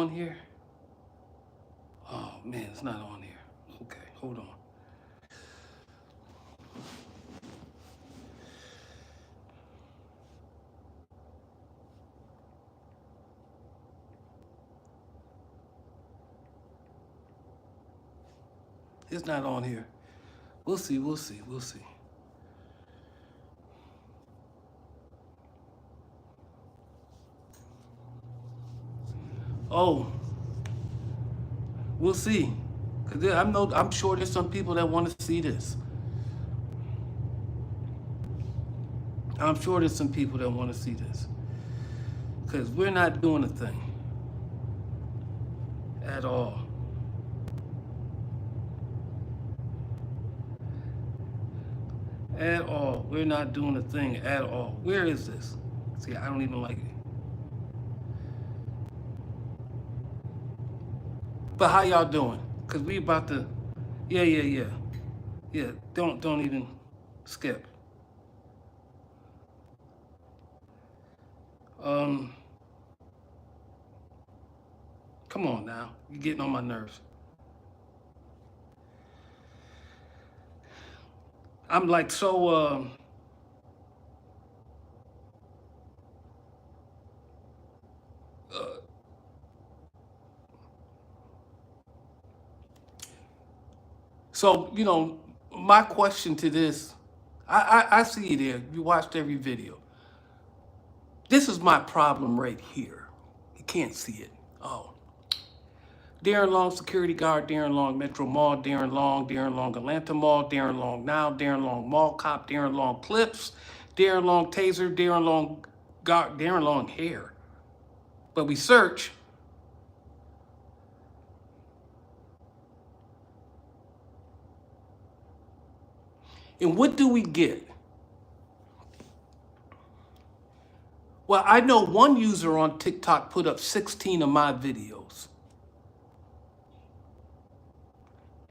on here? Oh man, it's not on here. Okay, hold on. It's not on here. We'll see, we'll see, we'll see. Oh, we'll see. Cause I'm sure there's some people that want to see this. I'm sure there's some people that want to see this. Cause we're not doing a thing at all. At all. We're not doing a thing at all. Where is this? See, I don't even like it. But how y'all doing? Cause we about to, yeah. Don't even skip. Come on now, you're getting on my nerves. I'm like so. So, you know, my question to this, I see you there. You watched every video. This is my problem right here. You can't see it. Oh. Darren Long, security guard, Darren Long, Metro Mall, Darren Long, Atlanta Mall, Darren Long Now, Darren Long, Mall Cop, Darren Long Clips, Darren Long Taser, Darren Long guard, Darren Long Hair. But we search. And what do we get? Well, I know one user on TikTok put up 16 of my videos.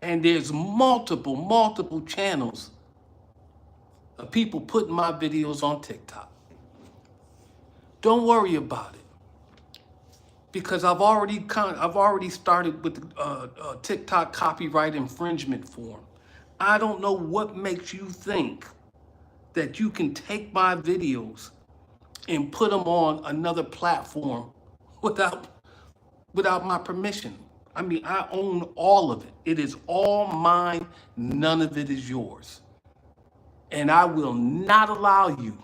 And there's multiple channels of people putting my videos on TikTok. Don't worry about it. Because I've already started with the TikTok copyright infringement form. I don't know what makes you think that you can take my videos and put them on another platform without my permission. I mean, I own all of it. It is all mine. None of it is yours. And I will not allow you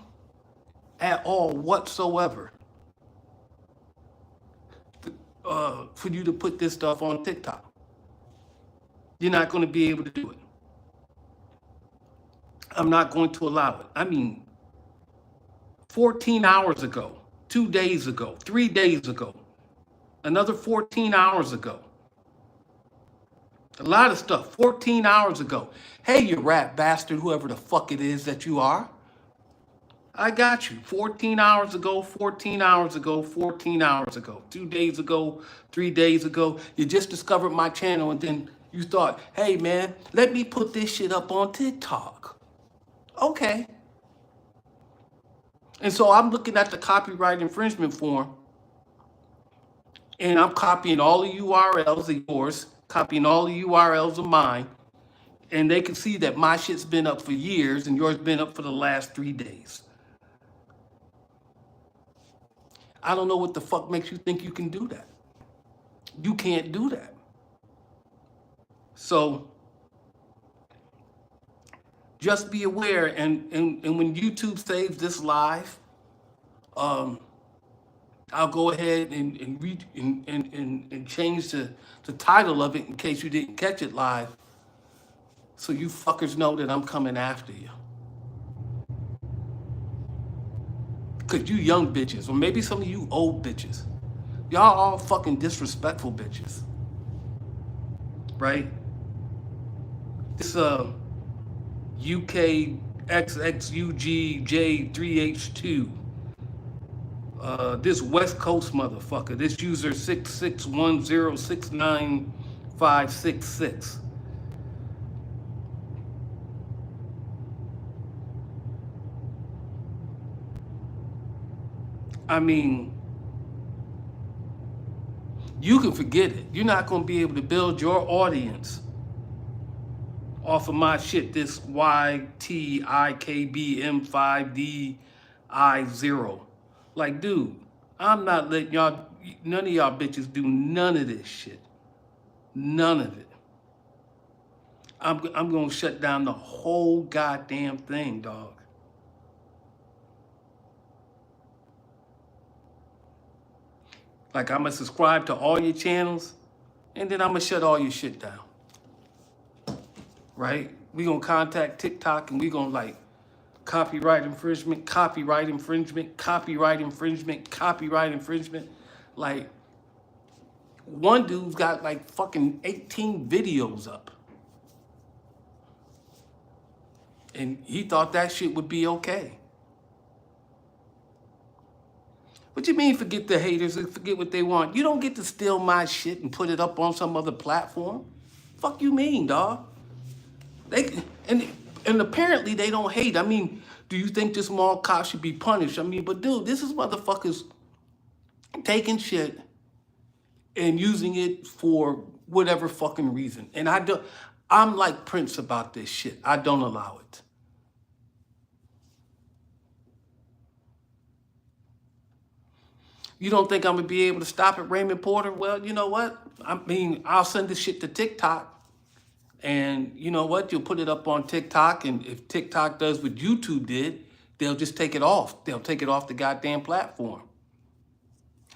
at all whatsoever for you to put this stuff on TikTok. You're not going to be able to do it. I'm not going to allow it. I mean, 14 hours ago, 2 days ago, 3 days ago, another 14 hours ago. A lot of stuff, 14 hours ago. Hey, you rat bastard, whoever the fuck it is that you are. I got you. 14 hours ago, 14 hours ago, 14 hours ago, 2 days ago, 3 days ago. You just discovered my channel and then you thought, hey man, let me put this shit up on TikTok. Okay. And so I'm looking at the copyright infringement form and I'm copying all the URLs of yours, copying all the URLs of mine, and they can see that my shit's been up for years and yours been up for the last 3 days. I don't know what the fuck makes you think you can do that. You can't do that. So just be aware, and when YouTube saves this live, I'll go ahead and read and change the title of it in case you didn't catch it live, so you fuckers know that I'm coming after you. Cause you young bitches, or maybe some of you old bitches, y'all all fucking disrespectful bitches, right? This UK XXUGJ3H2. This West Coast motherfucker, this user 6610695666. I mean, You can forget it. You're not going to be able to build your audience off of my shit, this YTIKBM5DI0. Like, dude, I'm not letting y'all, none of y'all bitches do none of this shit. None of it. I'm going to shut down the whole goddamn thing, dog. Like, I'm going to subscribe to all your channels, and then I'm going to shut all your shit down. Right? We going to contact TikTok, and we going to, like, copyright infringement, copyright infringement, copyright infringement, copyright infringement. Like, one dude's got, like, fucking 18 videos up. And he thought that shit would be okay. What you mean forget the haters and forget what they want? You don't get to steal my shit and put it up on some other platform. Fuck you mean, dog? They and apparently they don't hate. I mean, do you think this mall cop should be punished? I mean, but dude, this is motherfuckers taking shit and using it for whatever fucking reason. And I'm like Prince about this shit. I don't allow it. You don't think I'm gonna be able to stop at Raymond Porter? Well, you know what? I mean, I'll send this shit to TikTok. And you know what? You'll put it up on TikTok, and if TikTok does what YouTube did, they'll just take it off. They'll take it off the goddamn platform.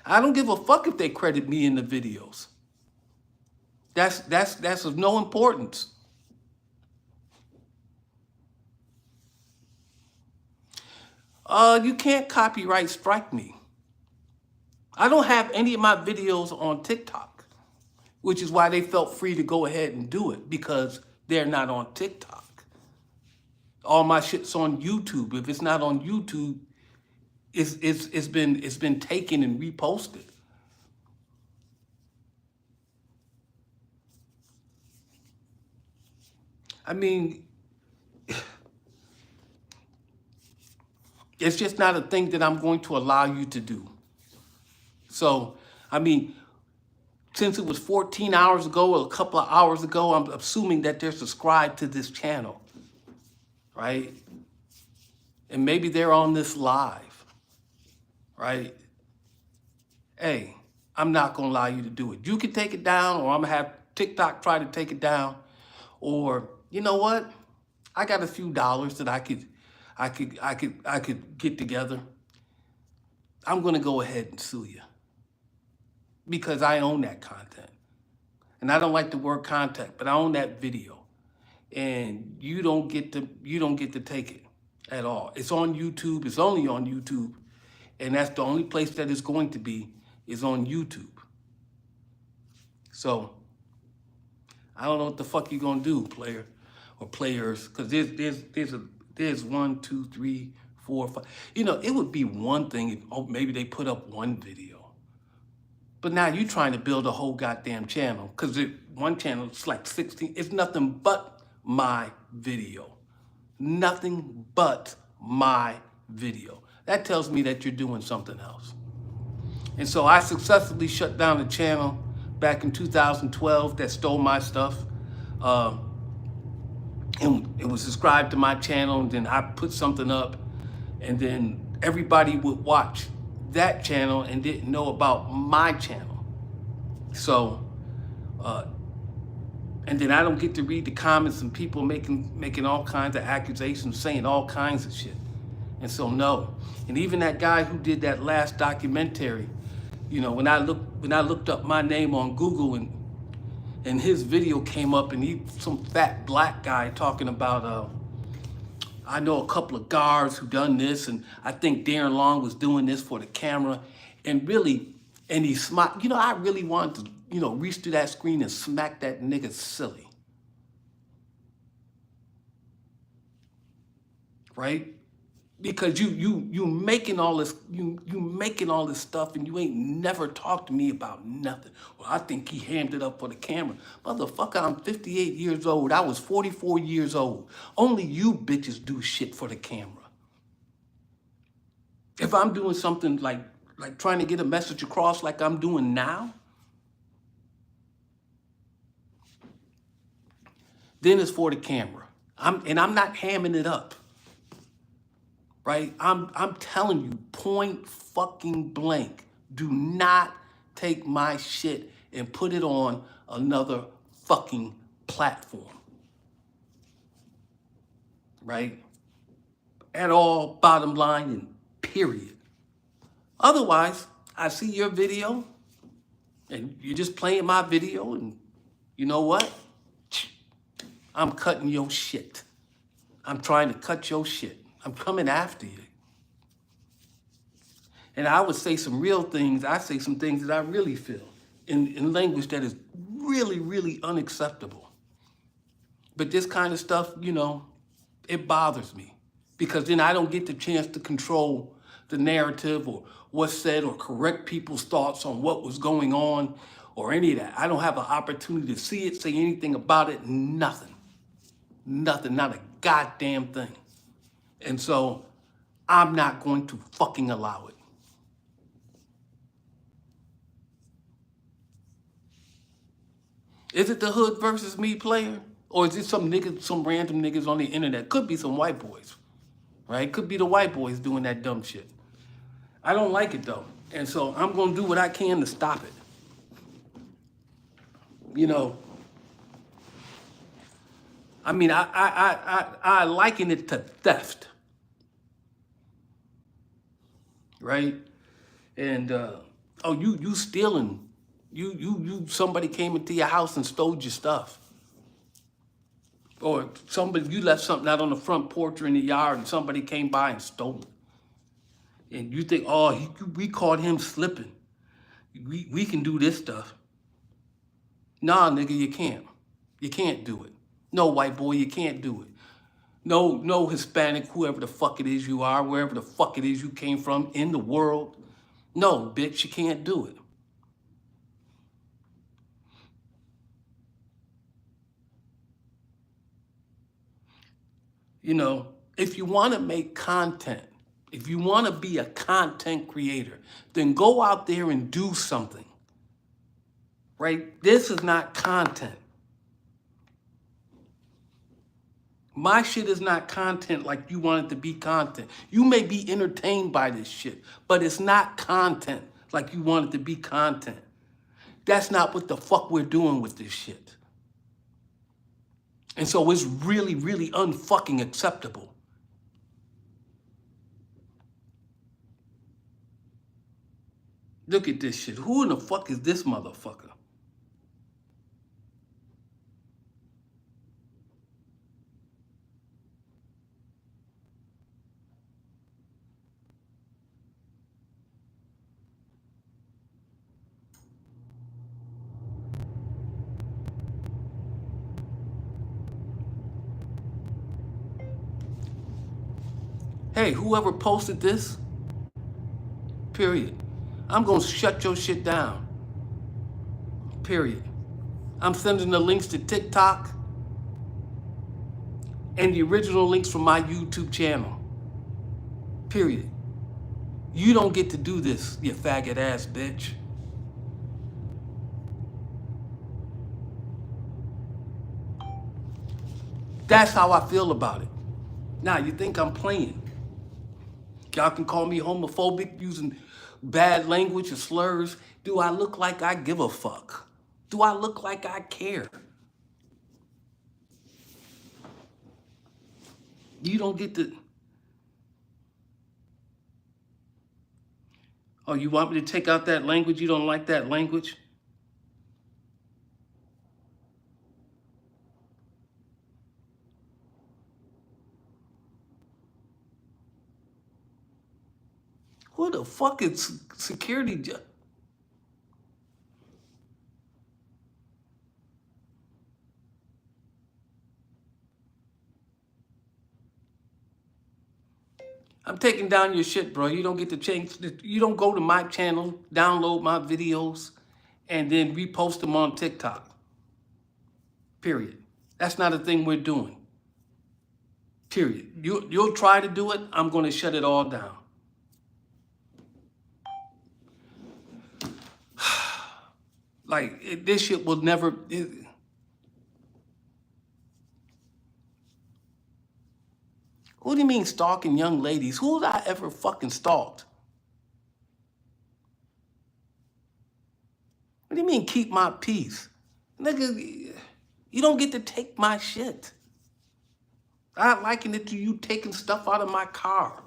I don't give a fuck if they credit me in the videos. That's of no importance. You can't copyright strike me. I don't have any of my videos on TikTok, which is why they felt free to go ahead and do it, because they're not on TikTok. All my shit's on YouTube. If it's not on YouTube, it's been taken and reposted. I mean, it's just not a thing that I'm going to allow you to do. So, I mean, since it was 14 hours ago or a couple of hours ago, I'm assuming that they're subscribed to this channel, right? And maybe they're on this live, right? Hey, I'm not gonna allow you to do it. You can take it down, or I'm gonna have TikTok try to take it down, or you know what? I got a few dollars that I could get together. I'm gonna go ahead and sue you, because I own that content. And I don't like the word content, but I own that video. And you don't get to take it at all. It's on YouTube. It's only on YouTube. And that's the only place that it's going to be, is on YouTube. So I don't know what the fuck you're gonna do, player or players, because there's 1, 2, 3, 4, 5. You know, it would be one thing if maybe they put up one video. But now you're trying to build a whole goddamn channel, because one channel is like 16. It's nothing but my video. Nothing but my video. That tells me that you're doing something else. And so I successfully shut down the channel back in 2012 that stole my stuff. And it was subscribed to my channel, and then I put something up, and then everybody would watch that channel and didn't know about my channel. So, and then I don't get to read the comments and people making all kinds of accusations, saying all kinds of shit. And so no. And even that guy who did that last documentary, you know, when I looked up my name on Google, and his video came up, and some fat black guy talking about I know a couple of guards who done this, and I think Darren Long was doing this for the camera. And really, and he smiled. You know, I really wanted to, you know, reach through that screen and smack that nigga silly. Right? Because you making all this, you making all this stuff, and you ain't never talked to me about nothing. Well, I think he hammed it up for the camera. Motherfucker, I'm 58 years old. I was 44 years old. Only you bitches do shit for the camera. If I'm doing something like trying to get a message across like I'm doing now, Then it's for the camera. I'm not hamming it up, right? I'm telling you, point fucking blank. Do not take my shit and put it on another fucking platform, right? At all, bottom line, and period. Otherwise, I see your video and you're just playing my video, and you know what? I'm cutting your shit. I'm trying to cut your shit. I'm coming after you. And I would say some real things. I say some things that I really feel in language that is really, really unacceptable. But this kind of stuff, you know, it bothers me because then I don't get the chance to control the narrative or what's said or correct people's thoughts on what was going on or any of that. I don't have an opportunity to see it, say anything about it, nothing. Nothing, not a goddamn thing. And so I'm not going to fucking allow it. Is it the hood versus me player? Or is it some niggas, some random niggas on the internet? Could be some white boys, right? Could be the white boys doing that dumb shit. I don't like it though. And so I'm gonna do what I can to stop it. You know, I mean, I liken it to theft, right? And oh, you stealing, somebody came into your house and stole your stuff, or you left something out on the front porch or in the yard, and somebody came by and stole it, and you think, oh, we caught him slipping, we can do this stuff. Nah, nigga, you can't do it. No, white boy, you can't do it. No Hispanic, whoever the fuck it is you are, wherever the fuck it is you came from in the world. No, bitch, you can't do it. You know, if you want to make content, if you want to be a content creator, then go out there and do something, right? This is not content. My shit is not content like you want it to be content. You may be entertained by this shit, but it's not content like you want it to be content. That's not what the fuck we're doing with this shit. And so it's really, really unfucking acceptable. Look at this shit. Who in the fuck is this motherfucker? Hey, whoever posted this, period. I'm gonna shut your shit down. Period. I'm sending the links to TikTok and the original links from my YouTube channel. Period. You don't get to do this, you faggot ass bitch. That's how I feel about it. Now, you think I'm playing? Y'all can call me homophobic using bad language and slurs. Do I look like I give a fuck? Do I look like I care? You don't get to... Oh, you want me to take out that language? You don't like that language? Who the fuck is security? I'm taking down your shit, bro. You don't get to change. You don't go to my channel, download my videos, and then repost them on TikTok. Period. That's not a thing we're doing. Period. You'll try to do it. I'm going to shut it all down. Like, this shit will never... What do you mean stalking young ladies? Who would I ever fucking stalked? What do you mean keep my peace? Nigga, you don't get to take my shit. I liken it to you taking stuff out of my car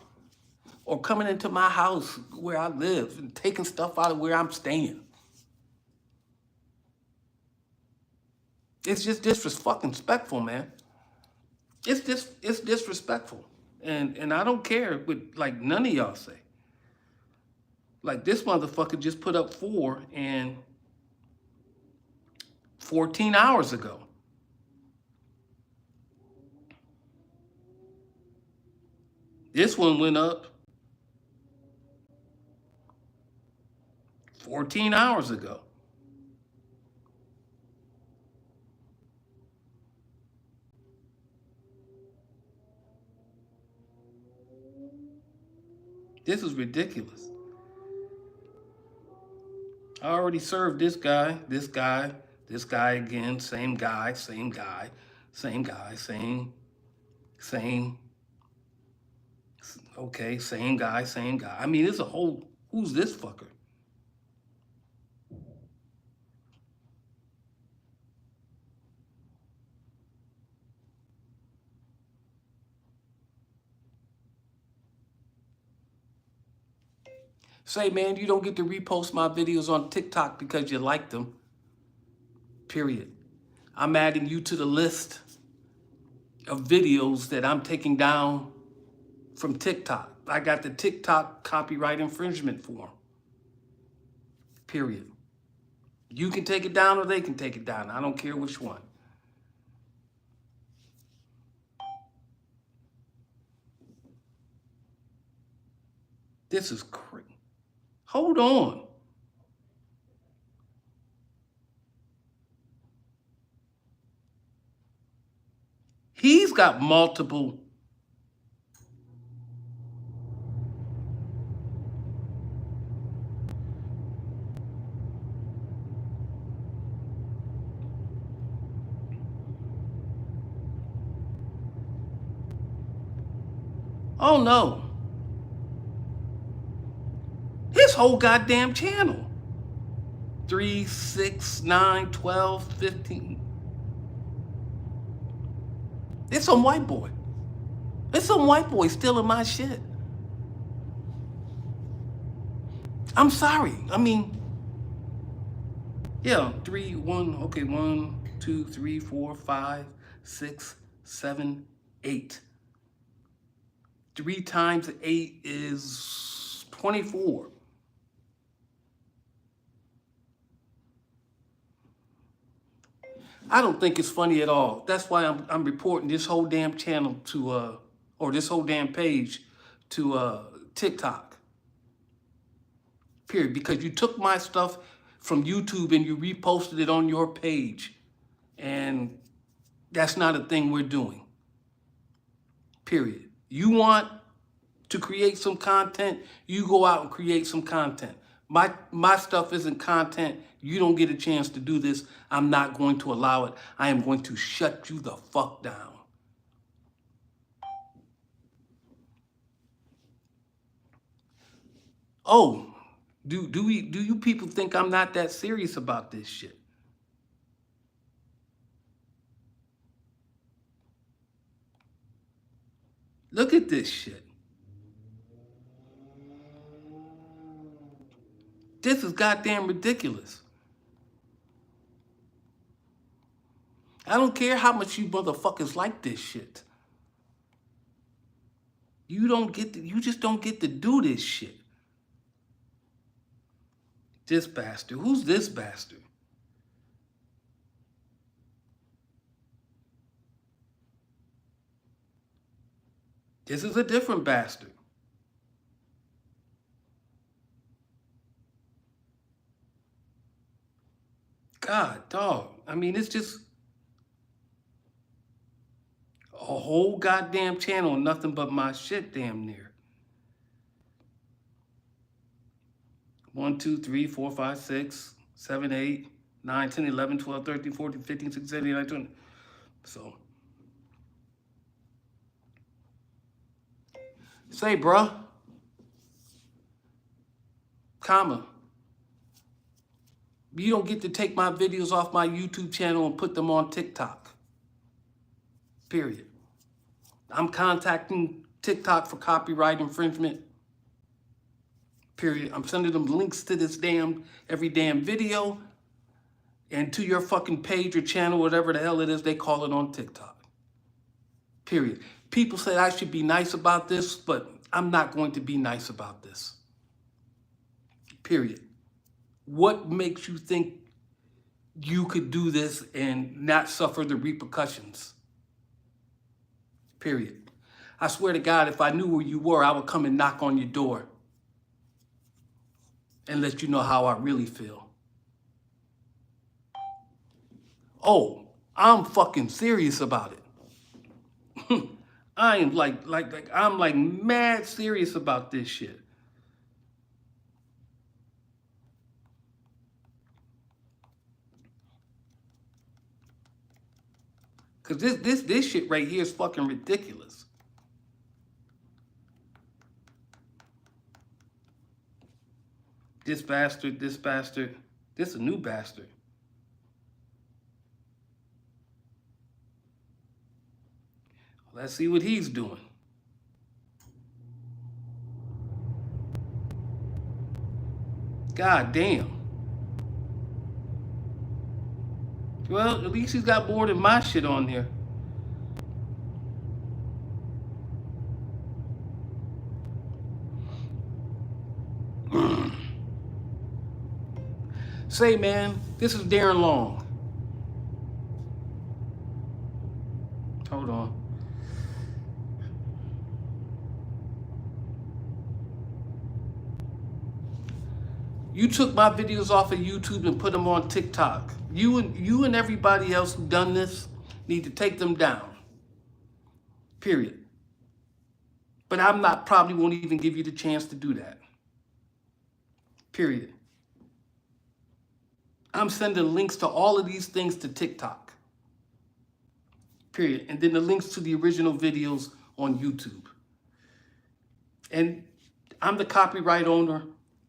or coming into my house where I live and taking stuff out of where I'm staying. It's just disrespectful, man. It's disrespectful. And I don't care what like none of y'all say. Like this motherfucker just put up 4 and 14 hours ago. This one went up 14 hours ago. This is ridiculous. I already served this guy, this guy, this guy again, same guy, same guy, same guy, same, okay, same guy, same guy. I mean, it's a whole, who's this fucker? Say, man, you don't get to repost my videos on TikTok because you like them. Period. I'm adding you to the list of videos that I'm taking down from TikTok. I got the TikTok copyright infringement form. Period. You can take it down or they can take it down. I don't care which one. This is crazy. Hold on. He's got multiple. Oh no. His whole goddamn channel. 3, 6, 9, 12, 15. It's some white boy. It's some white boy stealing my shit. I'm sorry. I mean, yeah, 3, 1, okay, 1, 2, 3, 4, 5, 6, 7, 8. 3 times 8 is 24. I don't think it's funny at all. That's why I'm reporting this whole damn channel to or this whole damn page to TikTok. Period. Because you took my stuff from YouTube and you reposted it on your page. And that's not a thing we're doing. Period. You want to create some content, you go out and create some content. My stuff isn't content. You don't get a chance to do this. I'm not going to allow it. I am going to shut you the fuck down. Oh, do you people think I'm not that serious about this shit? Look at this shit. This is goddamn ridiculous. I don't care how much you motherfuckers like this shit. You just don't get to do this shit. This bastard. Who's this bastard? This is a different bastard. God, dog. I mean, it's just a whole goddamn channel, nothing but my shit damn near. 1, 2, 3, 4, 5, 6, 7, 8, 9, 10, 11, 12, 13, 14, 15, 16, 17, 18, 19, 20. So Say, bruh, comma, you don't get to take my videos off my YouTube channel and put them on TikTok. Period. I'm contacting TikTok for copyright infringement. Period. I'm sending them links to this every damn video and to your fucking page or channel, whatever the hell it is they call it on TikTok. Period. People said I should be nice about this, but I'm not going to be nice about this. Period. What makes you think you could do this and not suffer the repercussions? Period. I swear to God, if I knew where you were, I would come and knock on your door and let you know how I really feel. Oh, I'm fucking serious about it. I am I'm like mad serious about this shit. Cause this shit right here is fucking ridiculous. This bastard, this a new bastard. Let's see what he's doing. God damn. Well, at least he's got more than my shit on there. Say, man, this is Darren Long. Hold on. You took my videos off of YouTube and put them on TikTok. You and everybody else who done this need to take them down. Period. But probably won't even give you the chance to do that. Period. I'm sending links to all of these things to TikTok. Period. And then the links to the original videos on YouTube. And I'm the copyright owner,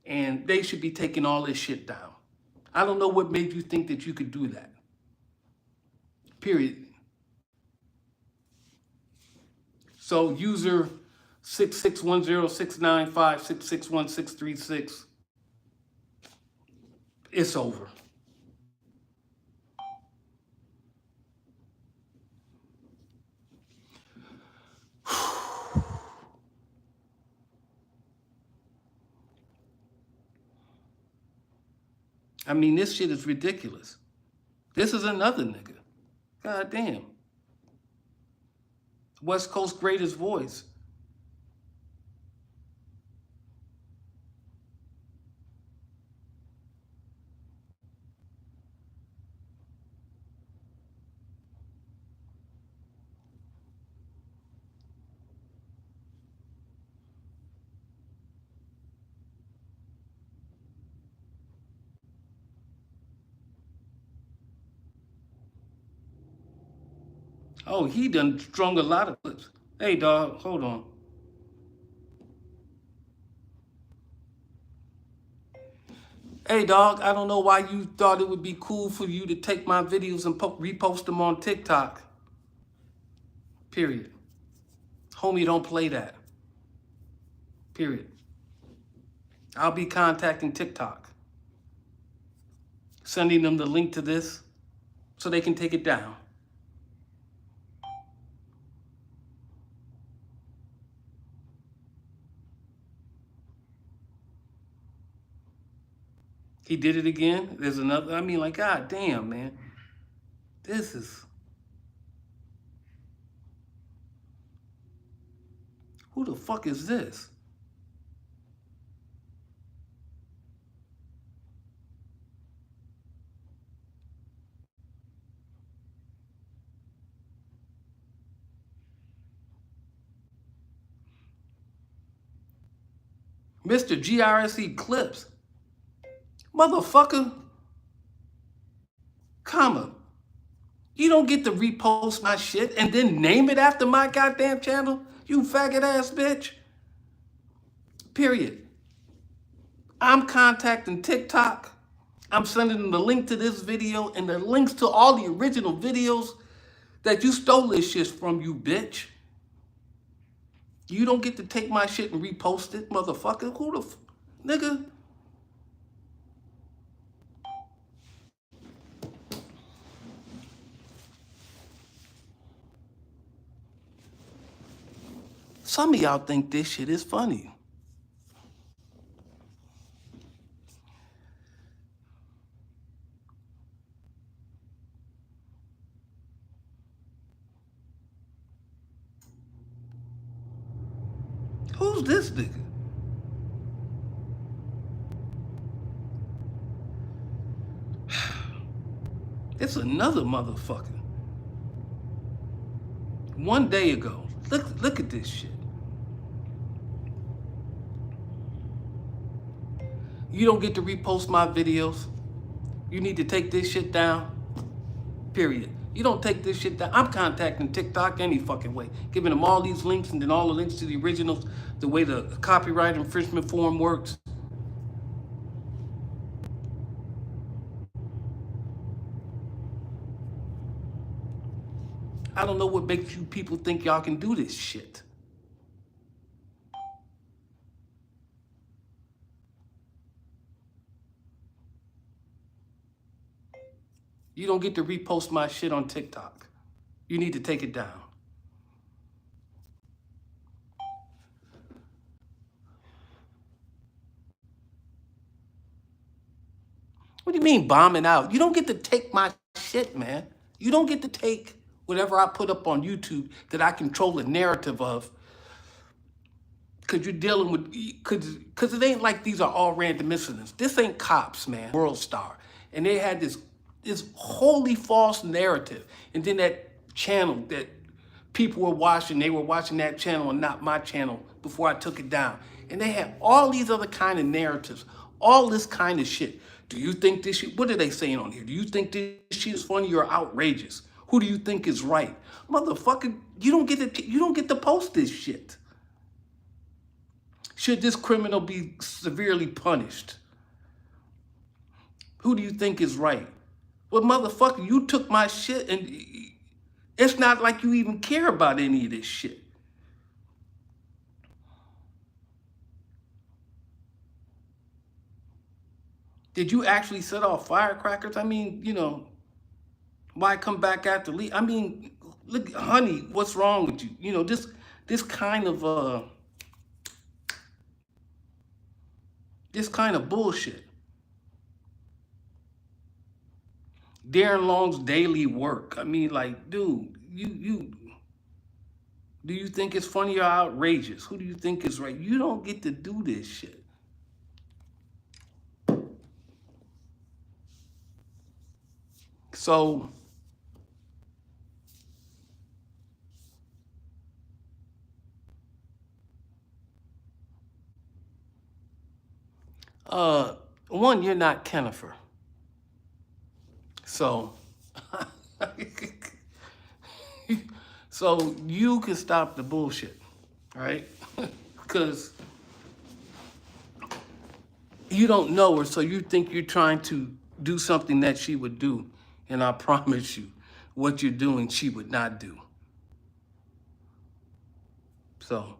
and they should be taking all this shit down. I don't know what made you think that you could do that. Period. So user 66106956616636, it's over. I mean, this shit is ridiculous. This is another nigga. God damn. West Coast greatest voice. Oh, he done strung a lot of clips. Hey, dog, hold on. Hey, dog, I don't know why you thought it would be cool for you to take my videos and repost them on TikTok. Period. Homie, don't play that. Period. I'll be contacting TikTok, sending them the link to this so they can take it down. He did it again. There's another. I mean, like, God damn, man. This is. Who the fuck is this? Mr. GRSE Clips. Motherfucker. Comma. You don't get to repost my shit and then name it after my goddamn channel, you faggot ass bitch. Period. I'm contacting TikTok. I'm sending them the link to this video and the links to all the original videos that you stole this shit from, you bitch. You don't get to take my shit and repost it, motherfucker. Who the nigga? Some of y'all think this shit is funny. Who's this nigga? It's another motherfucker. One day ago. Look at this shit. You don't get to repost my videos. You need to take this shit down. Period. You don't take this shit down. I'm contacting TikTok any fucking way. Giving them all these links and then all the links to the originals, the way the copyright infringement form works. I don't know what makes you people think y'all can do this shit. You don't get to repost my shit on TikTok. You need to take it down. What do you mean bombing out? You don't get to take my shit, man. You don't get to take whatever I put up on YouTube that I control the narrative of. Because you're dealing with, because it ain't like these are all random incidents. This ain't Cops, man. World Star. And they had this wholly false narrative. And then that channel that people were watching, they were watching that channel and not my channel before I took it down. And they had all these other kind of narratives, all this kind of shit. Do you think this shit, what are they saying on here? Do you think this shit is funny or outrageous? Who do you think is right? Motherfucker, you don't get to post this shit. Should this criminal be severely punished? Who do you think is right? Well, motherfucker, you took my shit and it's not like you even care about any of this shit. Did you actually set off firecrackers? I mean, you know, why come back after leave? I mean, look, honey, what's wrong with you? You know, this kind of bullshit. Darren Long's daily work. I mean, like, dude, do you think it's funny or outrageous? Who do you think is right? You don't get to do this shit. So, one, you're not Kennifer. So, so you can stop the bullshit, right? Because you don't know her, so you think you're trying to do something that she would do. And I promise you, what you're doing, she would not do. So,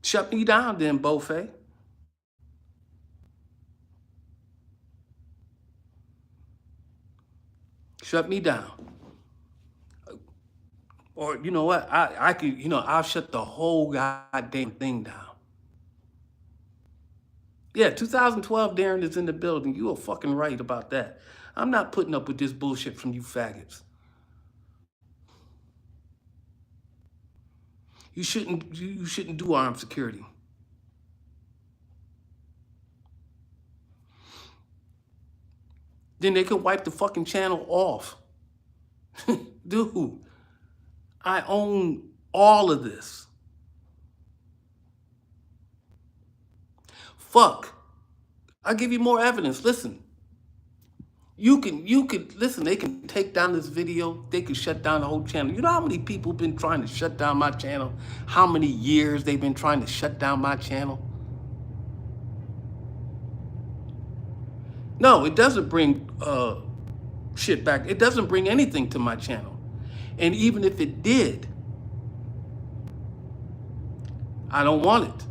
shut me down then, Beaufet. Shut me down. Or, you know what, I could, you know, I'll shut the whole goddamn thing down. Yeah, 2012 Darren is in the building. You are fucking right about that. I'm not putting up with this bullshit from you faggots. You shouldn't do armed security. Then they could wipe the fucking channel off. Dude, I own all of this. Fuck. I'll give you more evidence. Listen. You could listen. They can take down this video. They can shut down the whole channel. You know how many people been trying to shut down my channel? How many years they've been trying to shut down my channel? No, it doesn't bring shit back. It doesn't bring anything to my channel. And even if it did, I don't want it.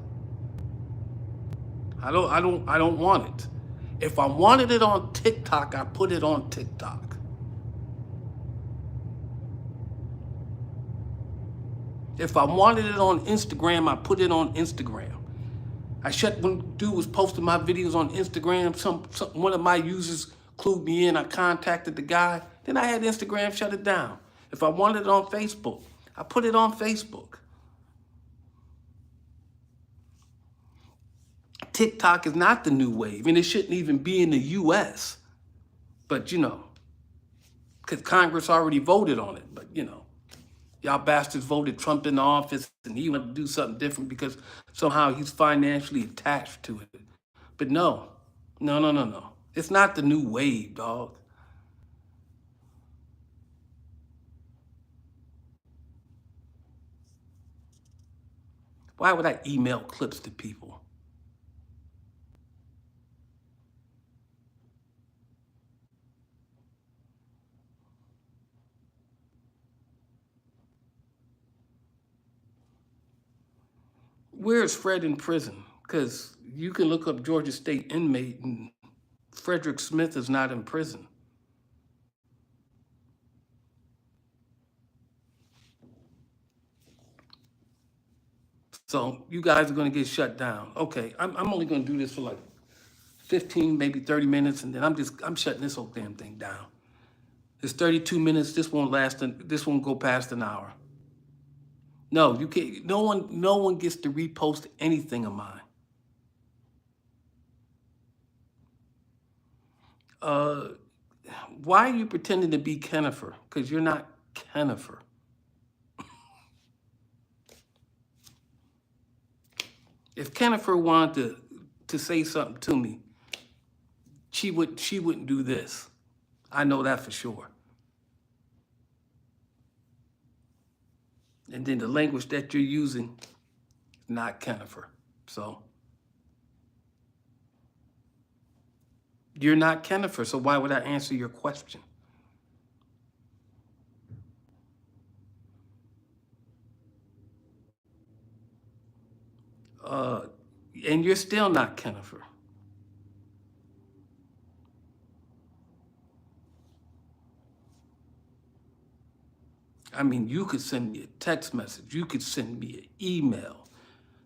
I don't want it. If I wanted it on TikTok, I put it on TikTok. If I wanted it on Instagram, I put it on Instagram. I shut when dude was posting my videos on Instagram. One of my users clued me in. I contacted the guy. Then I had Instagram shut it down. If I wanted it on Facebook, I put it on Facebook. TikTok is not the new wave, and it shouldn't even be in the US. But you know, because Congress already voted on it. But you know, y'all bastards voted Trump into office, and he wanted to do something different because somehow he's financially attached to it. But no. It's not the new wave, dog. Why would I email clips to people? Where's Fred in prison? Because you can look up Georgia State inmate and Frederick Smith is not in prison. So you guys are going to get shut down. Okay, I'm only going to do this for like 15, maybe 30 minutes, and then I'm shutting this whole damn thing down. It's 32 minutes. This won't go past an hour. No, you can't. No one gets to repost anything of mine. Why are you pretending to be Kennifer? Because you're not Kennifer. If Kennifer wanted to say something to me, she wouldn't do this. I know that for sure. And then the language that you're using, not Kennifer. So you're not Kennifer, so why would I answer your question? And you're still not Kennifer. I mean, you could send me a text message. You could send me an email.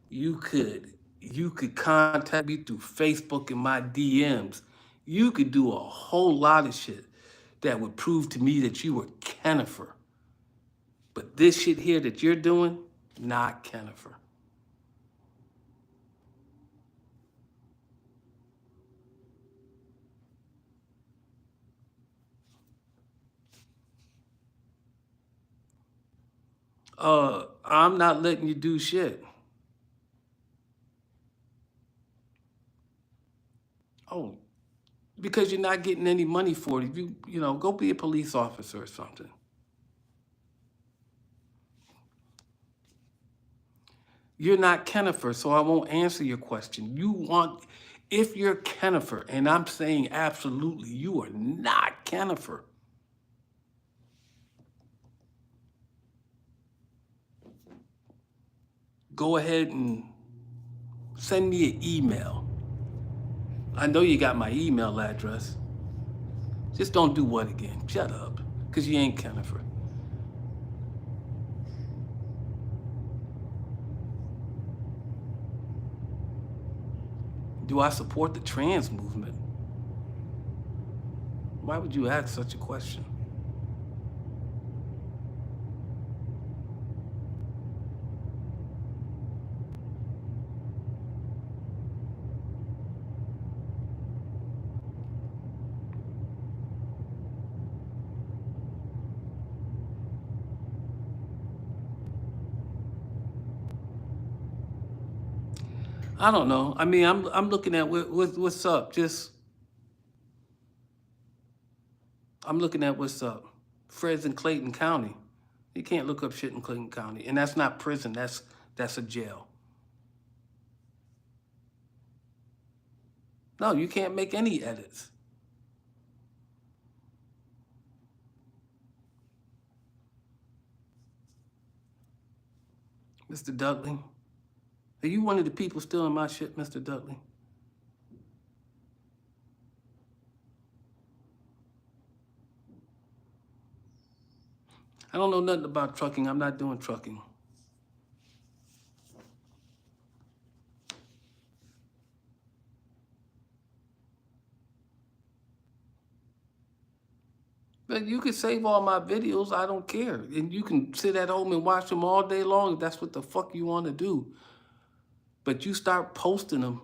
You could contact me through Facebook in my DMs. You could do a whole lot of shit that would prove to me that you were Kennifer. But this shit here that you're doing, not Kennifer. I'm not letting you do shit. Oh, because you're not getting any money for it. You know, go be a police officer or something. You're not Kennifer, so I won't answer your question. If you're Kennifer, and I'm saying absolutely, you are not Kennifer. Go ahead and send me an email. I know you got my email address. Just don't do what again? Shut up, because you ain't Kennifer. Do I support the trans movement? Why would you ask such a question? I don't know. I mean, I'm looking at what's up. Just I'm looking at what's up. Fred's in Clayton County. You can't look up shit in Clayton County. And that's not prison, that's a jail. No, you can't make any edits. Mr. Dudley, are you one of the people stealing my shit, Mr. Dudley? I don't know nothing about trucking. I'm not doing trucking. But you can save all my videos. I don't care. And you can sit at home and watch them all day long if that's what the fuck you want to do. But you start posting them.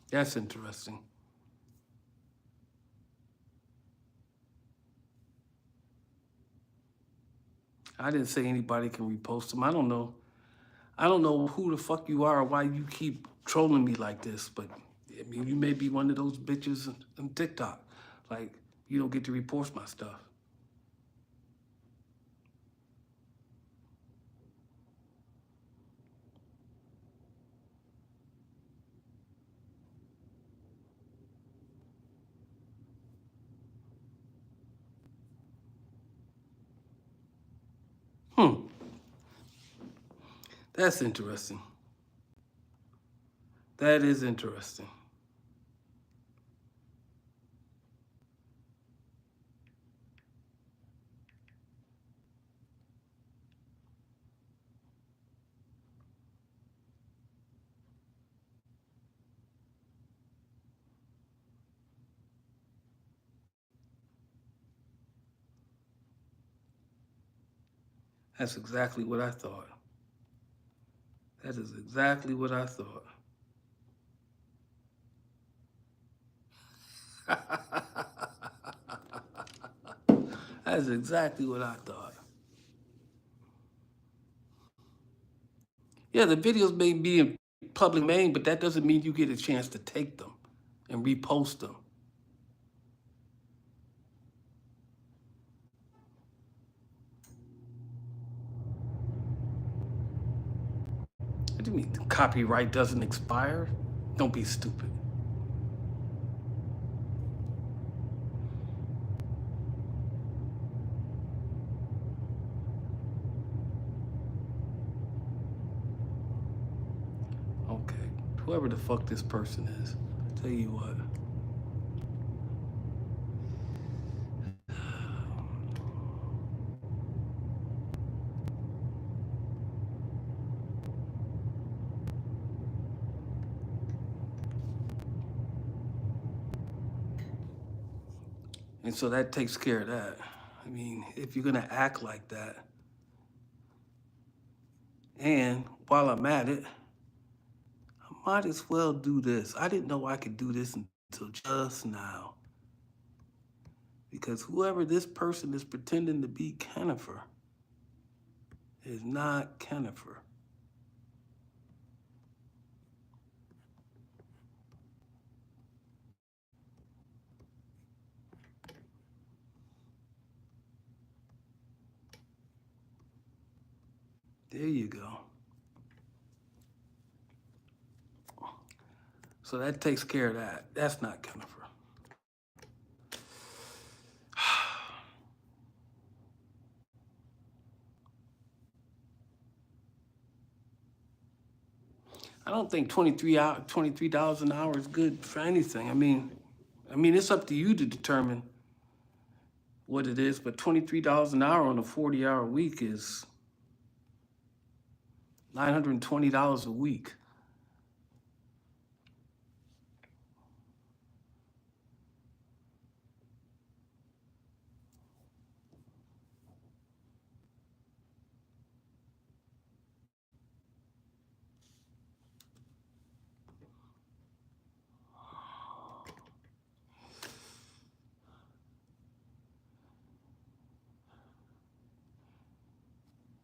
That's interesting. I didn't say anybody can repost them. I don't know. I don't know who the fuck you are or why you keep trolling me like this, but I mean, you may be one of those bitches on TikTok. Like, you don't get to repost my stuff. That's interesting. That is interesting. That's exactly what I thought. That is exactly what I thought. That's exactly what I thought. Yeah, the videos may be in public domain, but that doesn't mean you get a chance to take them and repost them. What do you mean the copyright doesn't expire? Don't be stupid. Okay, whoever the fuck this person is, I tell you what. And so that takes care of that. I mean, if you're gonna act like that, and while I'm at it, I might as well do this. I didn't know I could do this until just now. Because whoever this person is pretending to be Kennifer is not Kennifer. There you go. So that takes care of that. That's not Jennifer. I don't think $23 an hour is good for anything. I mean, it's up to you to determine what it is, but $23 an hour on a 40-hour week is $920 a week.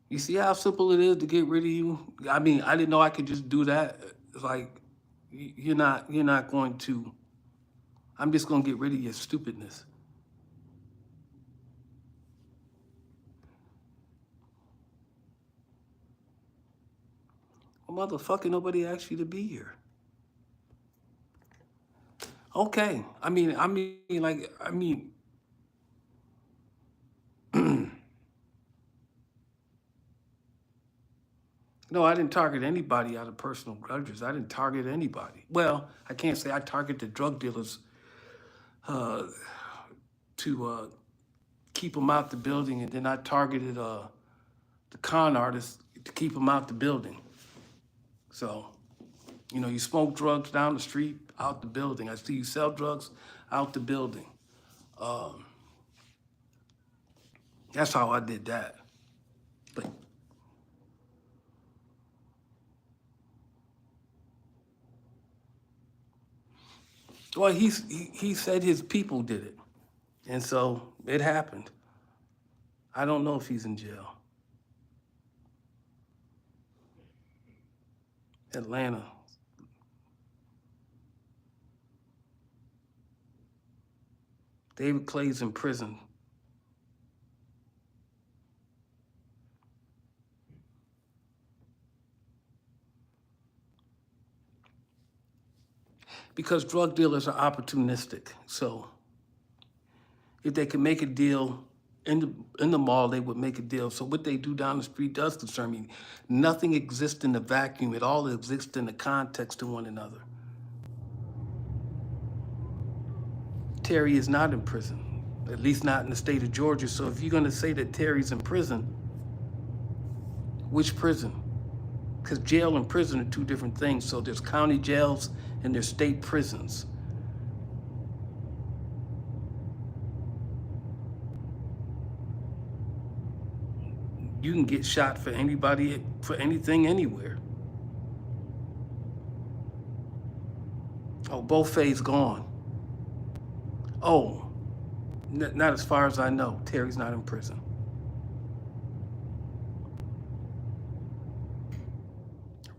You see how simple it is to get rid of you? I mean, I didn't know I could just do that. It's like, you're not going to, I'm just going to get rid of your stupidness. Well, motherfucker, nobody asked you to be here. Okay. No, I didn't target anybody out of personal grudges. I didn't target anybody. Well, I can't say I targeted drug dealers to keep them out the building, and then I targeted the con artists to keep them out the building. So, you smoke drugs down the street, out the building. I see you sell drugs, out the building. That's how I did that. But well, he said his people did it, and so it happened. I don't know if he's in jail. Atlanta. David Clay's in prison. Because drug dealers are opportunistic. So if they can make a deal in the mall, they would make a deal. So what they do down the street does concern me. Nothing exists in a vacuum. It all exists in the context to one another. Terry is not in prison, at least not in the state of Georgia. So if you're going to say that Terry's in prison, which prison? Because jail and prison are two different things. So there's county jails and there's state prisons. You can get shot for anybody, for anything, anywhere. Oh, Beaufait's gone. Oh, not as far as I know. Terry's not in prison.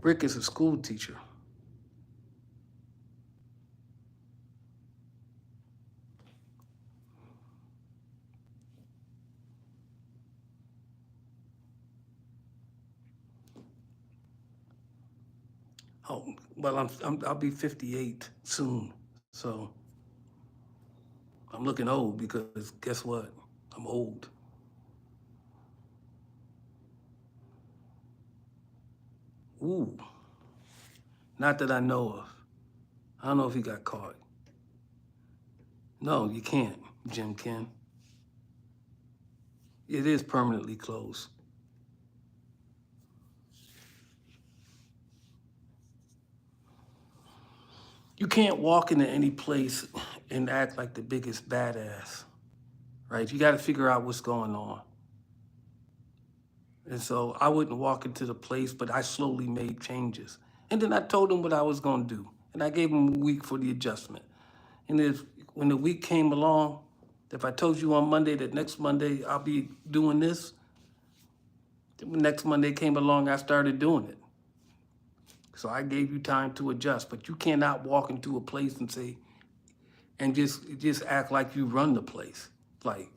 Rick is a school teacher. Oh, well, I'll be 58 soon, so I'm looking old because guess what? I'm old. Ooh, not that I know of. I don't know if he got caught. No, you can't, Jim Ken. It is permanently closed. You can't walk into any place and act like the biggest badass, right? You got to figure out what's going on. And so I wouldn't walk into the place, but I slowly made changes. And then I told him what I was going to do. And I gave him a week for the adjustment. And when the week came along, if I told you on Monday that next Monday I'll be doing this, the next Monday came along, I started doing it. So I gave you time to adjust, but you cannot walk into a place and say, and just act like you run the place. Like,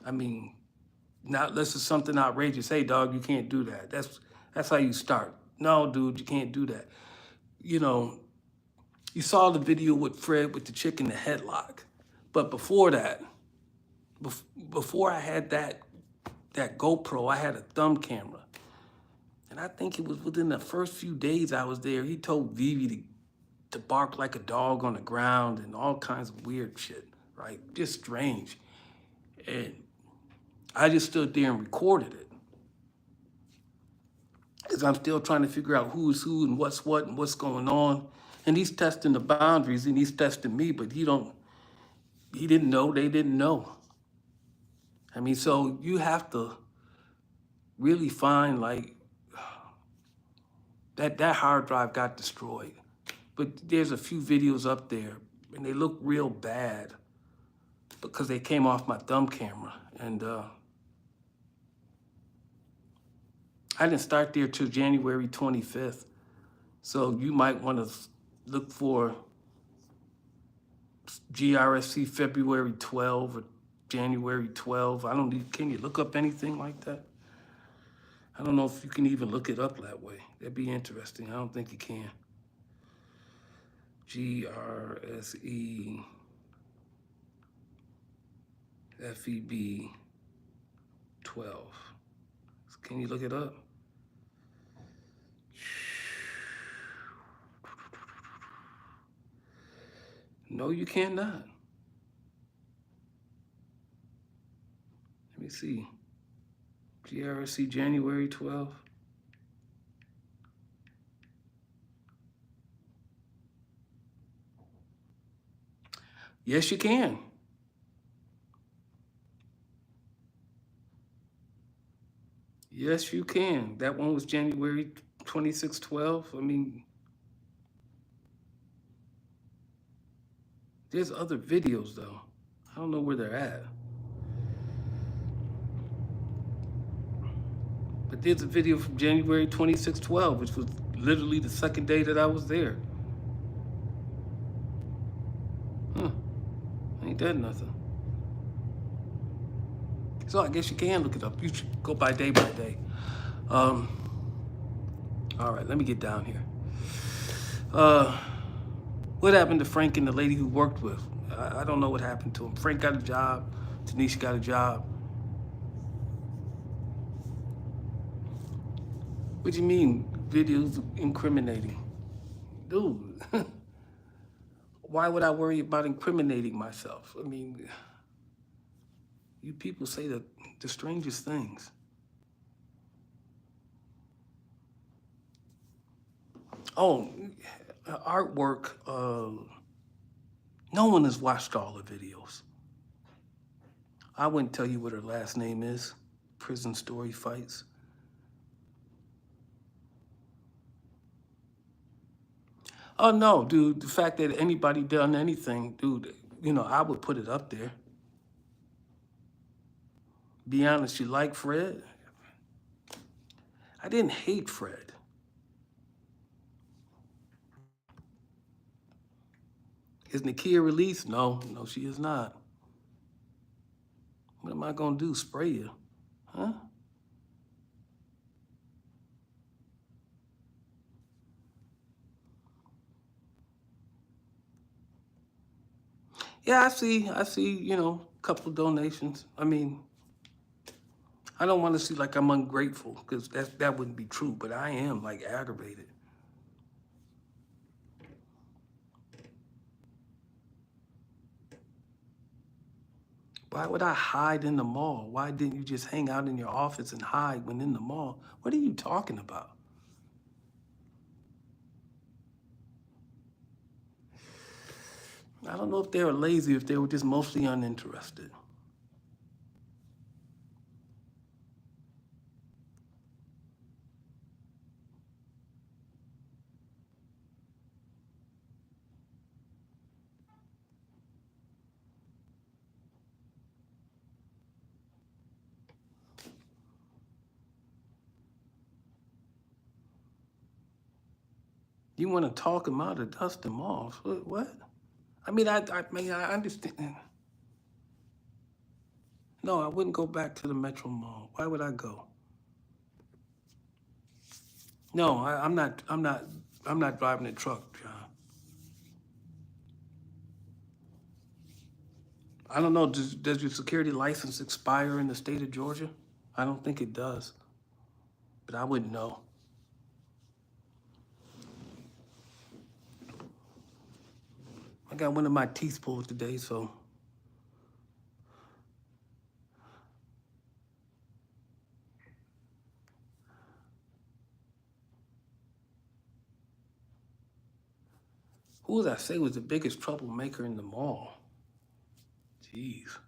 I mean, not unless it's something outrageous. Hey, dog, you can't do that. That's how you start. No, dude, you can't do that. You know, You saw the video with Fred with the chick in the headlock. But before that, before I had that GoPro, I had a thumb camera. And I think it was within the first few days I was there, he told Vivi to bark like a dog on the ground and all kinds of weird shit, right? Just strange. And I just stood there and recorded it. Because I'm still trying to figure out who's who and what's what and what's going on. And he's testing the boundaries and he's testing me, but he didn't know, they didn't know. I mean, so you have to really find like that hard drive got destroyed. But there's a few videos up there and they look real bad because they came off my thumb camera. And I didn't start there till January 25th. So you might want to look for GRSE February 12 or January 12. I don't need, can you look up anything like that? I don't know if you can even look it up that way. That'd be interesting. I don't think you can. GRSE FEB 12. Can you look it up? No, you cannot. Let me see. GRSE January 12. Yes, you can. Yes, you can. That one was January 26, 12. I mean, there's other videos though. I don't know where they're at. But there's a video from January 26, 12, which was literally the second day that I was there. Huh. Ain't that nothing. So I guess you can look it up. You should go by day. All right, let me get down here. What happened to Frank and the lady who worked with? I don't know what happened to him. Frank got a job. Tanisha got a job. What do you mean, videos incriminating? Dude, why would I worry about incriminating myself? I mean, you people say the strangest things. Oh, artwork, no one has watched all the videos. I wouldn't tell you what her last name is. Prison Story Fights. Oh no, dude, the fact that anybody done anything, dude, you know, I would put it up there. Be honest, you like Fred? I didn't hate Fred. Is Nakia released? No, she is not. What am I gonna do, spray you? Huh? Yeah, I see, you know, a couple of donations. I mean, I don't want to see like I'm ungrateful because that wouldn't be true, but I am like aggravated. Why would I hide in the mall? Why didn't you just hang out in your office and hide when in the mall? What are you talking about? I don't know if they were lazy, if they were just mostly uninterested. You want to talk them out of dust them off? What? I mean, I understand. No, I wouldn't go back to the Metro Mall. Why would I go? No, I'm not driving a truck, John. I don't know, does your security license expire in the state of Georgia? I don't think it does, but I wouldn't know. I got one of my teeth pulled today, so. Who did I say was the biggest troublemaker in the mall? Jeez.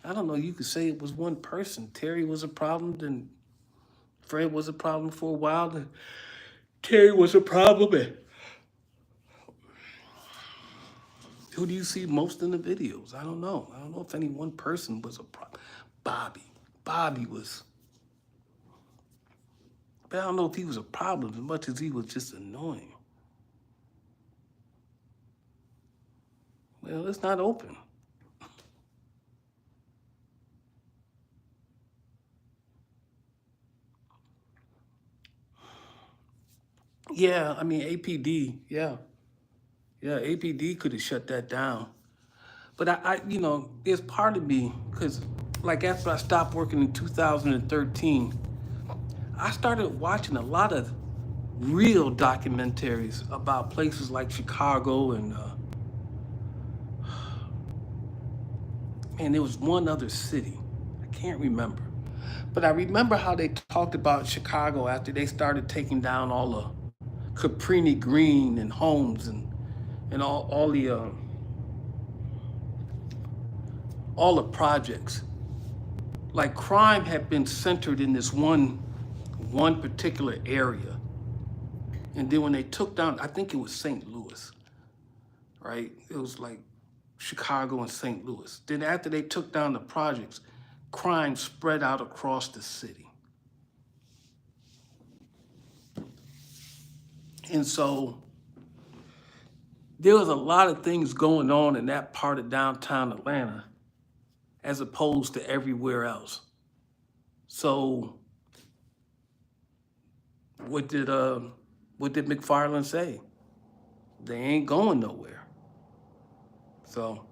I don't know, you could say it was one person. Terry was a problem, then Fred was a problem for a while, then Terry was a problem, and who do you see most in the videos? I don't know. I don't know if any one person was a problem. Bobby. Bobby was, but I don't know if he was a problem as much as he was just annoying. Well, it's not open. Yeah, I mean, APD, yeah. Yeah, APD could have shut that down. But you know, there's part of me, because like after I stopped working in 2013, I started watching a lot of real documentaries about places like Chicago and there was one other city. I can't remember. But I remember how they talked about Chicago after they started taking down all the Caprini Green and homes and all the projects. Like crime had been centered in this one particular area. And then when they took down, I think it was St. Louis, right? It was like Chicago and St. Louis. Then after they took down the projects, crime spread out across the city. And so there was a lot of things going on in that part of downtown Atlanta as opposed to everywhere else. So what did McFarland say? They ain't going nowhere. So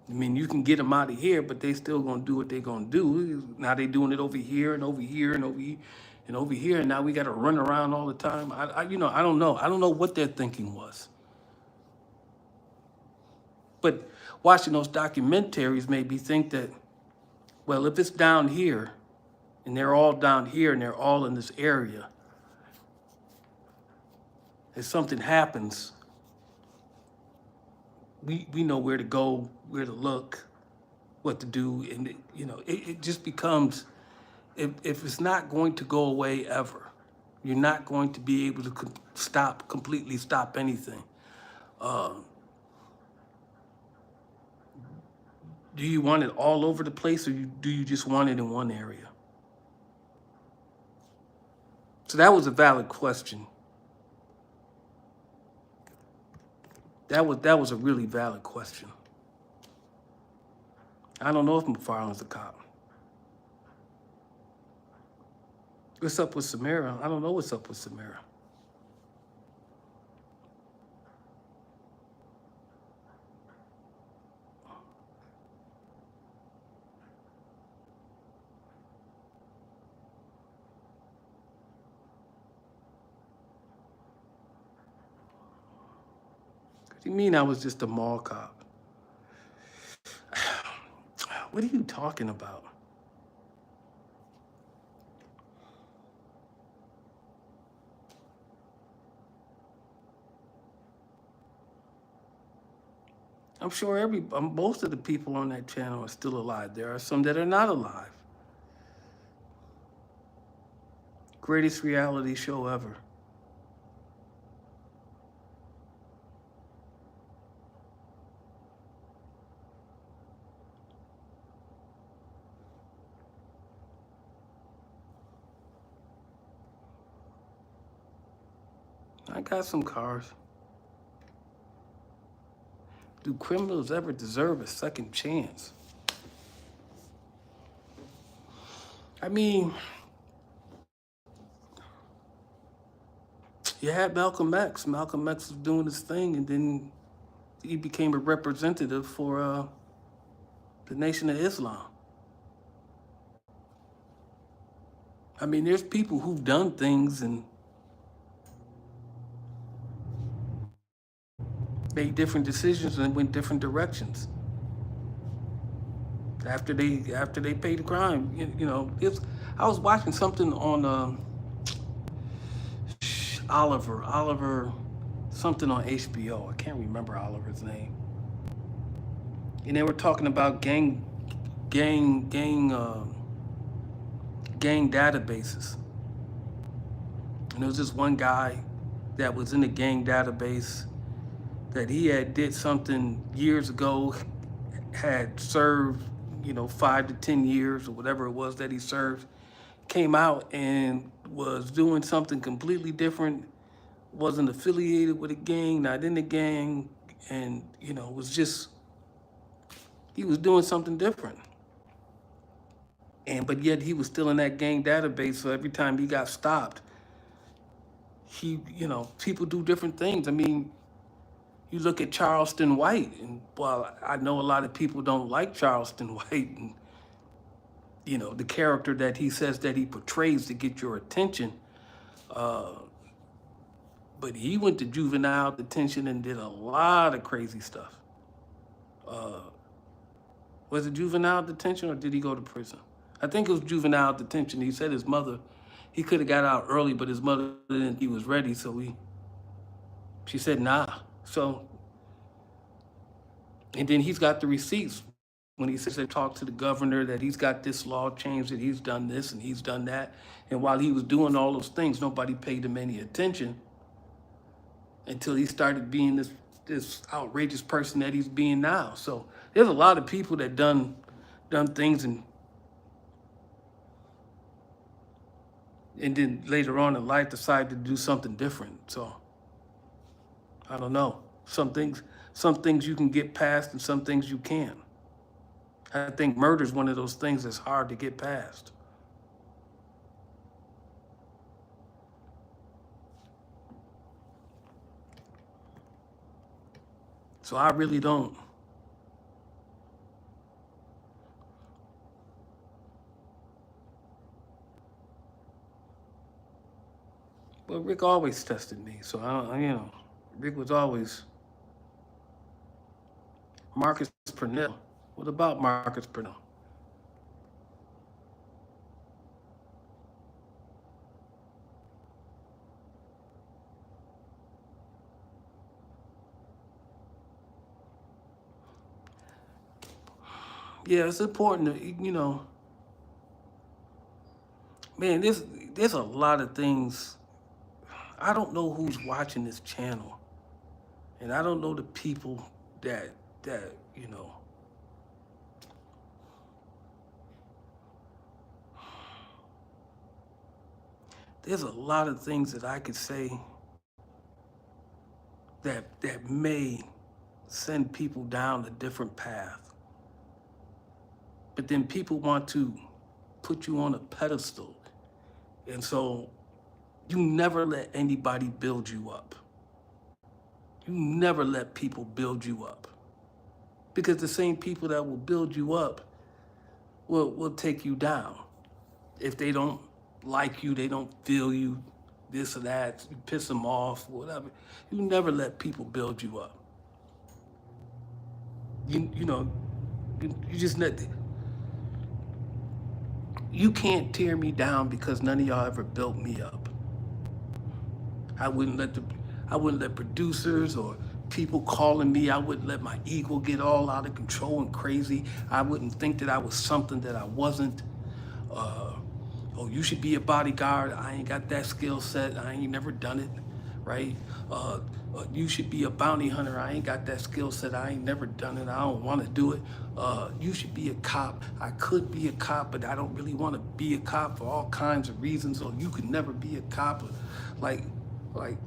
I mean, you can get them out of here, but they still gonna do what they gonna do. Now they doing it over here and over here and over here and over here, and now we gotta run around all the time. You know, I don't know. I don't know what their thinking was. But watching those documentaries made me think that, well, if it's down here, and they're all down here, and they're all in this area, if something happens, we know where to go, where to look, what to do, and you know, it just becomes, if it's not going to go away ever, you're not going to be able to completely stop anything. Do you want it all over the place, or do you just want it in one area? So that was a valid question. That was a really valid question. I don't know if McFarland's a cop. What's up with Samara? I don't know what's up with Samara. What do you mean I was just a mall cop? What are you talking about? I'm sure most of the people on that channel are still alive. There are some that are not alive. Greatest reality show ever. I got some cars. Do criminals ever deserve a second chance? I mean, you had Malcolm X. Malcolm X was doing his thing, and then he became a representative for the Nation of Islam. I mean, there's people who've done things and made different decisions and went different directions after they paid the crime. I was watching something on Oliver, something on HBO. I can't remember Oliver's name. And they were talking about gang, gang databases. And there was this one guy that was in the gang database that he had did something years ago, had served, 5 to 10 years or whatever it was that he served, came out and was doing something completely different, wasn't affiliated with a gang, not in the gang, and was just, he was doing something different. But yet he was still in that gang database, so every time he got stopped, people do different things. I mean, you look at Charleston White, and well, I know a lot of people don't like Charleston White, and the character that he says that he portrays to get your attention. But he went to juvenile detention and did a lot of crazy stuff. Was it juvenile detention or did he go to prison? I think it was juvenile detention. He said his mother, he could have got out early, but his mother didn't think he was ready, so she said nah. So, and then he's got the receipts when he says they talked to the governor that he's got this law changed, that he's done this and he's done that. And while he was doing all those things, nobody paid him any attention until he started being this outrageous person that he's being now. So there's a lot of people that done things and then later on in life decide to do something different. So I don't know. Some things you can get past and some things you can't. I think murder is one of those things that's hard to get past. So I really don't. But Rick always tested me. So Rick was always Marcus Purnell. What about Marcus Purnell? Yeah, it's important to, man, there's a lot of things. I don't know who's watching this channel. And I don't know the people that there's a lot of things that I could say that may send people down a different path. But then people want to put you on a pedestal. And so you never let anybody build you up. You never let people build you up. Because the same people that will build you up will take you down. If they don't like you, they don't feel you, this or that, you piss them off, whatever. You never let people build you up. You just let, you can't tear me down because none of y'all ever built me up. I wouldn't let producers or people calling me, I wouldn't let my ego get all out of control and crazy. I wouldn't think that I was something that I wasn't. Oh, you should be a bodyguard. I ain't got that skill set. I ain't never done it, right? You should be a bounty hunter. I ain't got that skill set. I ain't never done it. I don't want to do it. You should be a cop. I could be a cop, but I don't really want to be a cop for all kinds of reasons. Or you could never be a cop. Like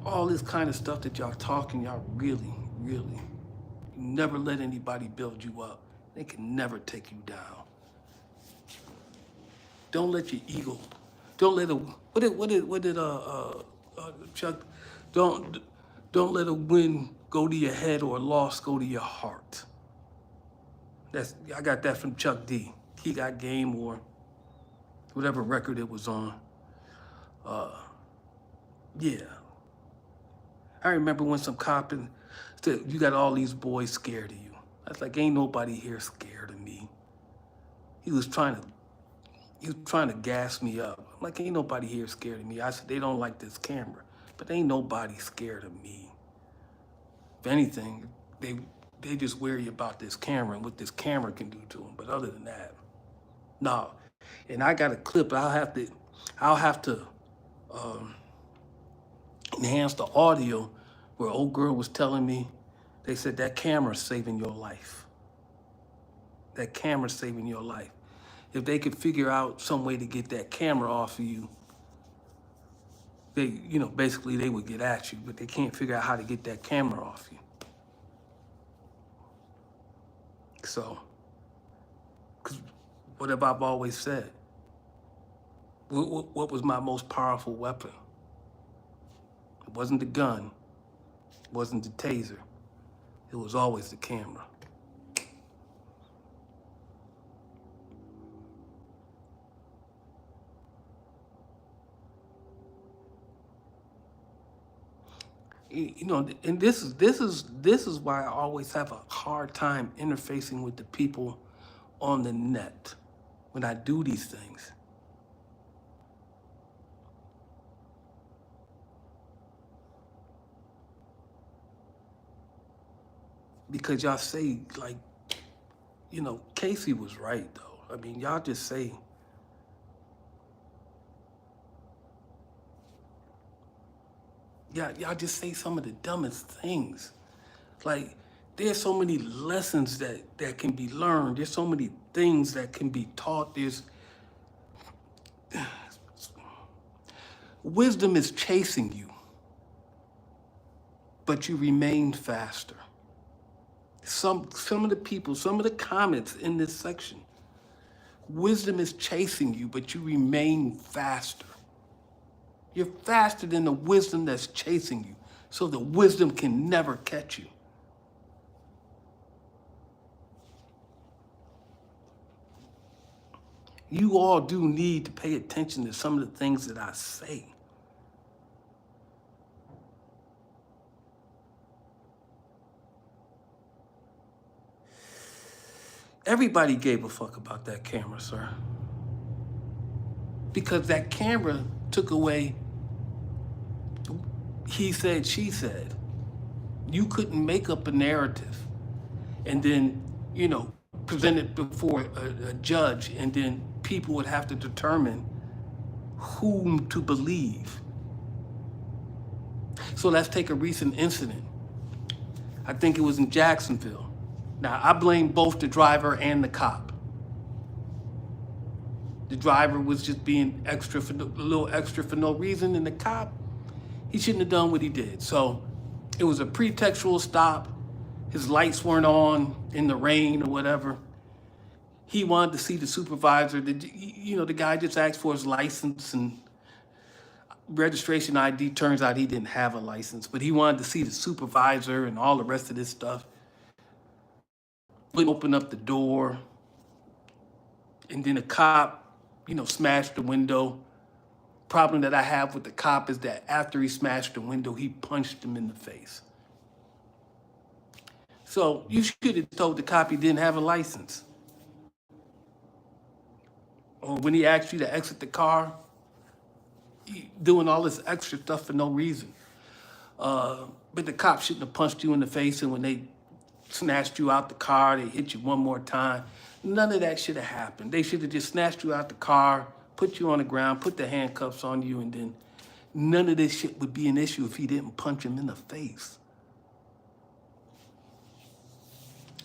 all this kind of stuff that y'all talking, y'all really, you never let anybody build you up. They can never take you down. Don't let your ego, don't let it, what did Chuck, don't Don't let a win go to your head or a loss go to your heart. I got that from Chuck D. He Got Game or whatever record it was on. Yeah. I remember when some cop said, you got all these boys scared of you. I was like, ain't nobody here scared of me. He was trying to gas me up. I'm like, ain't nobody here scared of me. I said, they don't like this camera, but ain't nobody scared of me. If anything, they just worry about this camera and what this camera can do to them. But other than that, no. And I got a clip. I'll have to enhance the audio where old girl was telling me, they said that camera's saving your life. That camera's saving your life. If they could figure out some way to get that camera off of you, they, basically they would get at you, but they can't figure out how to get that camera off you. So, because what have I always said? What was my most powerful weapon? It wasn't the gun. It wasn't the taser. It was always the camera. And this is why I always have a hard time interfacing with the people on the net when I do these things. Because y'all say, like, Casey was right, though. I mean, y'all just say, y'all just say some of the dumbest things. Like, there's so many lessons that can be learned. There's so many things that can be taught. Wisdom is chasing you, but you remain faster. Some of the people, some of the comments in this section, wisdom is chasing you, but you remain faster. You're faster than the wisdom that's chasing you, so the wisdom can never catch you. You all do need to pay attention to some of the things that I say. Everybody gave a fuck about that camera, sir. Because that camera took away, he said, she said. You couldn't make up a narrative and then, present it before a judge, and then people would have to determine whom to believe. So let's take a recent incident. I think it was in Jacksonville. Now, I blame both the driver and the cop. The driver was just being a little extra for no reason, and the cop, he shouldn't have done what he did. So it was a pretextual stop. His lights weren't on in the rain or whatever. He wanted to see the supervisor. The guy just asked for his license and registration ID. Turns out he didn't have a license, but he wanted to see the supervisor and all the rest of this stuff. Wouldn't open up the door. And then a cop, smashed the window. Problem that I have with the cop is that after he smashed the window, he punched him in the face. So you should have told the cop he didn't have a license. Or when he asked you to exit the car, doing all this extra stuff for no reason. But the cop shouldn't have punched you in the face, and when they snatched you out the car, they hit you one more time. None of that should have happened. They should have just snatched you out the car, put you on the ground, put the handcuffs on you, and then none of this shit would be an issue if he didn't punch him in the face.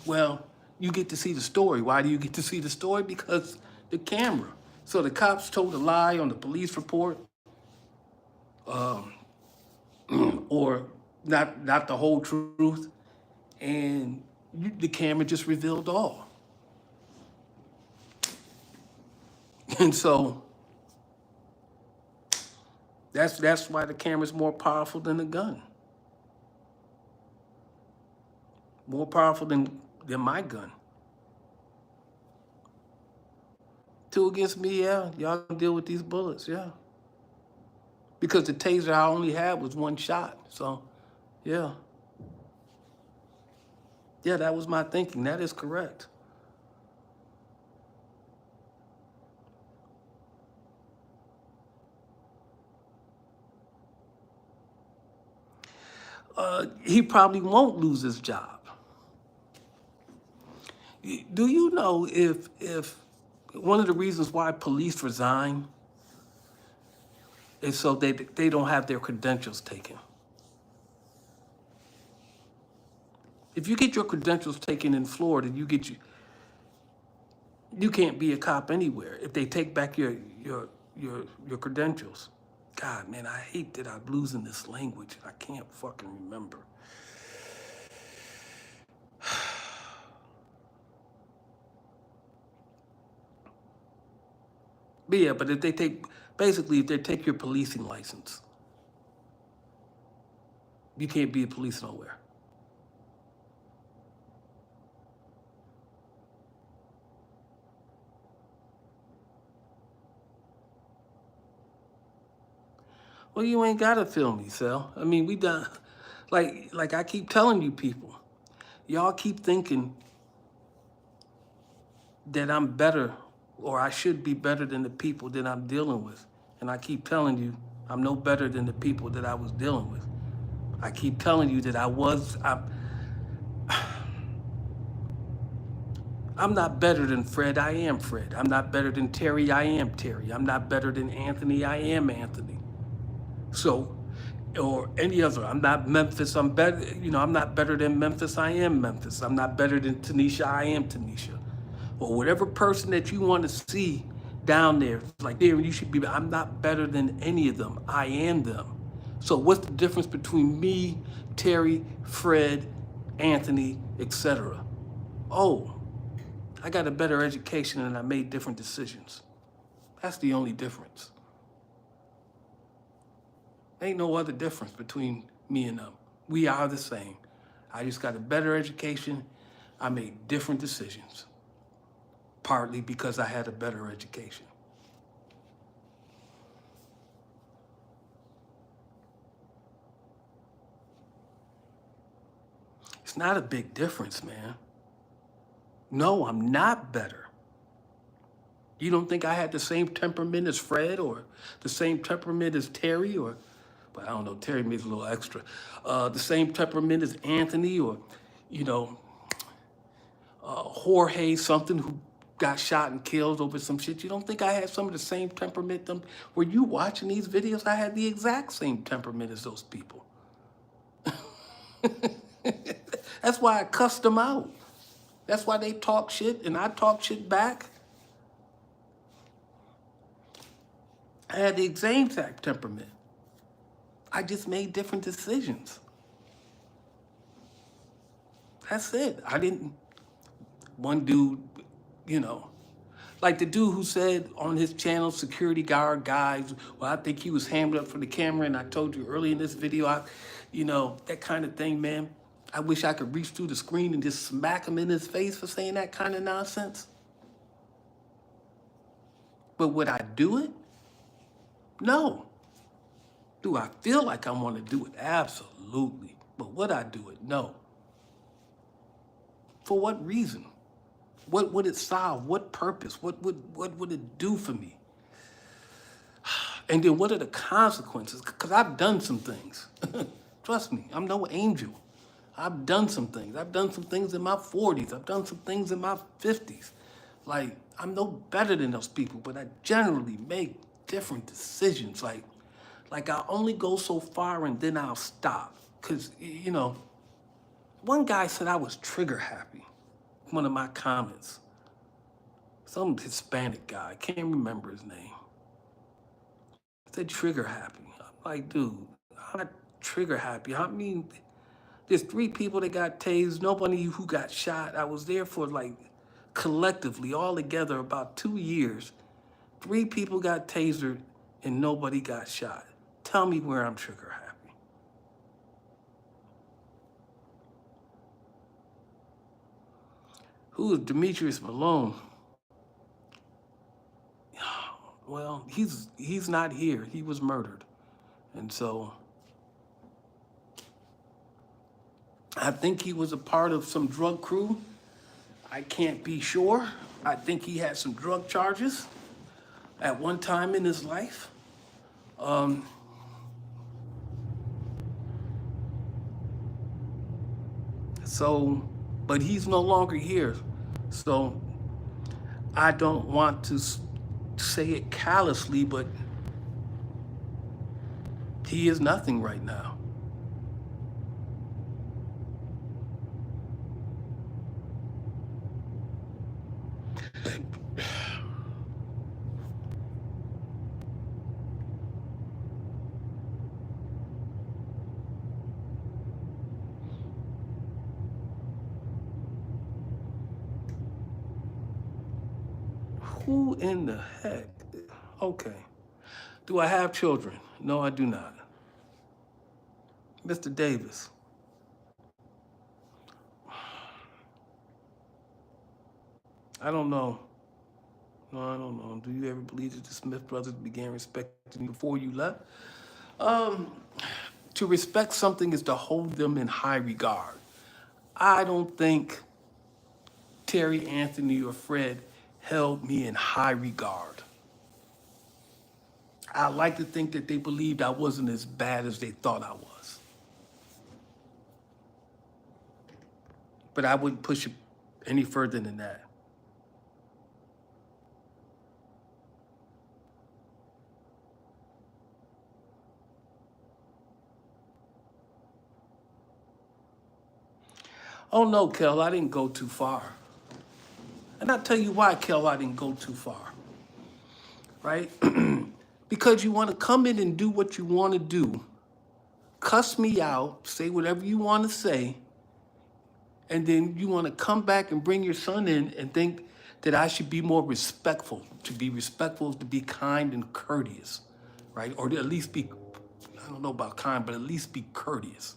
Well, you get to see the story. Why do you get to see the story? Because the camera. So the cops told a lie on the police report, or not the whole truth, and the camera just revealed all. And so that's why the camera's more powerful than the gun. More powerful than my gun. Two against me, yeah. Y'all can deal with these bullets, yeah. Because the taser I only had was one shot. So, yeah. Yeah, that was my thinking. That is correct. He probably won't lose his job. Do you know if one of the reasons why police resign is so they don't have their credentials taken? If you get your credentials taken in Florida, you can't be a cop anywhere if they take back your credentials. God, man, I hate that I'm losing this language. I can't fucking remember. But yeah, but if they take your policing license, you can't be a police nowhere. Well, you ain't gotta feel me, Sal. I mean, we done, like I keep telling you people, y'all keep thinking that I'm better or I should be better than the people that I'm dealing with. And I keep telling you, I'm no better than the people that I was dealing with. I keep telling you that I'm not better than Fred, I am Fred. I'm not better than Terry, I am Terry. I'm not better than Anthony, I am Anthony. So, or any other, I'm not Memphis, I'm better, I'm not better than Memphis, I am Memphis. I'm not better than Tanisha, I am Tanisha. Or whatever person that you want to see down there, like there, you should be, I'm not better than any of them, I am them. So what's the difference between me, Terry, Fred, Anthony, etc.? Oh, I got a better education and I made different decisions. That's the only difference. Ain't no other difference between me and them. We are the same. I just got a better education. I made different decisions, partly because I had a better education. It's not a big difference, man. No, I'm not better. You don't think I had the same temperament as Fred or the same temperament as Terry or, but I don't know, Terry needs a little extra. The same temperament as Anthony or, you know, Jorge something who got shot and killed over some shit. You don't think I had some of the same temperament? Were you watching these videos? I had the exact same temperament as those people. That's why I cussed them out. That's why they talk shit and I talk shit back. I had the exact temperament. I just made different decisions. That's it. I didn't, one dude, you know, like the dude who said on his channel, security guard guys, well, I think he was hammed up for the camera, and I told you early in this video, that kind of thing, man. I wish I could reach through the screen and just smack him in his face for saying that kind of nonsense. But would I do it? No. Do I feel like I want to do it? Absolutely. But would I do it? No. For what reason? What would it solve? What purpose? What would it do for me? And then what are the consequences? Because I've done some things. Trust me, I'm no angel. I've done some things. I've done some things in my 40s. I've done some things in my 50s. Like, I'm no better than those people, but I generally make different decisions. Like I'll only go so far and then I'll stop. Because, one guy said I was trigger happy. One of my comments. Some Hispanic guy, I can't remember his name. Said trigger happy. I'm like, dude, I'm not trigger happy. I mean, there's 3 people that got tased, nobody who got shot. I was there for collectively, all together, about 2 years. 3 people got tasered and nobody got shot. Tell me where I'm trigger happy. Who is Demetrius Malone? Well, he's not here. He was murdered. And so I think he was a part of some drug crew. I can't be sure. I think he had some drug charges at one time in his life. So, but he's no longer here. So I don't want to say it callously, but he is nothing right now. Who in the heck? Okay. Do I have children? No, I do not. Mr. Davis. I don't know. No, I don't know. Do you ever believe that the Smith brothers began respecting you before you left? To respect something is to hold them in high regard. I don't think Terry, Anthony, or Fred held me in high regard. I like to think that they believed I wasn't as bad as they thought I was. But I wouldn't push it any further than that. Oh no, Kel, I didn't go too far. And I'll tell you why, Kel, I didn't go too far. Right? Because you want to come in and do what you want to do, cuss me out, say whatever you want to say, and then you want to come back and bring your son in and think that I should be more respectful. To be respectful is to be kind and courteous, right? Or to at least be, I don't know about kind, but at least be courteous.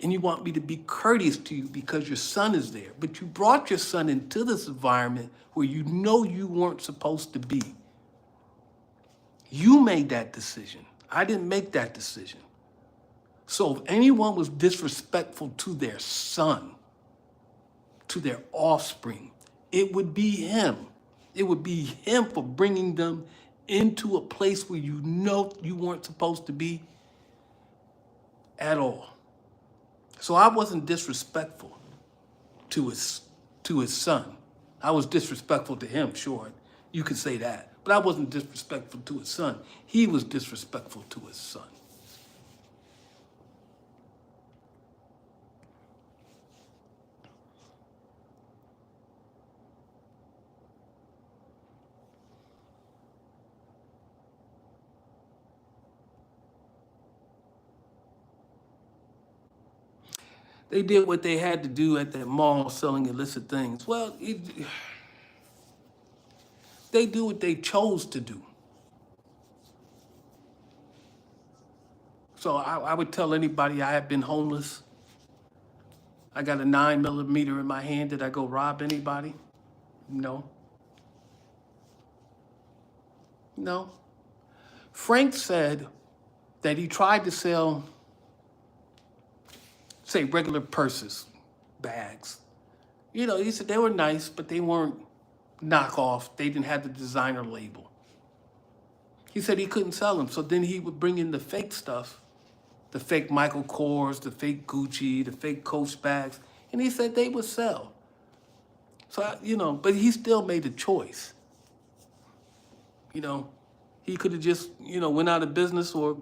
And you want me to be courteous to you because your son is there. But you brought your son into this environment where you know you weren't supposed to be. You made that decision. I didn't make that decision. So if anyone was disrespectful to their son, to their offspring, it would be him. It would be him for bringing them into a place where you know you weren't supposed to be at all. So I wasn't disrespectful to his son. I was disrespectful to him, sure. You could say that. But I wasn't disrespectful to his son. He was disrespectful to his son. They did what they had to do at that mall selling illicit things. Well, they do what they chose to do. So I would tell anybody I have been homeless. I got a 9mm in my hand. Did I go rob anybody? No. No. Frank said that he tried to sell, say, regular purses, bags. You know, he said they were nice, but they weren't knockoff. They didn't have the designer label. He said he couldn't sell them. So then he would bring in the fake stuff, the fake Michael Kors, the fake Gucci, the fake Coach bags, and he said they would sell. So, but he still made a choice. He could have just, went out of business or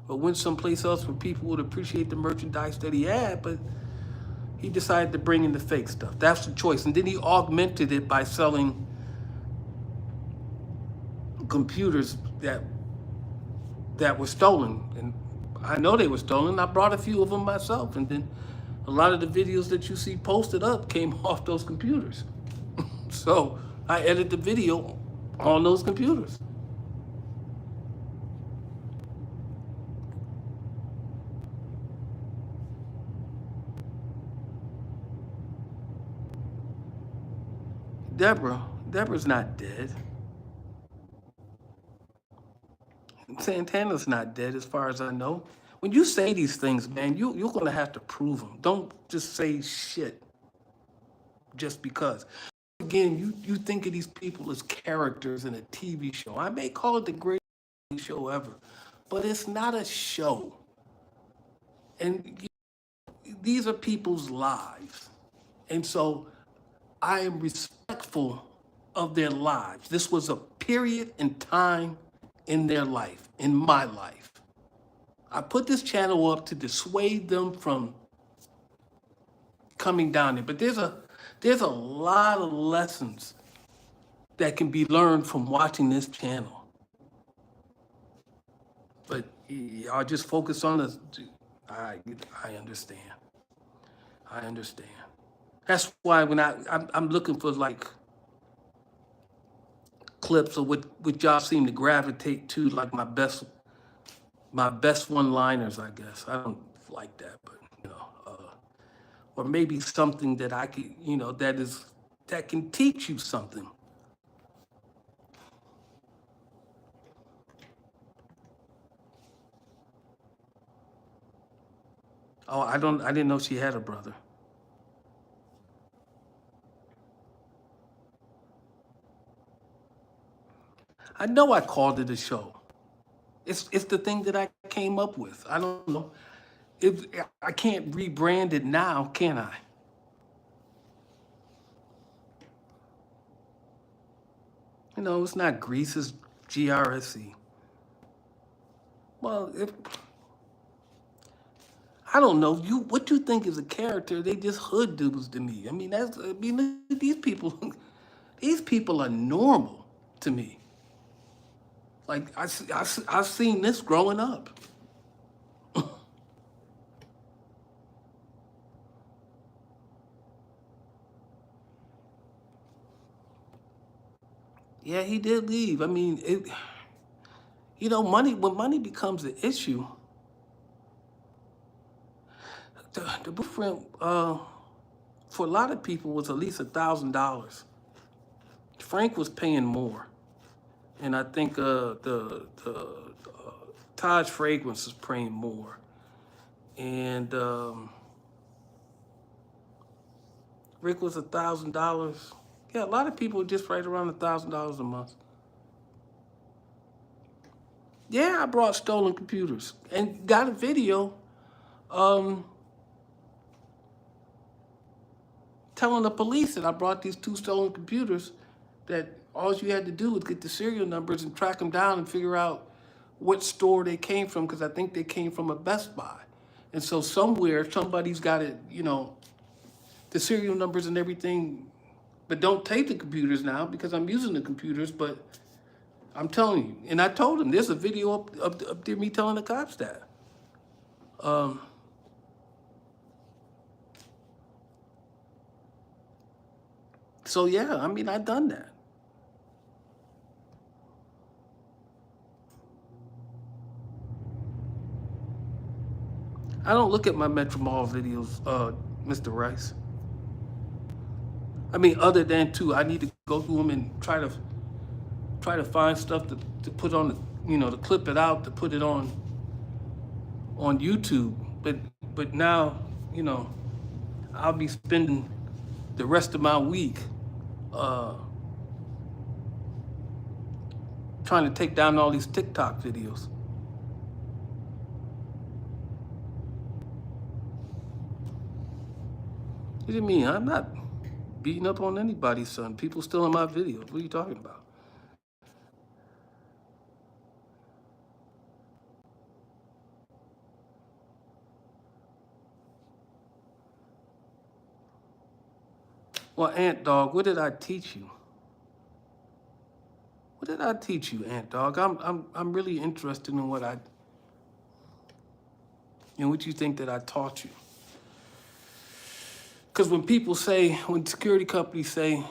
went someplace else where people would appreciate the merchandise that he had, but he decided to bring in the fake stuff. That's the choice. And then he augmented it by selling computers that were stolen. And I know they were stolen. I brought a few of them myself. And then a lot of the videos that you see posted up came off those computers. So I edited the video on those computers. Deborah's not dead. Santana's not dead, as far as I know. When you say these things, man, you're gonna have to prove them. Don't just say shit just because. Again, you think of these people as characters in a TV show. I may call it the greatest show ever, but it's not a show. And these are people's lives. And so I am respectful of their lives. This was a period in time in their life, in my life. I put this channel up to dissuade them from coming down there. But there's a lot of lessons that can be learned from watching this channel. But y'all just focus on the. I understand. I understand. That's why when I'm looking for like clips of what y'all seem to gravitate to, like my best one-liners, I guess. I don't like that, but or maybe something that I could, that can teach you something. Oh, I didn't know she had a brother. I know I called it a show. It's the thing that I came up with. I don't know. I can't rebrand it now, can I? It's not Greece, it's GRSE. Well, I don't know. What you think is a character, they just hood dudes to me. These people, these people are normal to me. Like I've seen this growing up. Yeah, he did leave. Money, when money becomes an issue, the blueprint for a lot of people was at least $1,000. Frank was paying more, and I think the Taj Fragrance is paying more, and Rick was $1,000. Yeah, a lot of people just right around $1,000 a month. Yeah, I brought stolen computers and got a video telling the police that I brought these 2 stolen computers, that all you had to do was get the serial numbers and track them down and figure out what store they came from, because I think they came from a Best Buy. And so somewhere, somebody's got it, the serial numbers and everything, but don't take the computers now because I'm using the computers, but I'm telling you. And I told him, there's a video up there, me telling the cops that. So yeah, I done that. I don't look at my Metro Mall videos, Mr. Rice. Other than I need to go through them and try to find stuff to put on to clip it out, to put it on YouTube. But now, I'll be spending the rest of my week trying to take down all these TikTok videos. What do you mean? I'm not beating up on anybody, son. People still in my videos. What are you talking about? Well, Ant Dog, what did I teach you? What did I teach you, Ant Dog? I'm really interested in what you think that I taught you. Because when security companies say,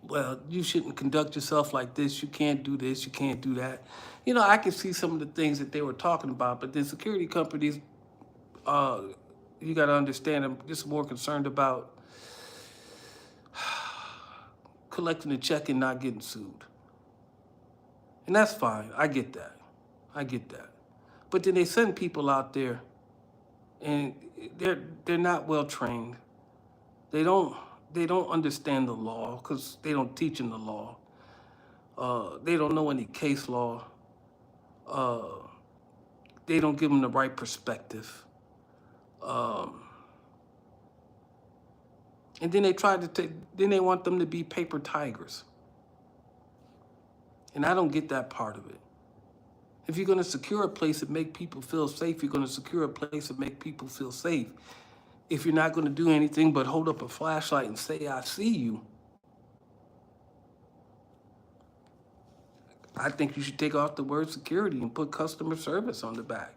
well, you shouldn't conduct yourself like this, you can't do this, you can't do that. I can see some of the things that they were talking about, but the security companies, you got to understand, I'm just more concerned about collecting a check and not getting sued. And that's fine. I get that. I get that. But then they send people out there and they're not well trained. They don't understand the law because they don't teach in the law. They don't know any case law. They don't give them the right perspective. And then they try to then they want them to be paper tigers. And I don't get that part of it. If you're going to secure a place and make people feel safe, you're going to secure a place and make people feel safe. If you're not going to do anything but hold up a flashlight and say, I see you, I think you should take off the word security and put customer service on the back.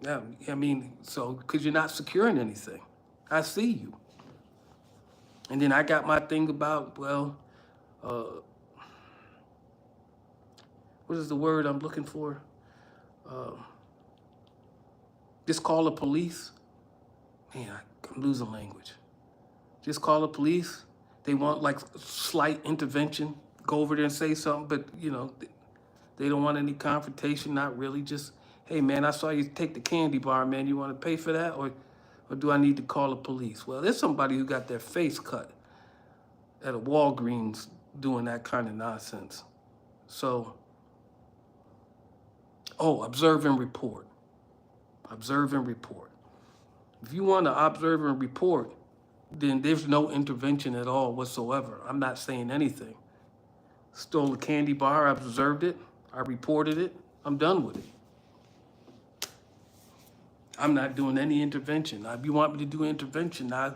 Yeah, I mean, so, because you're not securing anything. I see you. And then I got my thing about, well, what is the word I'm looking for? Just call the police. Man, I'm losing language. Just call the police. They want like slight intervention. Go over there and say something, but you know, they don't want any confrontation, not really. Just, hey man, I saw you take the candy bar, man. You want to pay for that? Or do I need to call the police? Well, there's somebody who got their face cut at a Walgreens doing that kind of nonsense. So, observe and report. Observe and report. If you want to observe and report, then there's no intervention at all whatsoever. I'm not saying anything. Stole a candy bar, I observed it, I reported it, I'm done with it. I'm not doing any intervention. Now, if you want me to do intervention now,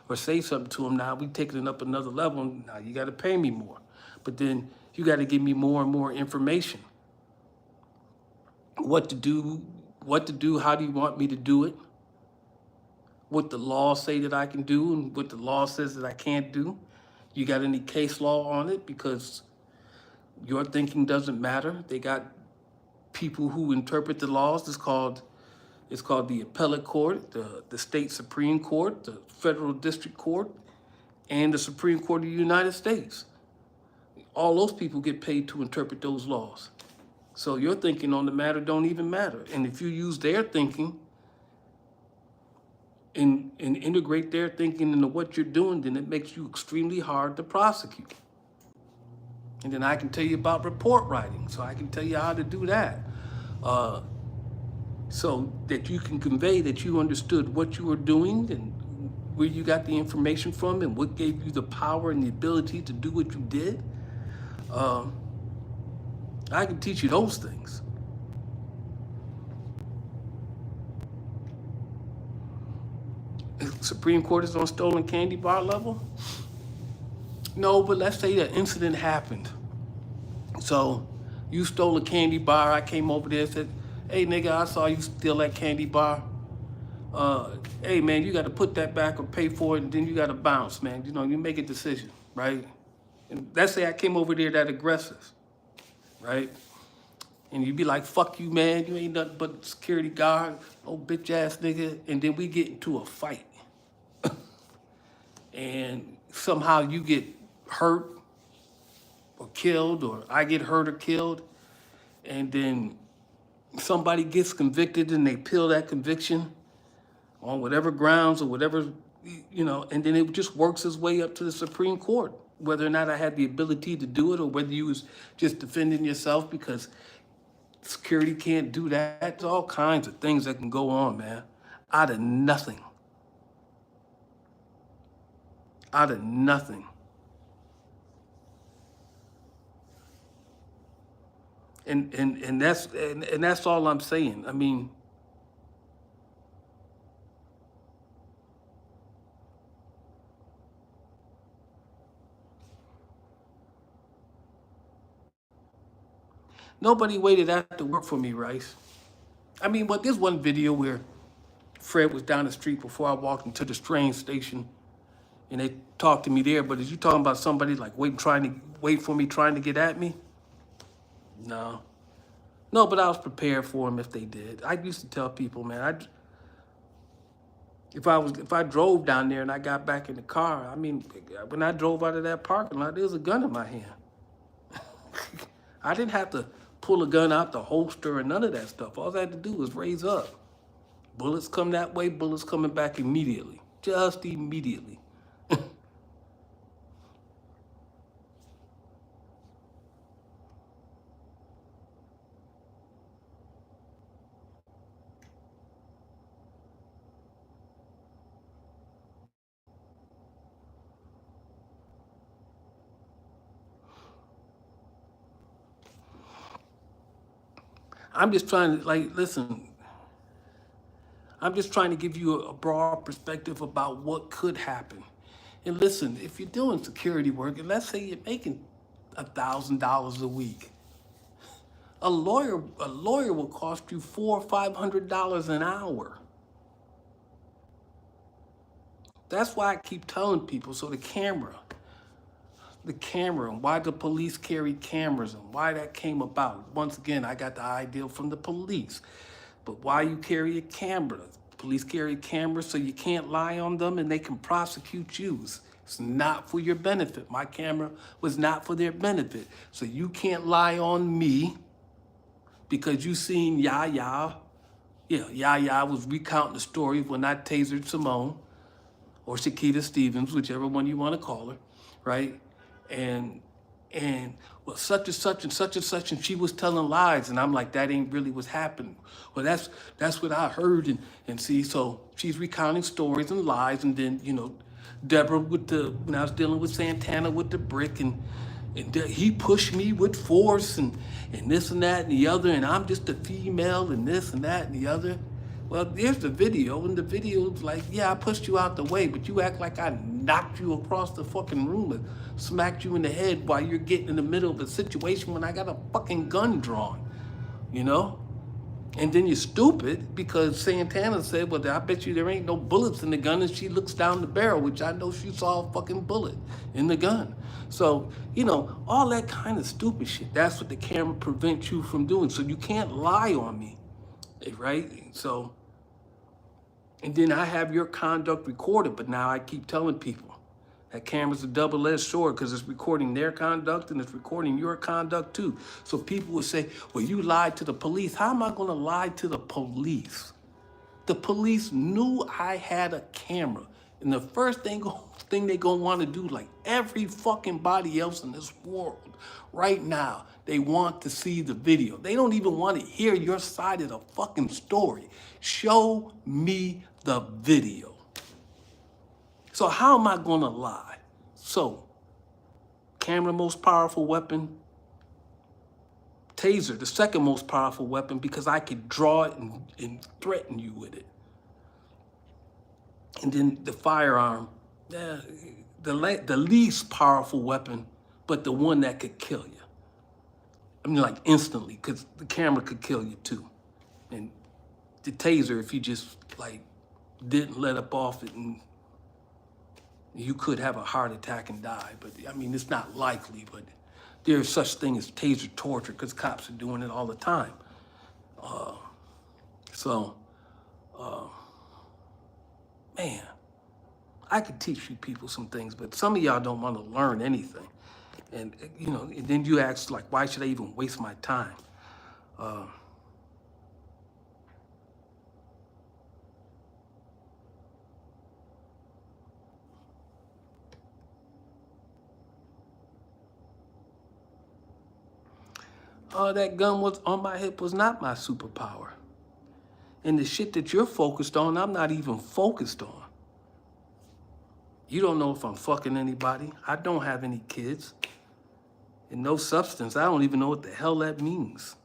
or say something to them now, we taking it up another level, now you got to pay me more. But then you got to give me more and more information. What to do, how do you want me to do it? What the law say that I can do and what the law says that I can't do. You got any case law on it? Because your thinking doesn't matter. They got people who interpret the laws. It's called the appellate court, the state Supreme Court, the federal district court, and the Supreme Court of the United States. All those people get paid to interpret those laws. So your thinking on the matter don't even matter. And if you use their thinking and integrate their thinking into what you're doing, then it makes you extremely hard to prosecute. And then I can tell you about report writing, so I can tell you how to do that. So that you can convey that you understood what you were doing and where you got the information from and what gave you the power and the ability to do what you did. I can teach you those things. Supreme Court is on stolen candy bar level? No, but let's say that incident happened. So you stole a candy bar. I came over there and said, hey, nigga, I saw you steal that candy bar. Hey, man, you got to put that back or pay for it, and then you got to bounce, man. You know, you make a decision, right? And let's say I came over there that aggressive, right? And you'd be like, fuck you, man. You ain't nothing but a security guard, old bitch-ass nigga. And then we get into a fight. And somehow you get hurt or killed, or I get hurt or killed. And then somebody gets convicted and they appeal that conviction on whatever grounds or whatever, you know, and then it just works its way up to the Supreme Court, whether or not I had the ability to do it or whether you was just defending yourself because security can't do that. There's all kinds of things that can go on, man, out of nothing. Out of nothing. And that's all I'm saying. I mean, nobody waited after work for me, Rice. I mean, but there's one video where Fred was down the street before I walked into the train station, and they talked to me there. But is you talking about somebody like trying to wait for me, trying to get at me? No. No, but I was prepared for them if they did. I used to tell people, man, If I drove down there and I got back in the car, I mean, when I drove out of that parking lot, there was a gun in my hand. I didn't have to pull a gun out the holster or none of that stuff. All I had to do was raise up. Bullets come that way, bullets coming back immediately. Just immediately. I'm just trying to, like, listen, I'm just trying to give you a broad perspective about what could happen. And listen, if you're doing security work, and let's say you're making $1,000 a week, a lawyer will cost you $400 or $500 an hour. That's why I keep telling people. So the camera, and why the police carry cameras and why that came about. Once again, I got the idea from the police. But why you carry a camera? Police carry cameras so you can't lie on them and they can prosecute you. It's not for your benefit. My camera was not for their benefit. So you can't lie on me because you seen Yaya. Yeah, Yaya was recounting the story when I tasered Simone or Shakita Stevens, whichever one you want to call her, right? And well, such and such and such and such, and she was telling lies, and I'm like, that ain't really what's happening. Well, that's what I heard, and see, so she's recounting stories and lies, and then Deborah when I was dealing with Santana with the brick, and he pushed me with force, and this and that and the other, and I'm just a female, and this and that and the other. Well, there's the video, and the video's like, yeah, I pushed you out the way, but you act like I knocked you across the fucking room and smacked you in the head while you're getting in the middle of a situation when I got a fucking gun drawn, you know? And then you're stupid because Santana said, well, I bet you there ain't no bullets in the gun, and she looks down the barrel, which I know she saw a fucking bullet in the gun. So, all that kind of stupid shit, that's what the camera prevents you from doing. So you can't lie on me, right? So, and then I have your conduct recorded, but now I keep telling people that camera's a double-edged sword because it's recording their conduct and it's recording your conduct too. So people will say, well, you lied to the police. How am I going to lie to the police? The police knew I had a camera. And the first thing they going to want to do, like every fucking body else in this world right now, they want to see the video. They don't even want to hear your side of the fucking story. Show me the video. So how am I going to lie? So, camera, most powerful weapon. Taser, the second most powerful weapon, because I could draw it and threaten you with it. And then the firearm, the least powerful weapon, but the one that could kill you. I mean, like instantly, because the camera could kill you too. And the taser, if you just like didn't let up off it, and you could have a heart attack and die. But I mean, it's not likely, but there's such thing as taser torture because cops are doing it all the time. Man, I could teach you people some things, but some of y'all don't want to learn anything. And, and then you ask, like, why should I even waste my time? That gun was on my hip was not my superpower. And the shit that you're focused on, I'm not even focused on. You don't know if I'm fucking anybody. I don't have any kids. And no substance. I don't even know what the hell that means.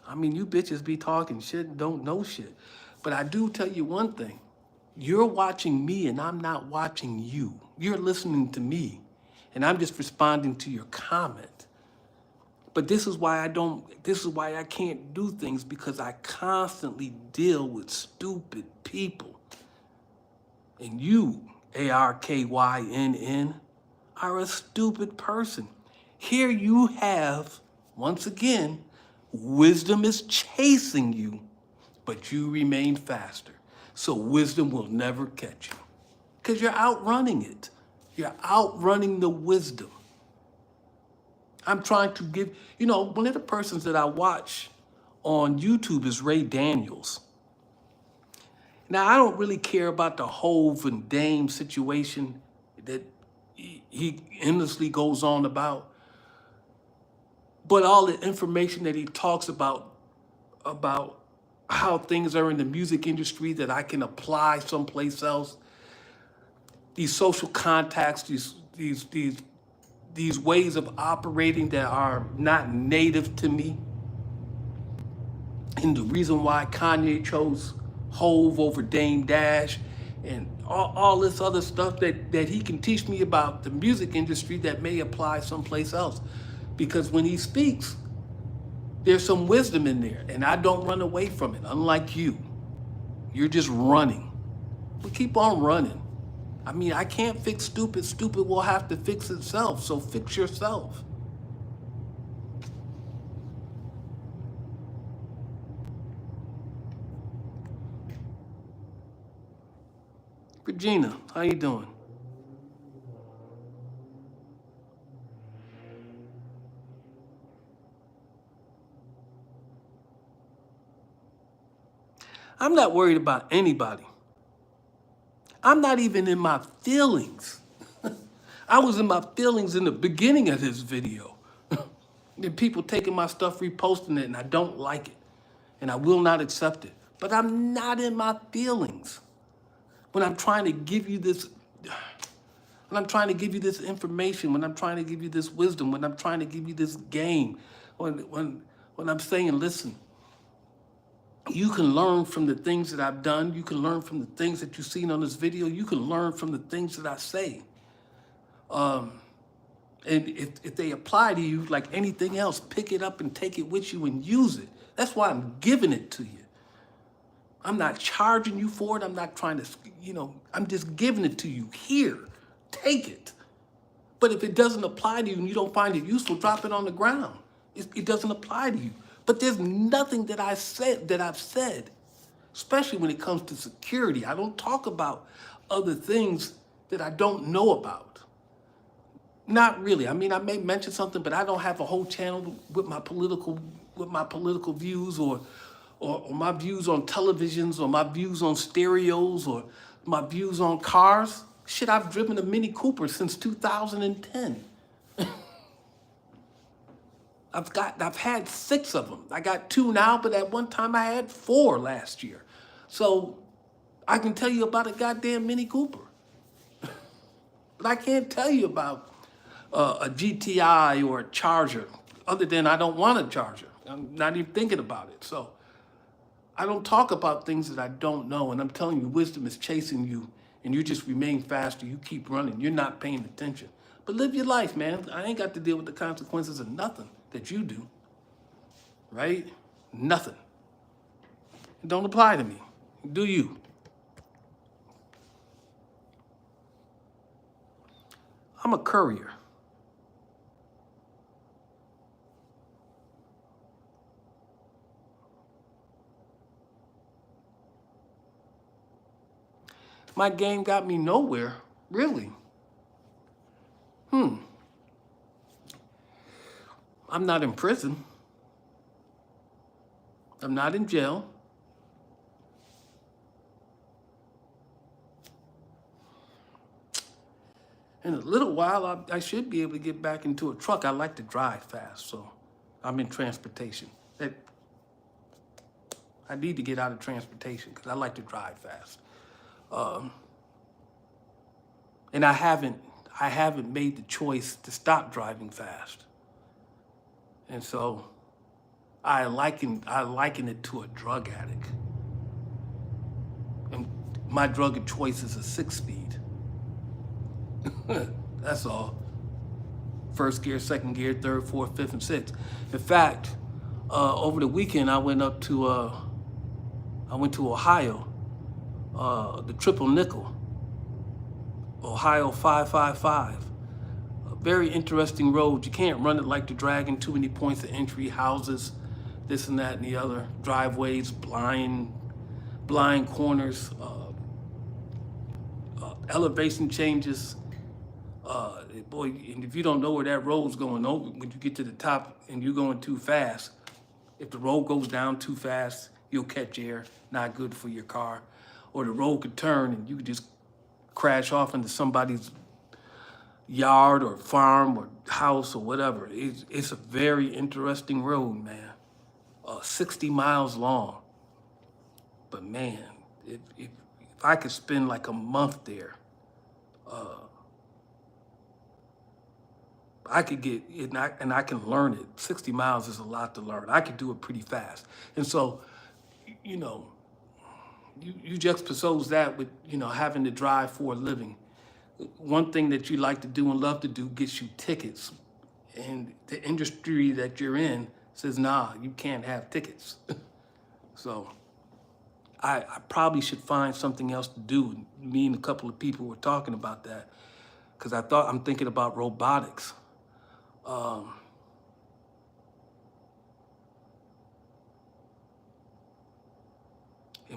I mean, you bitches be talking shit and don't know shit. But I do tell you one thing. You're watching me and I'm not watching you. You're listening to me. And I'm just responding to your comment. But this is why I can't do things, because I constantly deal with stupid people. And you, ARKYNN, are a stupid person. Here you have, once again, wisdom is chasing you, but you remain faster. So wisdom will never catch you. Because you're outrunning it. You're outrunning the wisdom. I'm trying to give, one of the persons that I watch on YouTube is Ray Daniels. Now, I don't really care about the Hove and Dame situation that he endlessly goes on about, but all the information that he talks about how things are in the music industry that I can apply someplace else, these social contacts, these ways of operating that are not native to me, and the reason why Kanye chose Hove over Dame Dash, and all this other stuff that he can teach me about the music industry that may apply someplace else. Because when he speaks, there's some wisdom in there, and I don't run away from it, unlike you. You're just running. But keep on running. I mean, I can't fix stupid. Stupid will have to fix itself, so fix yourself. Regina, how you doing? I'm not worried about anybody. I'm not even in my feelings. I was in my feelings in the beginning of this video. And people taking my stuff, reposting it, and I don't like it. And I will not accept it. But I'm not in my feelings. When I'm trying to give you this, information, when I'm trying to give you this wisdom, when I'm trying to give you this game, when I'm saying, listen, you can learn from the things that I've done. You can learn from the things that you've seen on this video. You can learn from the things that I say. And if they apply to you like anything else, pick it up and take it with you and use it. That's why I'm giving it to you. I'm not charging you for it. I'm not trying to, I'm just giving it to you. Here, take it. But if it doesn't apply to you and you don't find it useful, drop it on the ground. It doesn't apply to you. But there's nothing that I've said, especially when it comes to security. I don't talk about other things that I don't know about. Not really. I mean, I may mention something, but I don't have a whole channel with my political views or my views on televisions or my views on stereos or my views on cars. Shit, I've driven a Mini Cooper since 2010. I've had 6 of them. I got 2 now, but at one time I had 4 last year. So I can tell you about a goddamn Mini Cooper. But I can't tell you about a GTI or a Charger, other than I don't want a Charger. I'm not even thinking about it. So I don't talk about things that I don't know. And I'm telling you, wisdom is chasing you, and you just remain faster. You keep running. You're not paying attention. But live your life, man. I ain't got to deal with the consequences of nothing that you do, right? Nothing. It don't apply to me. Do you? I'm a courier. My game got me nowhere, really. I'm not in prison. I'm not in jail. In a little while, I should be able to get back into a truck. I like to drive fast, so I'm in transportation. I need to get out of transportation because I like to drive fast. And I haven't made the choice to stop driving fast. And so I liken it to a drug addict. And my drug of choice is a 6-speed. That's all. 1st gear, 2nd gear, 3rd, 4th, 5th, and 6th. In fact, over the weekend I went to Ohio, the Triple Nickel, Ohio 555. A very interesting road. You can't run it like the Dragon. Too many points of entry, houses, this and that and the other, driveways, blind blind corners, elevation changes. Boy, and if you don't know where that road's going over, when you get to the top and you're going too fast, if the road goes down too fast, you'll catch air, not good for your car. Or the road could turn and you could just crash off into somebody's yard or farm or house or whatever. It's a very interesting road, man. 60 miles long. But man, if I could spend like a month there, I could get it, and I can learn it. 60 miles is a lot to learn. I could do it pretty fast. And so, you know, you juxtapose that with, you know, having to drive for a living. One thing that you like to do and love to do gets you tickets. And the industry that you're in says, nah, you can't have tickets. So I probably should find something else to do. Me and a couple of people were talking about that because I'm thinking about robotics. And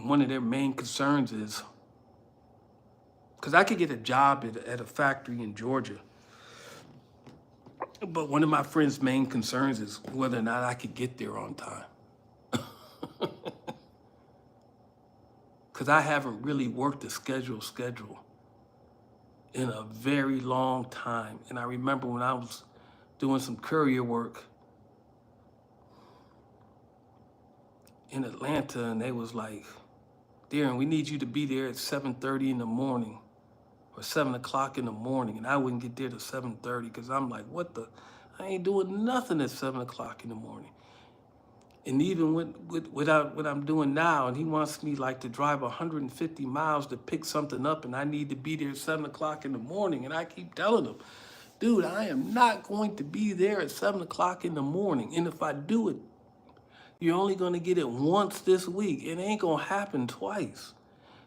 one of their main concerns is, because I could get a job at a factory in Georgia, but one of my friend's main concerns is whether or not I could get there on time. Because I haven't really worked a schedule in a very long time. And I remember when I was doing some courier work in Atlanta, and they was like, Darren, we need you to be there at 7:30 in the morning or 7 o'clock in the morning. And I wouldn't get there till 7:30 because I'm like, I ain't doing nothing at 7 o'clock in the morning. And even with what I'm doing now, and he wants me like to drive 150 miles to pick something up, and I need to be there at 7 o'clock in the morning. And I keep telling him, dude, I am not going to be there at 7 o'clock in the morning. And if I do it, you're only going to get it once this week. It ain't going to happen twice.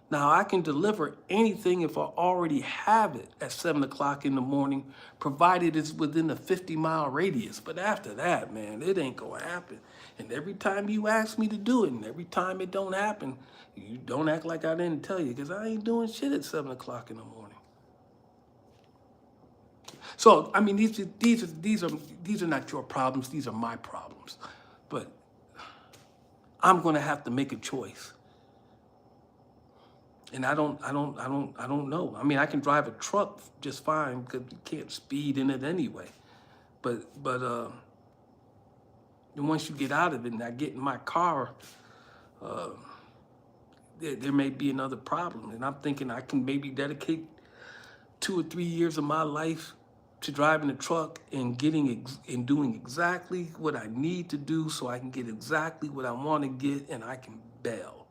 Now, I can deliver anything if I already have it at 7 o'clock in the morning, provided it's within a 50-mile radius. But after that, man, it ain't going to happen. And every time you ask me to do it, and every time it don't happen, you don't act like I didn't tell you, because I ain't doing shit at 7 o'clock in the morning. So, I mean, these are not your problems. These are my problems. But I'm going to have to make a choice. And I don't know. I mean, I can drive a truck just fine because you can't speed in it anyway. But then once you get out of it and I get in my car, there may be another problem. And I'm thinking I can maybe dedicate 2 or 3 years of my life to driving a truck and doing exactly what I need to do so I can get exactly what I want to get, and I can bail.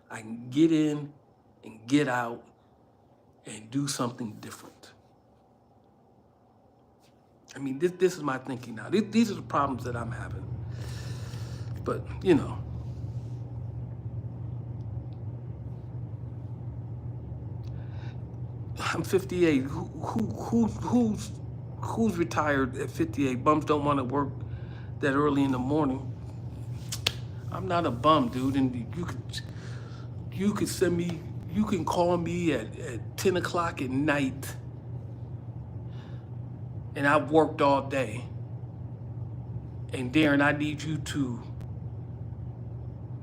I can get in and get out and do something different. I mean, this is my thinking now. These are the problems that I'm having. But, you know, I'm 58. Who's retired at 58? Bums don't want to work that early in the morning. I'm not a bum, dude, and you could send me. You can call me at 10 o'clock at night, and I've worked all day. And Darren, I need you to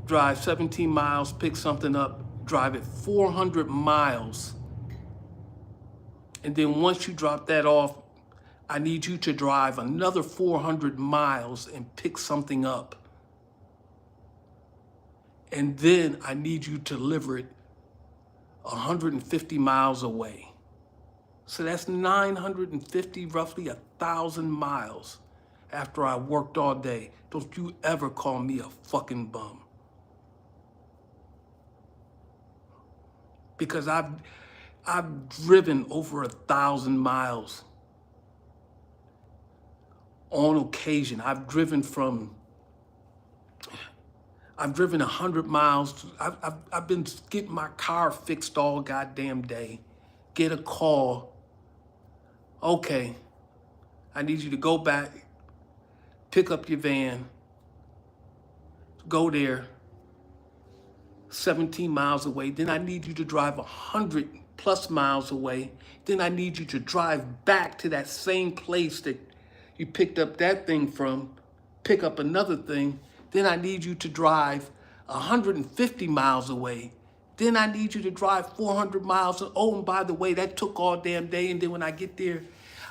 drive 17 miles, pick something up, drive it 400 miles. And then once you drop that off, I need you to drive another 400 miles and pick something up. And then I need you to deliver it 150 miles away. So that's 950, roughly 1,000 miles after I worked all day. Don't you ever call me a fucking bum. Because I've driven over 1,000 miles on occasion. I've driven 100 miles. I've been getting my car fixed all goddamn day. Get a call. Okay, I need you to go back, pick up your van, go there, 17 miles away. Then I need you to drive 100 plus miles away. Then I need you to drive back to that same place that you picked up that thing from, pick up another thing. Then I need you to drive 150 miles away. Then I need you to drive 400 miles. Oh, and by the way, that took all damn day. And then when I get there,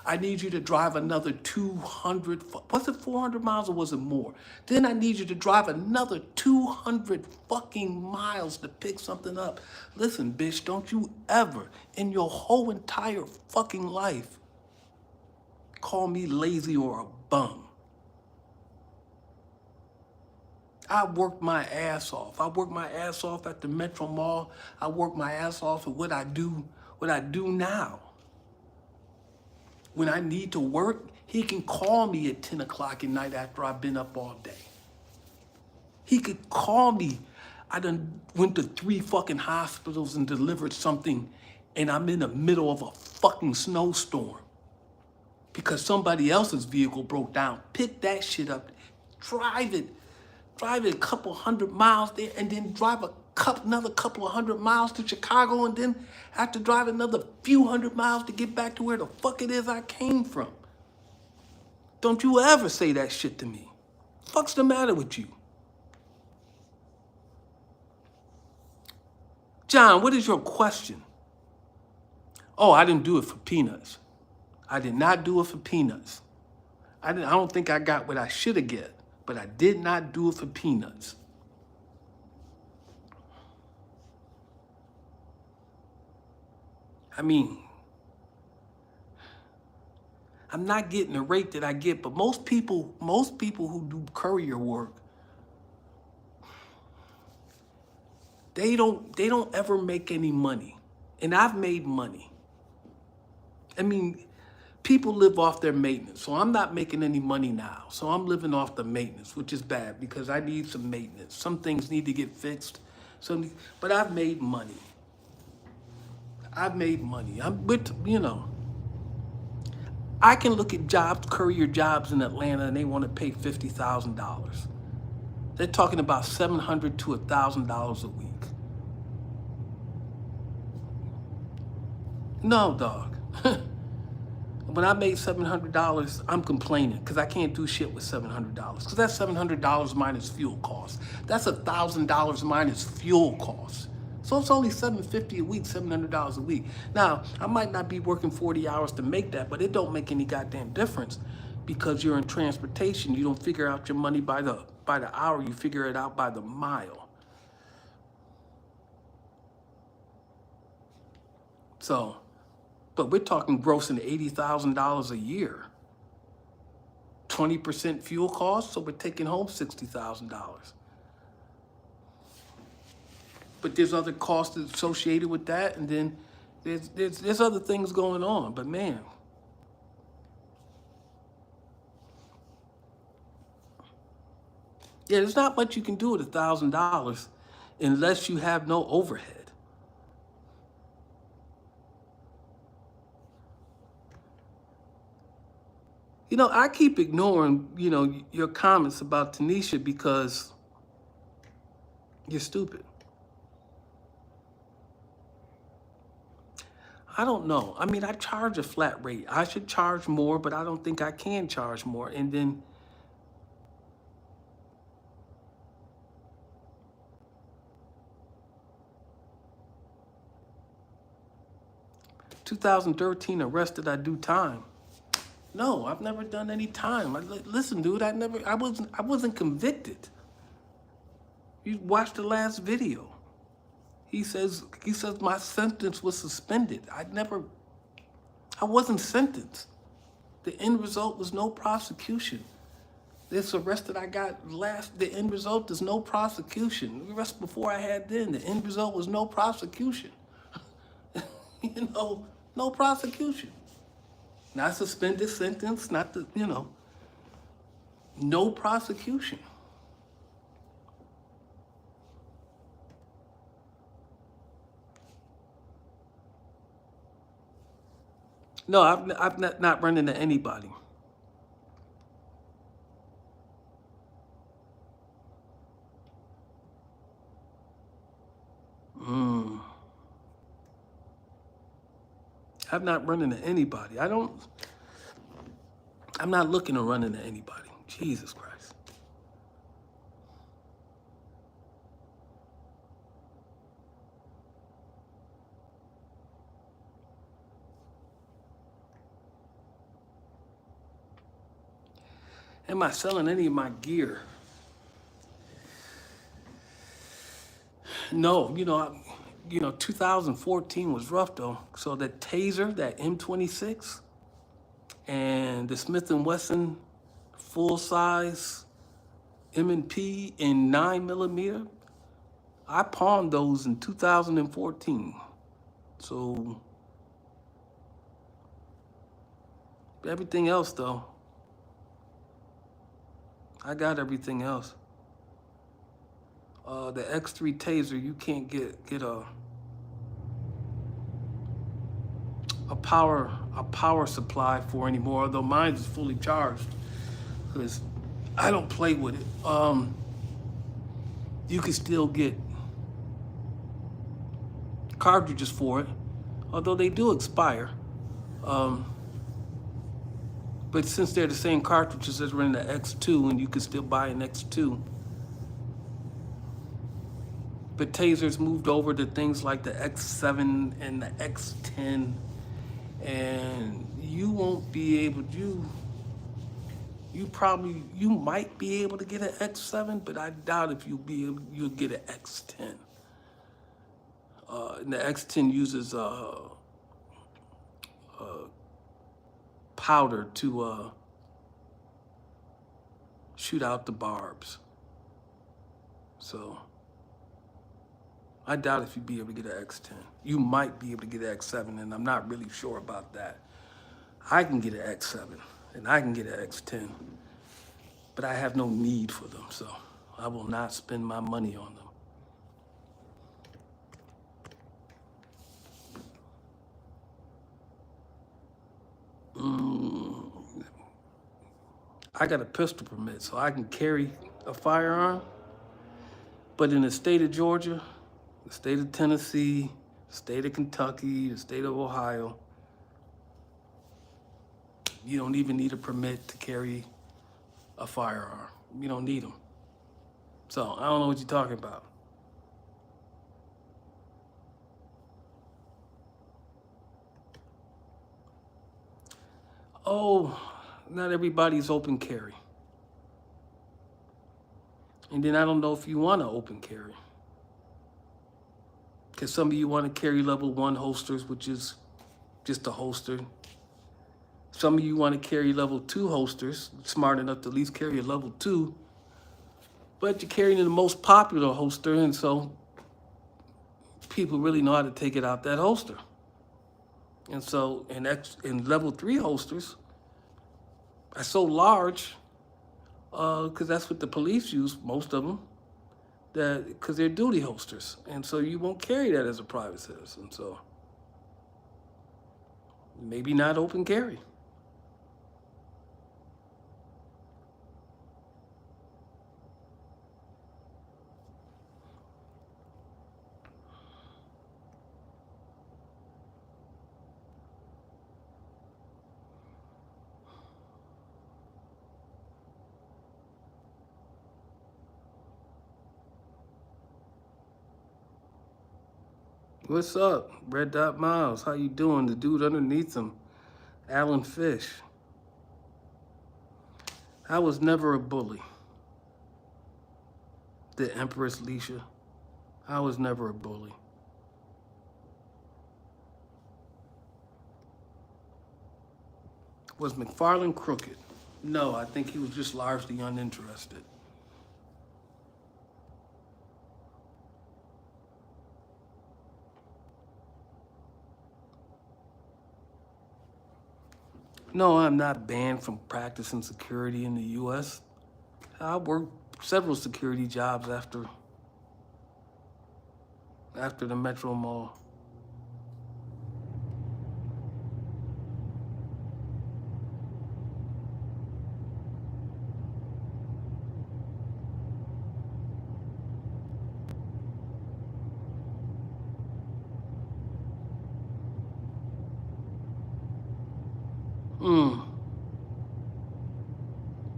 I need you to drive another 200, was it 400 miles or was it more? Then I need you to drive another 200 fucking miles to pick something up. Listen, bitch, don't you ever in your whole entire fucking life call me lazy or a bum. I worked my ass off. I worked my ass off at the Metro Mall. I worked my ass off at what I do now. When I need to work, he can call me at 10 o'clock at night after I've been up all day. He could call me. I done went to 3 fucking hospitals and delivered something, and I'm in the middle of a fucking snowstorm because somebody else's vehicle broke down. Pick that shit up, drive it a couple hundred miles there, and then drive another couple of 100 miles to Chicago, and then have to drive another few hundred miles to get back to where the fuck it is I came from. Don't you ever say that shit to me. Fuck's the matter with you? John, what is your question? Oh, I didn't do it for peanuts. I did not do it for peanuts. I don't think I got what I should have get, but I did not do it for peanuts. I mean, I'm not getting the rate that I get, but most people who do courier work, they don't ever make any money. And I've made money. I mean, people live off their maintenance. So I'm not making any money now. So I'm living off the maintenance, which is bad because I need some maintenance. Some things need to get fixed. But I've made money. I'm with, I can look at courier jobs in Atlanta, and they want to pay $50,000. They're talking about $700 to $1,000 a week. No, dog. When I made $700, I'm complaining because I can't do shit with $700. Because that's $700 minus fuel costs. That's $1,000 minus fuel costs. So it's only $750 a week, $700 a week. Now, I might not be working 40 hours to make that, but it don't make any goddamn difference because you're in transportation. You don't figure out your money by the hour. You figure it out by the mile. So, but we're talking grossing $80,000 a year. 20% fuel costs, so we're taking home $60,000. But there's other costs associated with that, and then there's other things going on. But man, yeah, there's not much you can do with $1,000 unless you have no overhead. I keep ignoring, your comments about Tanisha because you're stupid. I don't know. I mean, I charge a flat rate. I should charge more, but I don't think I can charge more. And then 2013 arrested, I do time. No, I've never done any time. Listen, dude, I wasn't convicted. You watch the last video. He says my sentence was suspended. I wasn't sentenced. The end result was no prosecution. This arrest that I got the end result is no prosecution. The arrest before I had then, the end result was no prosecution. No prosecution. Not suspended sentence, no prosecution. No, I've not run into anybody. I'm not running to anybody. I'm not looking to run into anybody. Jesus Christ. Am I selling any of my gear? No, 2014 was rough though. So that Taser, that M26, and the Smith & Wesson full size M&P in 9mm, I pawned those in 2014. So everything else though, I got everything else. The X3 Taser, you can't get a power supply for anymore, although mine is fully charged because I don't play with it. You can still get cartridges for it, although they do expire. But since they're the same cartridges as in the X2, and you can still buy an X2. But Tasers moved over to things like the X7 and the X10, and you won't be able to. You might be able to get an X7, but I doubt if you'll get an X10. And the X10 uses powder to shoot out the barbs. So I doubt if you'd be able to get an X10. You might be able to get an X7, and I'm not really sure about that. I can get an X7, and I can get an X10, but I have no need for them, so I will not spend my money on them. I got a pistol permit, so I can carry a firearm, but in the state of Georgia, the state of Tennessee, the state of Kentucky, the state of Ohio, you don't even need a permit to carry a firearm. You don't need them. So I don't know what you're talking about. Oh, not everybody's open carry. And then I don't know if you want to open carry. Because some of you want to carry level 1 holsters, which is just a holster. Some of you want to carry level 2 holsters, smart enough to at least carry a level 2. But you're carrying the most popular holster, and so people really know how to take it out that holster. And so in level 3 holsters are so large, because that's what the police use, most of them, because they're duty holsters. And so you won't carry that as a private citizen. So maybe not open carry. What's up, Red Dot Miles? How you doing? The dude underneath him, Alan Fish. I was never a bully. The Empress Leisha. I was never a bully. Was McFarland crooked? No, I think he was just largely uninterested. No, I'm not banned from practicing security in the U.S. I worked several security jobs after the Metro Mall. Mm.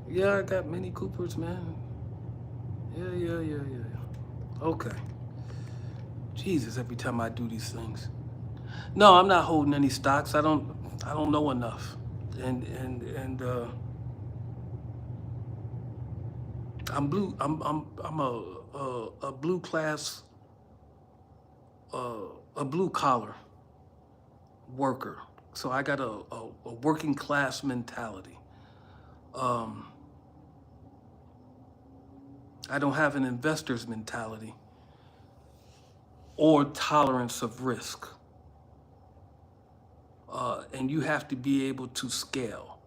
Yeah, I got Mini Coopers, man. Yeah. Okay. Jesus, every time I do these things. No, I'm not holding any stocks. I don't know enough. And I'm blue. I'm a blue class, a blue collar worker. So I got a working class mentality. Um, I don't have an investor's mentality or tolerance of risk. And you have to be able to scale.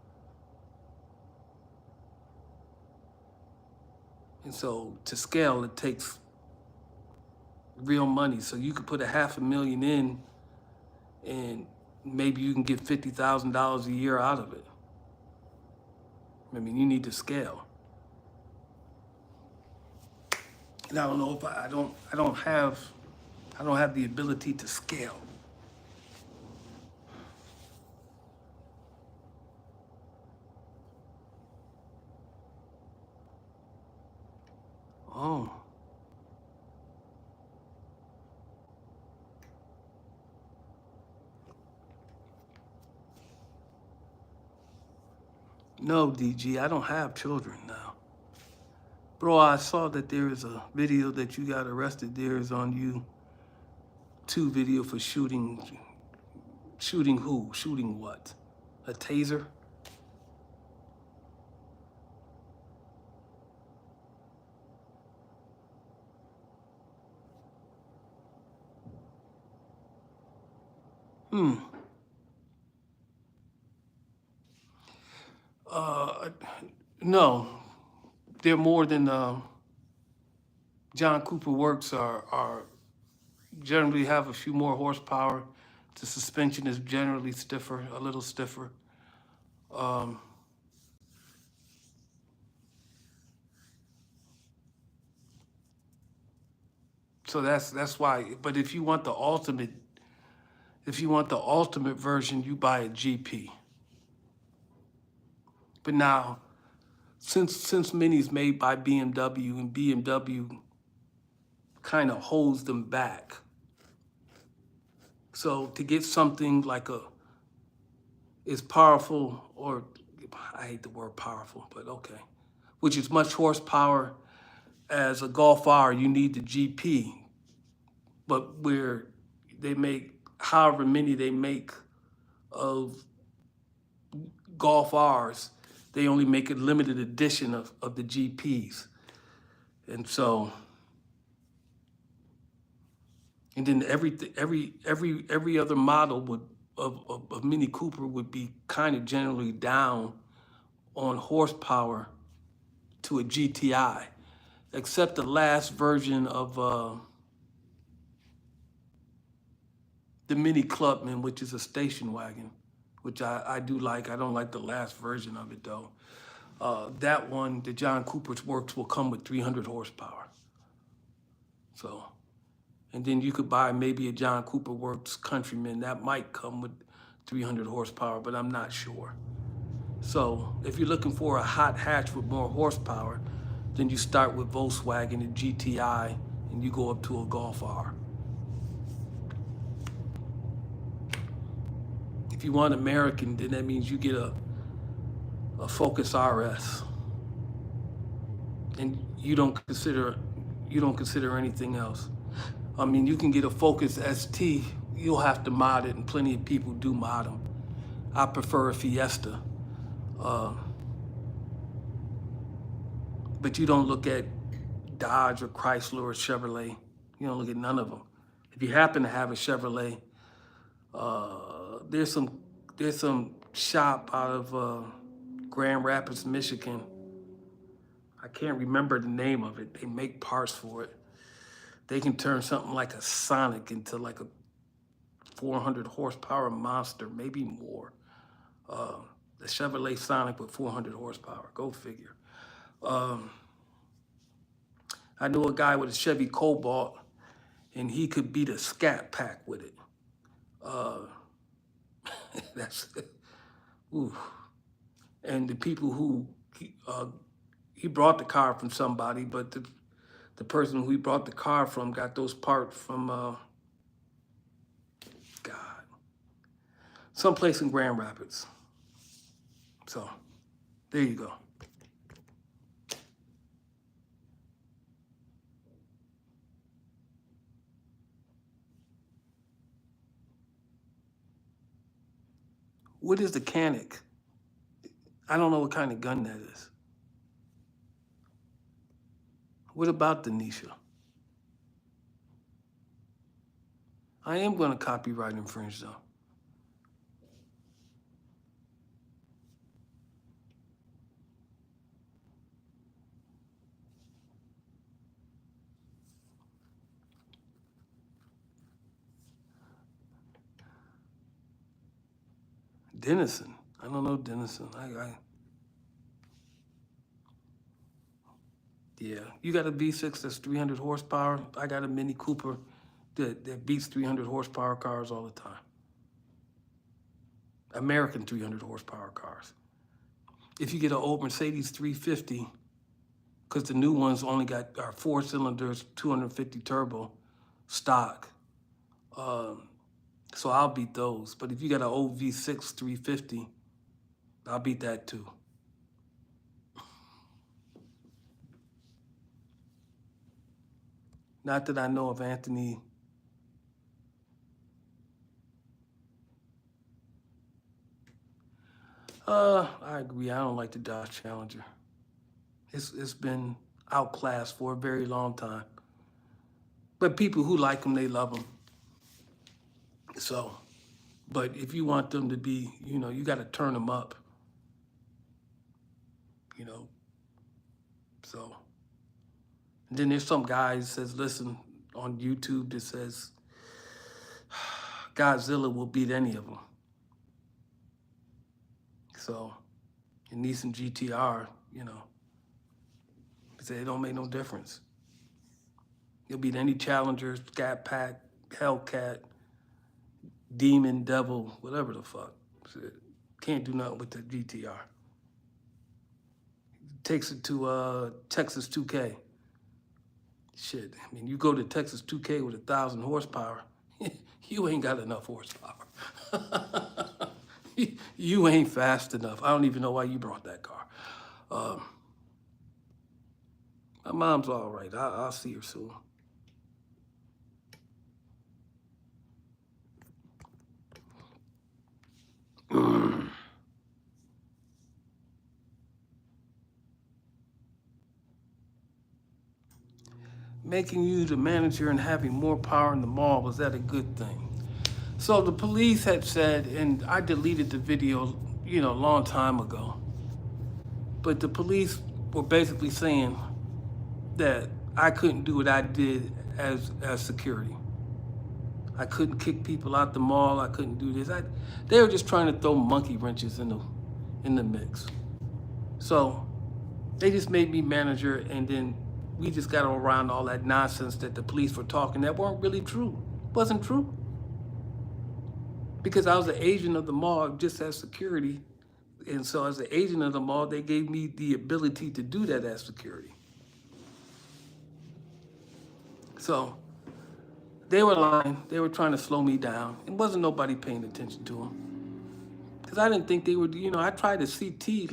And so to scale, it takes real money. So you could put $500,000 in, and maybe you can get $50,000 a year out of it. I mean, you need to scale. And I don't know if I don't have the ability to scale. Oh, no, DG, I don't have children now. Bro, I saw that there is a video that you got arrested. There is on YouTube video for shooting who? Shooting what? A taser? Hmm. Uh, no, they're more than John Cooper works are generally have a few more horsepower. The suspension is generally stiffer, a little stiffer. Um, so that's why. But if you want the ultimate version, you buy a GP. But now, since Mini's made by BMW and BMW kind of holds them back, so to get something like a is powerful, or I hate the word powerful, but okay, which is much horsepower as a Golf R, you need the GP. But where they make however many they make of Golf R's, they only make a limited edition of the GPs. And so, and then every other model of Mini Cooper would be kind of generally down on horsepower to a GTI, except the last version of the Mini Clubman, which is a station wagon, which I do like. I don't like the last version of it though. That one, the John Cooper's Works, will come with 300 horsepower. So, and then you could buy maybe a John Cooper Works Countryman that might come with 300 horsepower, but I'm not sure. So if you're looking for a hot hatch with more horsepower, then you start with Volkswagen and GTI, and you go up to a Golf R. If you want American, then that means you get a Focus RS, and you don't consider anything else. I mean, you can get a Focus ST. You'll have to mod it, and plenty of people do mod them. I prefer a Fiesta, but you don't look at Dodge or Chrysler or Chevrolet. You don't look at none of them. If you happen to have a Chevrolet, there's some shop out of Grand Rapids, Michigan. I can't remember the name of it. They make parts for it. They can turn something like a Sonic into like a 400 horsepower monster, maybe more. The Chevrolet Sonic with 400 horsepower. Go figure. I know a guy with a Chevy Cobalt, and he could beat a Scat Pack with it. That's Ooh. And the people who he brought the car from somebody, but the person who he brought the car from got those parts from God, someplace in Grand Rapids. So there you go. What is the Canic? I don't know what kind of gun that is. What about Denisha? I am going to copyright infringe though. Denison. I don't know Denison. Yeah, you got a V6 that's 300 horsepower. I got a Mini Cooper that beats 300 horsepower cars all the time. American 300 horsepower cars. If you get an old Mercedes 350, because the new ones only are 4 cylinders, 250 turbo, stock. So I'll beat those. But if you got an old V6 350, I'll beat that too. Not that I know of, Anthony. I agree. I don't like the Dodge Challenger. It's been outclassed for a very long time. But people who like them, they love them. So, but if you want them to be, you got to turn them up. So. And then there's some guy who says, listen, on YouTube that says, Godzilla will beat any of them. So, in Nissan GTR, say it don't make no difference. You'll beat any Challenger, Scat Pack, Hellcat, Demon, Devil, whatever the fuck. Can't do nothing with the GTR. Takes it to Texas 2K. Shit, I mean, you go to Texas 2K with 1,000 horsepower, you ain't got enough horsepower. You ain't fast enough. I don't even know why you brought that car. My mom's all right. I'll see her soon. Making you the manager and having more power in the mall, was that a good thing? So the police had said, and I deleted the video, a long time ago, but the police were basically saying that I couldn't do what I did as security. I couldn't kick people out the mall. I couldn't do this. They were just trying to throw monkey wrenches in the mix. So they just made me manager, and then we just got around all that nonsense that the police were talking that weren't really true. Wasn't true. Because I was an agent of the mall just as security. And so as an agent of the mall, they gave me the ability to do that as security. So they were lying. They were trying to slow me down. It wasn't nobody paying attention to them. Because I didn't think they would, I tried to CT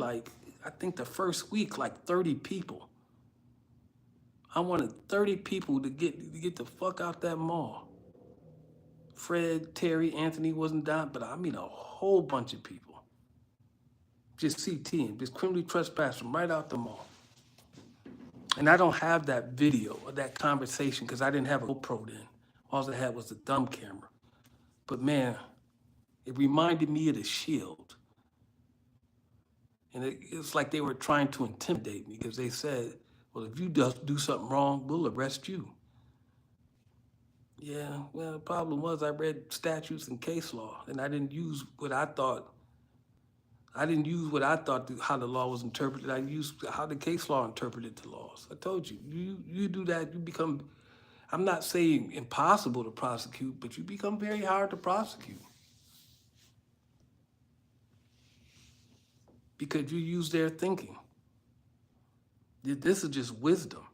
I think the first week, 30 people. I wanted 30 people to get the fuck out that mall. Fred, Terry, Anthony wasn't down, but I mean a whole bunch of people. Just CTing, just criminally trespassing right out the mall. And I don't have that video of that conversation because I didn't have a GoPro then. All I had was the thumb camera. But man, it reminded me of the Shield. And it's like they were trying to intimidate me because they said, well, if you do something wrong, we'll arrest you. Yeah, well, the problem was I read statutes and case law, and I didn't use what I thought. How the law was interpreted. I used how the case law interpreted the laws. I told you, you do that, you become, I'm not saying impossible to prosecute, but you become very hard to prosecute. because you use their thinking. This is just wisdom.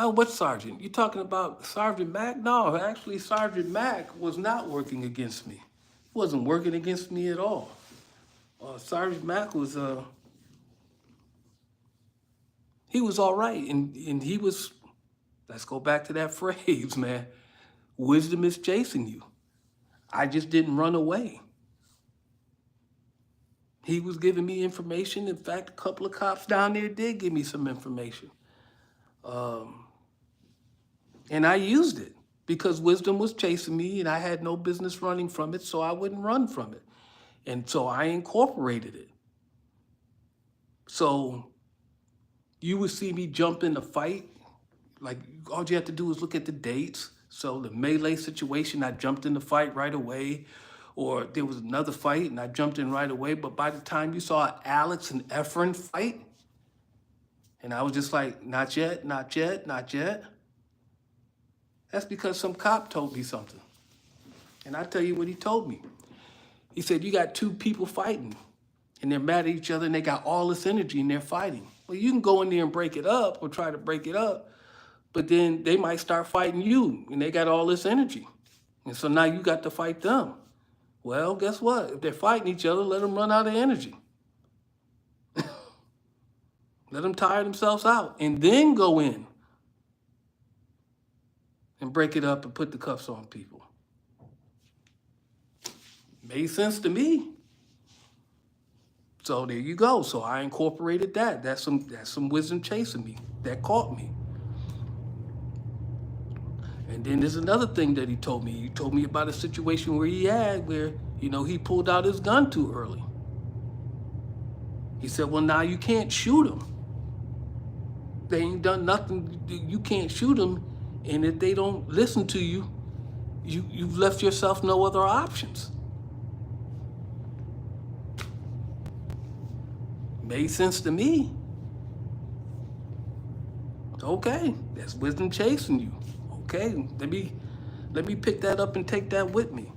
Oh, what sergeant? You talking about Sergeant Mack? No, actually, Sergeant Mack was not working against me. He wasn't working against me at all. Sergeant Mack was he was all right, and he was. Let's go back to that phrase, man. Wisdom is chasing you. I just didn't run away. He was giving me information. In fact, a couple of cops down there did give me some information. And I used it because wisdom was chasing me and I had no business running from it, so I wouldn't run from it. And so I incorporated it. So you would see me jump in a fight. Like, all you have to do is look at the dates. So the melee situation, I jumped in the fight right away. Or there was another fight and I jumped in right away. But by the time you saw Alex and Efren fight, and I was just like, not yet, not yet, not yet. That's because some cop told me something. And I tell you what he told me. He said, you got two people fighting and they're mad at each other and they got all this energy and they're fighting. Well, you can go in there and break it up or try to break it up, but then they might start fighting you and they got all this energy. And so now you got to fight them. Well, guess what? If they're fighting each other, let them run out of energy. Let them tire themselves out and then go in and break it up and put the cuffs on people. Made sense to me. So there you go. So I incorporated that. That's some wisdom chasing me. That caught me. And then there's another thing that he told me. He told me about a situation where he pulled out his gun too early. He said, well, now you can't shoot him. They ain't done nothing. You can't shoot them. And if they don't listen to you, you've left yourself no other options. Made sense to me. Okay, that's wisdom chasing you. Okay, let me pick that up and take that with me.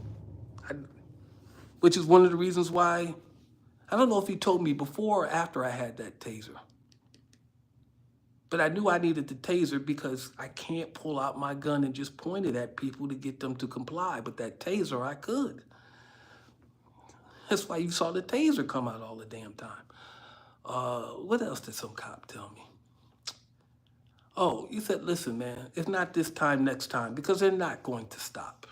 Which is one of the reasons why, I don't know if he told me before or after I had that taser. But I knew I needed the taser because I can't pull out my gun and just point it at people to get them to comply. But that taser, I could. That's why you saw the taser come out all the damn time. What else did some cop tell me? Oh, he said, listen, man, if not this time, next time, because they're not going to stop.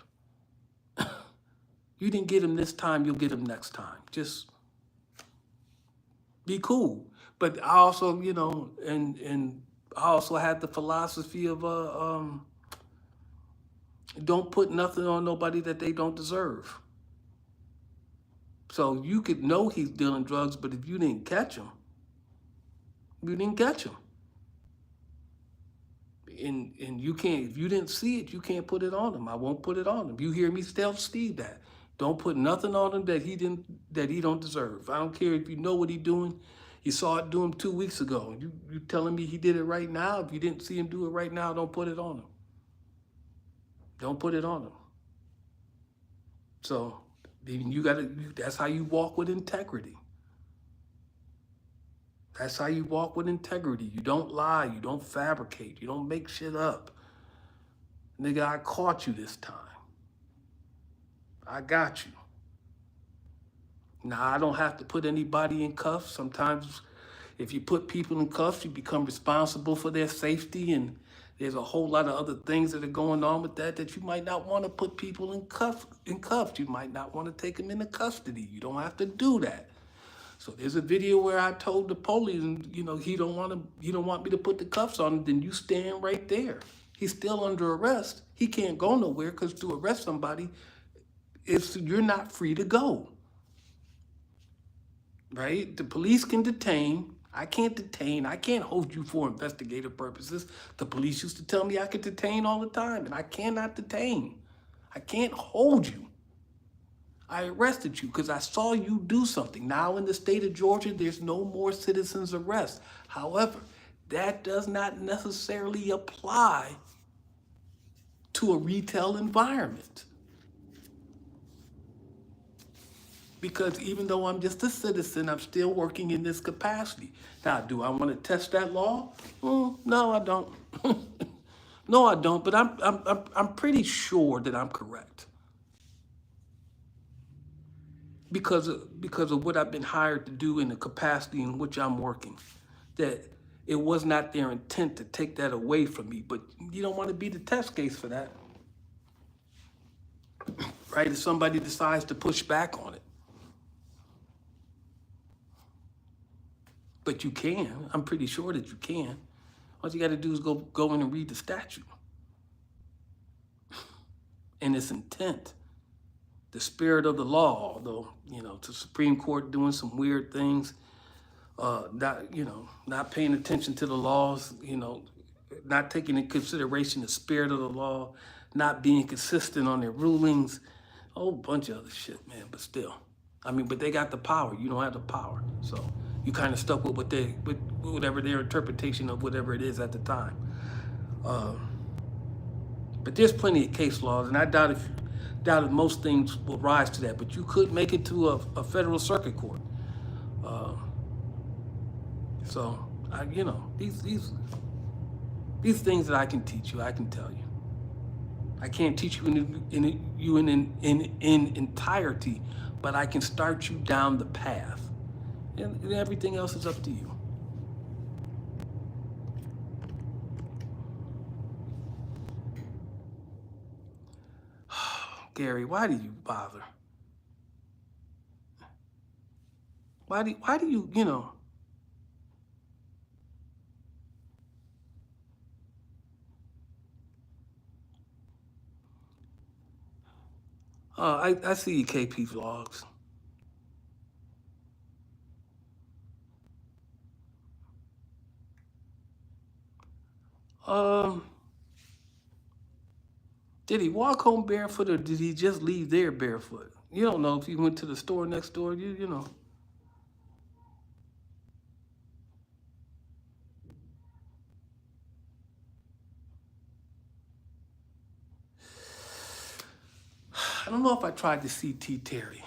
You didn't get them this time, you'll get them next time. Just be cool. But I also, and I also had the philosophy of don't put nothing on nobody that they don't deserve. So you could know he's dealing drugs, but if you didn't catch him, you didn't catch him. And you can't, if you didn't see it, you can't put it on him. I won't put it on him. You hear me tell Steve that. Don't put nothing on him that he don't deserve. I don't care if you know what he's doing. You saw it do him 2 weeks ago. You telling me he did it right now? If you didn't see him do it right now, don't put it on him. Don't put it on him. So that's how you walk with integrity. That's how you walk with integrity. You don't lie. You don't fabricate. You don't make shit up. Nigga, I caught you this time. I got you. Now, I don't have to put anybody in cuffs. Sometimes if you put people in cuffs, you become responsible for their safety, and there's a whole lot of other things that are going on with that you might not want to put people in cuffs. You might not want to take them into custody. You don't have to do that. So there's a video where I told the police, he don't want me to put the cuffs on him, then you stand right there. He's still under arrest. He can't go nowhere because to arrest somebody, you're not free to go. Right? The police can detain. I can't detain. I can't hold you for investigative purposes. The police used to tell me I could detain all the time, and I cannot detain. I can't hold you. I arrested you because I saw you do something. Now in the state of Georgia, there's no more citizens arrest. However, that does not necessarily apply to a retail environment. Because even though I'm just a citizen, I'm still working in this capacity. Now, do I want to test that law? No, I don't. No, I don't. But I'm pretty sure that I'm correct because of what I've been hired to do in the capacity in which I'm working. That it was not their intent to take that away from me. But you don't want to be the test case for that, right? If somebody decides to push back on it. But you can. I'm pretty sure that you can. All you got to do is go in and read the statute and its intent, the spirit of the law. Although the Supreme Court doing some weird things, not paying attention to the laws, not taking into consideration the spirit of the law, not being consistent on their rulings, a whole bunch of other shit, man. But still, but they got the power. You don't have the power, so you kind of stuck with with whatever their interpretation of whatever it is at the time. But there's plenty of case laws, and I doubt if most things will rise to that. But you could make it to a federal circuit court. So these things that I can teach you, I can tell you. I can't teach you in entirety, but I can start you down the path, and everything else is up to you. Gary, why do you bother? Why do you, I see your KP vlogs. Did he walk home barefoot or did he just leave there barefoot? You don't know if he went to the store next door, you know. I don't know if I tried the CT Terry.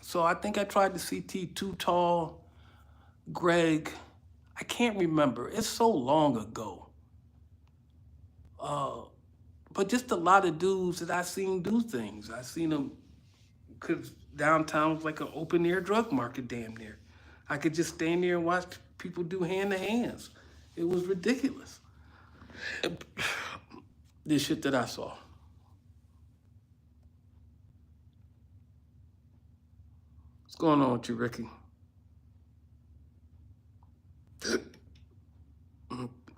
So I think I tried the CT Too Tall, Greg. I can't remember. It's so long ago. But just a lot of dudes that I seen do things. I seen them, because downtown was like an open air drug market damn near. I could just stand there and watch people do hand to hands. It was ridiculous. This shit that I saw. What's going on with you, Ricky?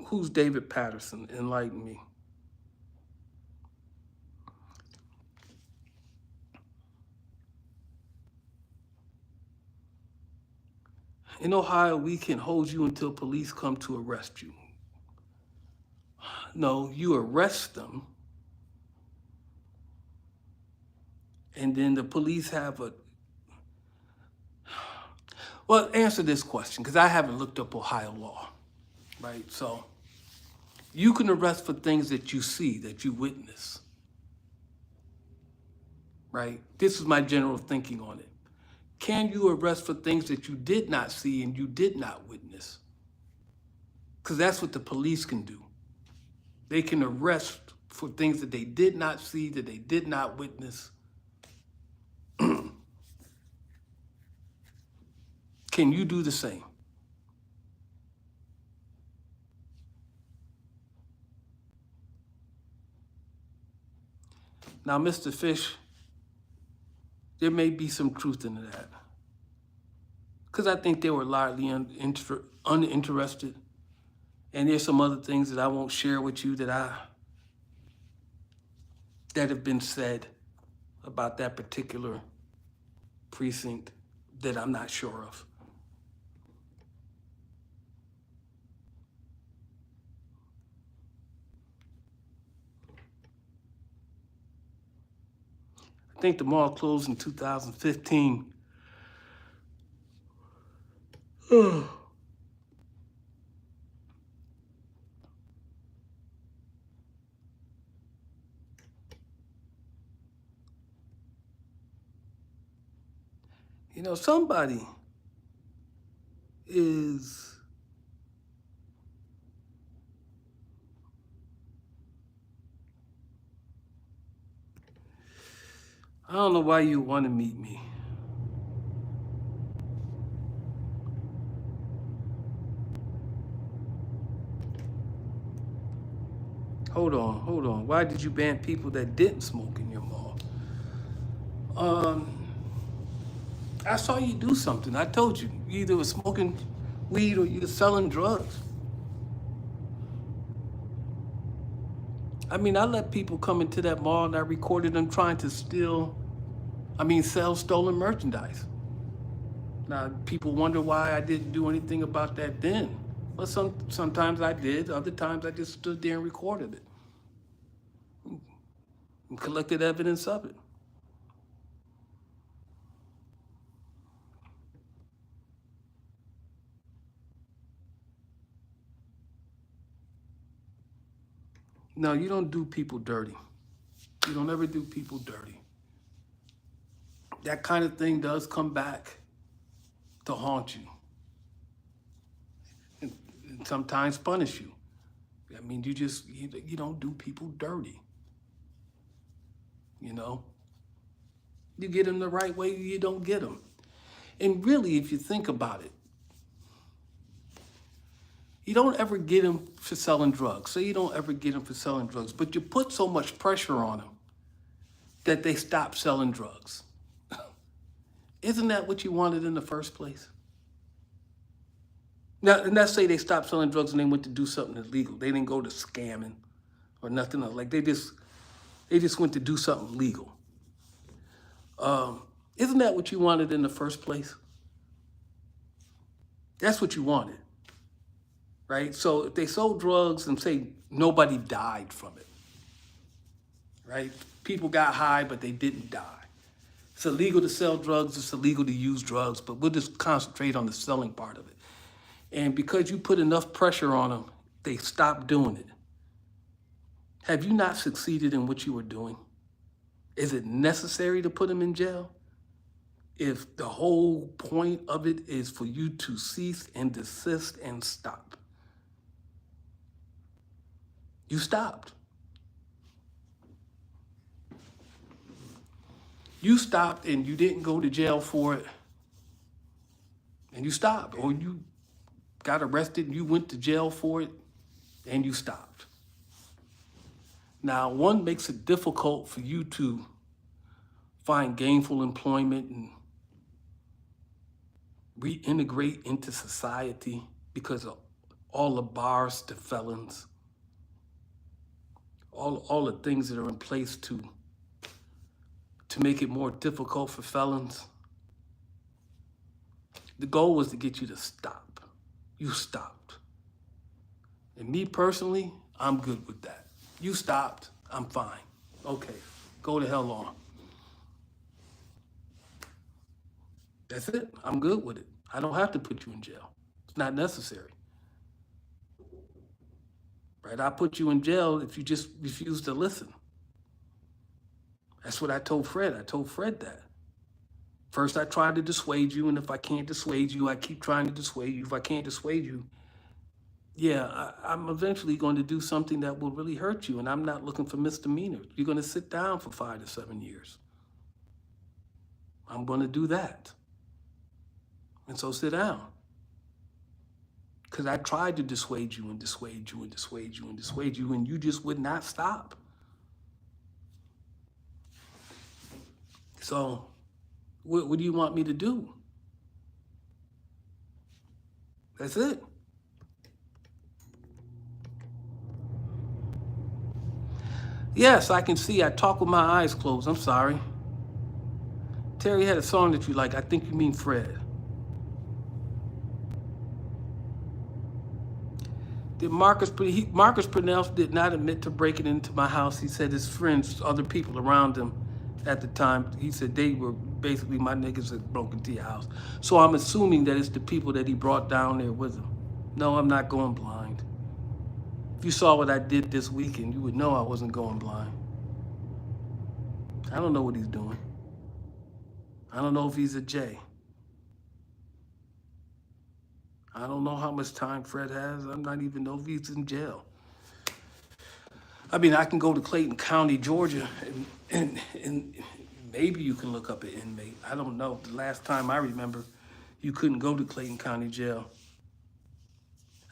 Who's David Patterson? Enlighten me. In Ohio, we can hold you until police come to arrest you. No, you arrest them, and then the police have a... Well, answer this question, because I haven't looked up Ohio law, right? So you can arrest for things that you see, that you witness, right? This is my general thinking on it. Can you arrest for things that you did not see and you did not witness? Because that's what the police can do. They can arrest for things that they did not see, that they did not witness. Can you do the same? Now, Mr. Fish, there may be some truth in that. Because I think they were largely uninterested. And there's some other things that I won't share with you that have been said about that particular precinct that I'm not sure of. I think the mall closed in 2015. You know, somebody is, I don't know why you want to meet me. Hold on. Why did you ban people that didn't smoke in your mall? I saw you do something. I told you. You either were smoking weed or you were selling drugs. I mean, I let people come into that mall and I recorded them trying to sell stolen merchandise. Now, people wonder why I didn't do anything about that then. Well, sometimes I did. Other times I just stood there and recorded it and collected evidence of it. No, you don't do people dirty. You don't ever do people dirty. That kind of thing does come back to haunt you and sometimes punish you. I mean, you don't do people dirty. You know? You get them the right way, you don't get them. And really, if you think about it, you don't ever get them for selling drugs. So you don't ever get them for selling drugs, but you put so much pressure on them that they stop selling drugs. Isn't that what you wanted in the first place? Now, and let's say they stopped selling drugs and they went to do something illegal. They didn't go to scamming or nothing else. Like they just went to do something legal. Isn't that what you wanted in the first place? That's what you wanted, right? So if they sold drugs and say nobody died from it, right? People got high, but they didn't die. It's illegal to sell drugs, it's illegal to use drugs, but we'll just concentrate on the selling part of it. And because you put enough pressure on them, they stopped doing it. Have you not succeeded in what you were doing? Is it necessary to put them in jail? If the whole point of it is for you to cease and desist and stop. You stopped. You stopped and you didn't go to jail for it. And you stopped. Or you got arrested and you went to jail for it and you stopped. Now, one makes it difficult for you to find gainful employment and reintegrate into society because of all the bars to felons, all the things that are in place to make it more difficult for felons. The goal was to get you to stop. You stopped. And me personally, I'm good with that. You stopped, I'm fine. Okay, go the hell on. That's it, I'm good with it. I don't have to put you in jail. It's not necessary. Right, I put you in jail if you just refuse to listen. That's what I told Fred. I told Fred that. First, I tried to dissuade you, and if I can't dissuade you, I keep trying to dissuade you. If I can't dissuade you, yeah, I'm eventually going to do something that will really hurt you, and I'm not looking for misdemeanors. You're going to sit down for 5 to 7 years. I'm going to do that. And so sit down. Because I tried to dissuade you and dissuade you and dissuade you and dissuade you, and you just would not stop. So what do you want me to do? That's it. Yes, I can see. I talk with my eyes closed. I'm sorry. Terry had a song that you like. I think you mean Fred. Marcus Purnell did not admit to breaking into my house. He said his friends, other people around him, at the time. He said they were basically my niggas that broke into your house. So I'm assuming that it's the people that he brought down there with him. No, I'm not going blind. If you saw what I did this weekend, you would know I wasn't going blind. I don't know what he's doing. I don't know if he's a J. I don't know how much time Fred has. I'm not even know if he's in jail. I mean, I can go to Clayton County, Georgia, and maybe you can look up an inmate. I don't know. The last time I remember, you couldn't go to Clayton County Jail.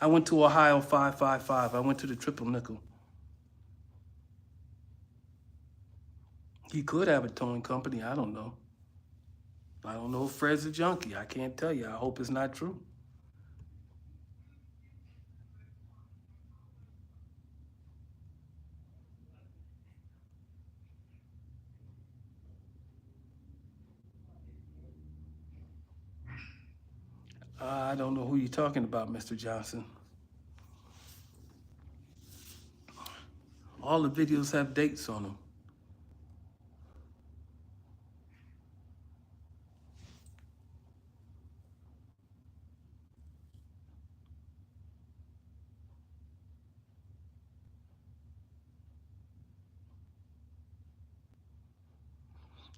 I went to Ohio 555. I went to the Triple Nickel. He could have a towing company. I don't know. I don't know if Fred's a junkie. I can't tell you. I hope it's not true. I don't know who you're talking about, Mr. Johnson. All the videos have dates on them.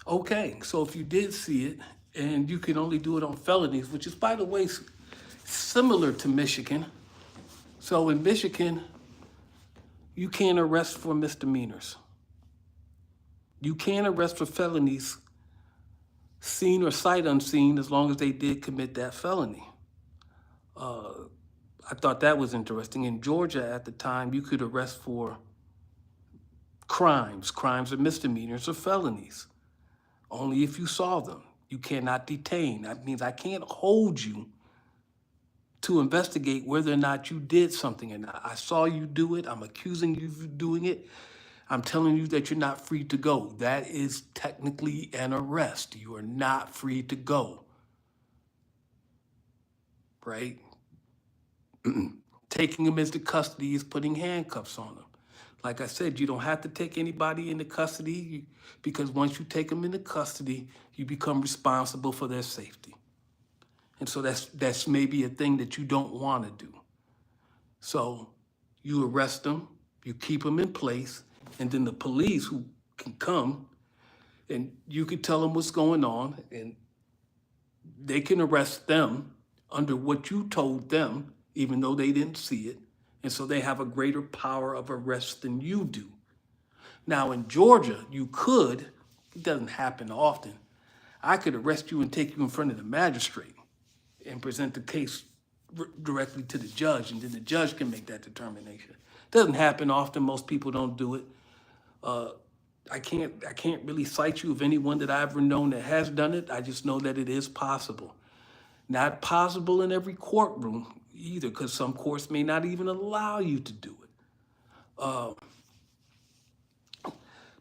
Okay, so if you did see it, and you can only do it on felonies, which is, by the way, similar to Michigan. So in Michigan, you can't arrest for misdemeanors. You can't arrest for felonies, seen or sight unseen, as long as they did commit that felony. I thought that was interesting. In Georgia at the time, you could arrest for crimes or misdemeanors or felonies, only if you saw them. You cannot detain. That means I can't hold you to investigate whether or not you did something or not. I saw you do it. I'm accusing you of doing it. I'm telling you that you're not free to go. That is technically an arrest. You are not free to go, right? Taking them into custody is putting handcuffs on them. Like I said, you don't have to take anybody into custody because once you take them into custody, you become responsible for their safety. And so that's maybe a thing that you don't want to do. So you arrest them, you keep them in place, and then the police who can come and you can tell them what's going on and they can arrest them under what you told them, even though they didn't see it. And so they have a greater power of arrest than you do. Now in Georgia, you could, it doesn't happen often, I could arrest you and take you in front of the magistrate and present the case directly to the judge, and then the judge can make that determination. It doesn't happen often. Most people don't do it. I can't really cite you of anyone that I've ever known that has done it. I just know that it is possible. Not possible in every courtroom either, because some courts may not even allow you to do it.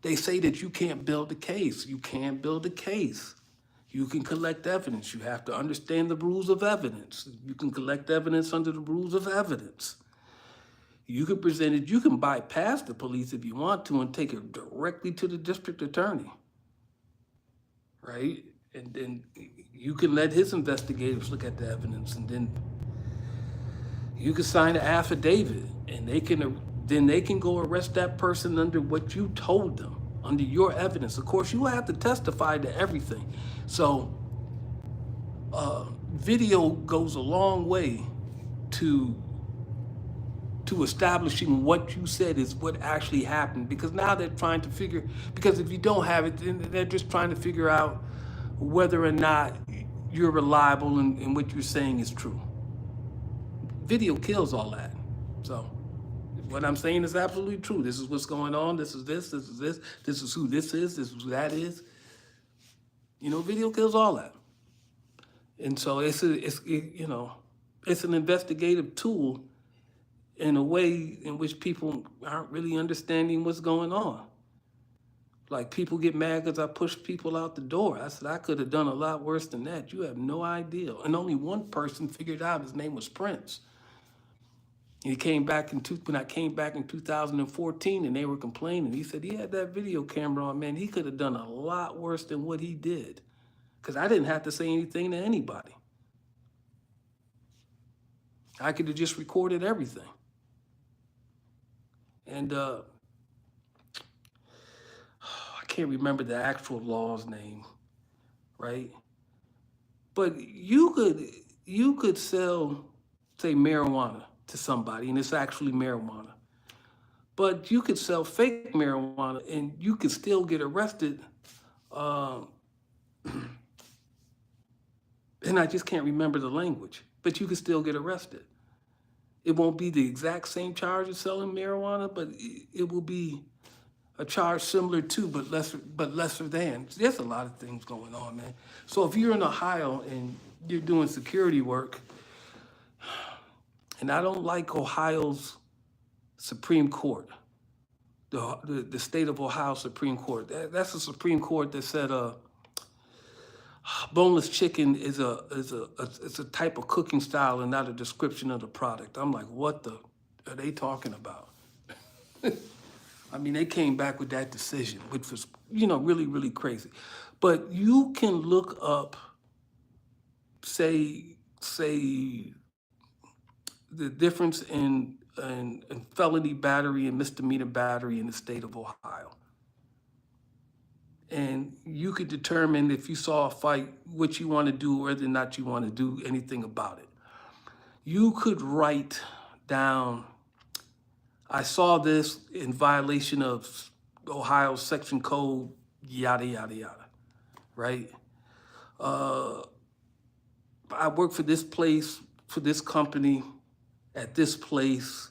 They say that you can't build a case. You can't build a case. You can collect evidence. You have to understand the rules of evidence. You can collect evidence under the rules of evidence. You can present it, you can bypass the police if you want to and take it directly to the district attorney, right? And then you can let his investigators look at the evidence, and then you can sign an affidavit, and they can go arrest that person under what you told them, under your evidence. Of course, you have to testify to everything. So video goes a long way to establishing what you said is what actually happened, because now they're trying to figure, because if you don't have it, then they're just trying to figure out whether or not you're reliable and what you're saying is true. Video kills all that. So what I'm saying is absolutely true. This is what's going on. This is this is this. This is who this is. This is who that is. You know, video kills all that. And so it's an investigative tool in a way in which people aren't really understanding what's going on. Like, people get mad because I pushed people out the door. I said, I could have done a lot worse than that. You have no idea. And only one person figured out his name was Prince. He came back when I came back in 2014 and they were complaining. He said he had that video camera on, man. He could have done a lot worse than what he did. Because I didn't have to say anything to anybody. I could have just recorded everything. And I can't remember the actual law's name, right? But you could sell, say, marijuana to somebody, and it's actually marijuana. But you could sell fake marijuana, and you could still get arrested. And I just can't remember the language, but you could still get arrested. It won't be the exact same charge as selling marijuana, but it will be a charge similar to, but lesser than. There's a lot of things going on, man. So if you're in Ohio and you're doing security work, and I don't like Ohio's Supreme Court, the state of Ohio Supreme Court. That's the Supreme Court that said boneless chicken is a type of cooking style and not a description of the product. I'm like, what the are they talking about? I mean, they came back with that decision, which was, really, really crazy. But you can look up, say the difference in felony battery and misdemeanor battery in the state of Ohio. And you could determine if you saw a fight, what you want to do, whether or not you want to do anything about it. You could write down, I saw this in violation of Ohio section code, yada, yada, yada, right? I work for this place, for this company, at this place.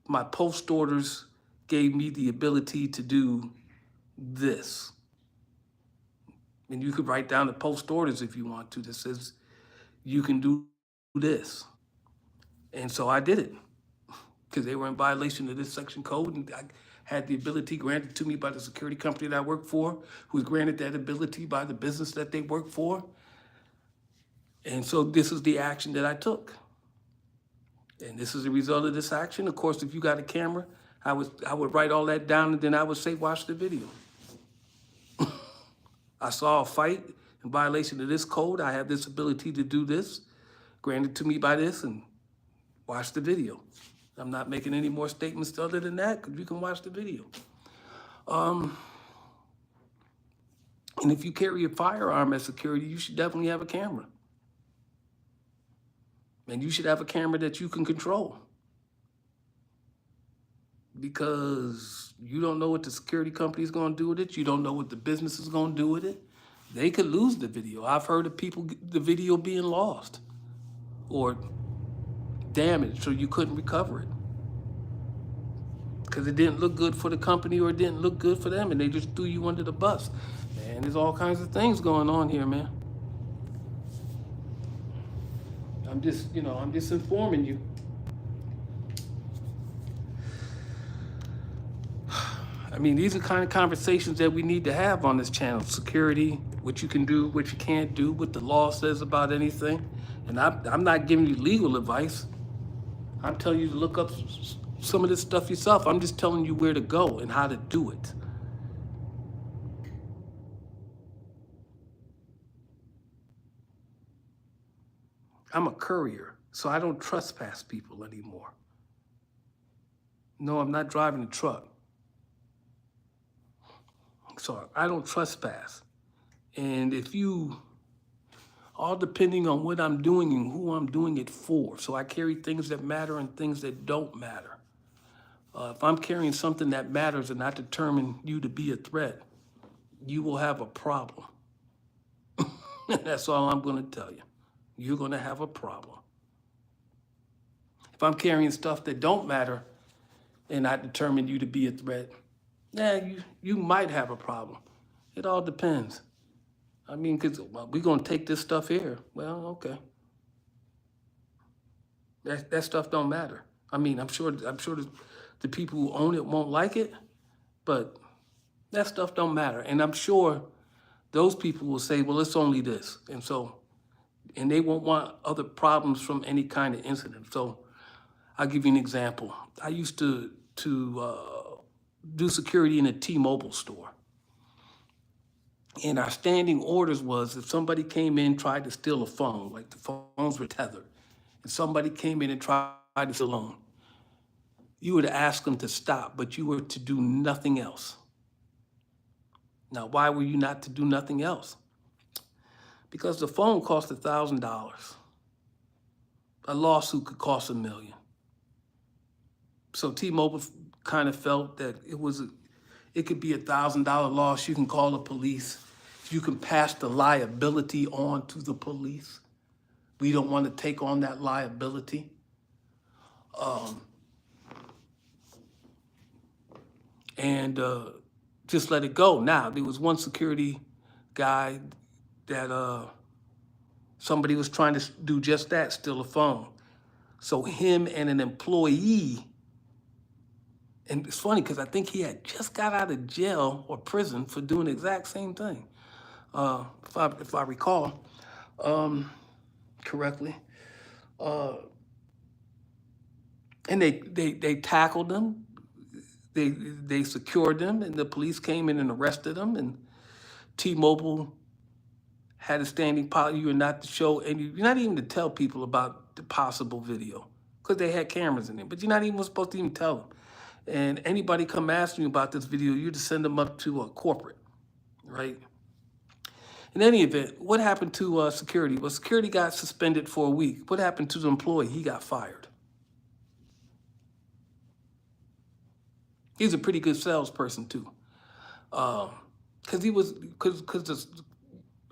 My post orders gave me the ability to do this. And you could write down the post orders if you want to that says you can do this. And so I did it because they were in violation of this section code, and I had the ability granted to me by the security company that I work for, who was granted that ability by the business that they work for. And so this is the action that I took. And this is the result of this action. Of course, if you got a camera, I would write all that down, and then I would say, watch the video. I saw a fight in violation of this code. I have this ability to do this, granted to me by this, and watch the video. I'm not making any more statements other than that, because you can watch the video. And if you carry a firearm as security, you should definitely have a camera. And you should have a camera that you can control. Because you don't know what the security company is going to do with it. You don't know what the business is going to do with it. They could lose the video. I've heard of people, the video being lost or damaged, so you couldn't recover it. Because it didn't look good for the company or it didn't look good for them, and they just threw you under the bus. Man, there's all kinds of things going on here, man. I'm just informing you. I mean, these are the kind of conversations that we need to have on this channel. Security, what you can do, what you can't do, what the law says about anything. And I'm not giving you legal advice. I'm telling you to look up some of this stuff yourself. I'm just telling you where to go and how to do it. I'm a courier, so I don't trespass people anymore. No, I'm not driving a truck. So I don't trespass. And if you, all depending on what I'm doing and who I'm doing it for. So I carry things that matter and things that don't matter. If I'm carrying something that matters and I determine you to be a threat, you will have a problem. That's all I'm going to tell you. You're going to have a problem. If I'm carrying stuff that don't matter and I determine you to be a threat, you might have a problem. It all depends. I mean, because we're going to take this stuff here. Well, okay. That stuff don't matter. I mean, I'm sure the people who own it won't like it, but that stuff don't matter. And I'm sure those people will say, well, it's only this. And they won't want other problems from any kind of incident. So I'll give you an example. I used to do security in a T-Mobile store. And our standing orders was if somebody came in, tried to steal a phone, like the phones were tethered, and somebody came in and tried to steal a loan, you would ask them to stop, but you were to do nothing else. Now, why were you not to do nothing else? Because the phone cost $1,000. A lawsuit could cost $1 million. So T-Mobile kind of felt that it could be $1,000 loss. You can call the police. You can pass the liability on to the police. We don't want to take on that liability. And just let it go. Now, there was one security guy that somebody was trying to do just that, steal a phone. So him and an employee, and it's funny because I think he had just got out of jail or prison for doing the exact same thing, if I recall correctly. And they tackled them. They secured them, and the police came in and arrested them. And T-Mobile had a standing policy: you were not to show any, you're not even to tell people about the possible video because they had cameras in it. But you're not even supposed to even tell them. And anybody come asking you about this video, you just send them up to a corporate, right? In any event, what happened to security? Well, security got suspended for a week. What happened to the employee? He got fired. He's a pretty good salesperson too,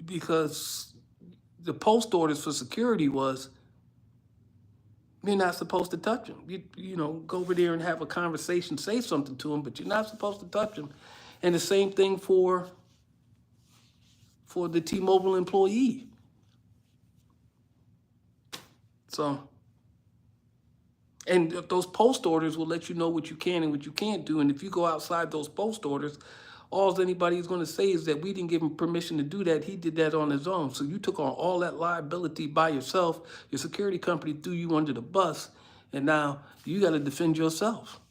because the post orders for security was you're not supposed to touch them. You know, go over there and have a conversation, say something to them, but you're not supposed to touch them. And the same thing for the T-Mobile employee. So, and those post orders will let you know what you can and what you can't do. And if you go outside those post orders, all anybody is going to say is that we didn't give him permission to do that. He did that on his own. So you took on all that liability by yourself. Your security company threw you under the bus, and now you got to defend yourself.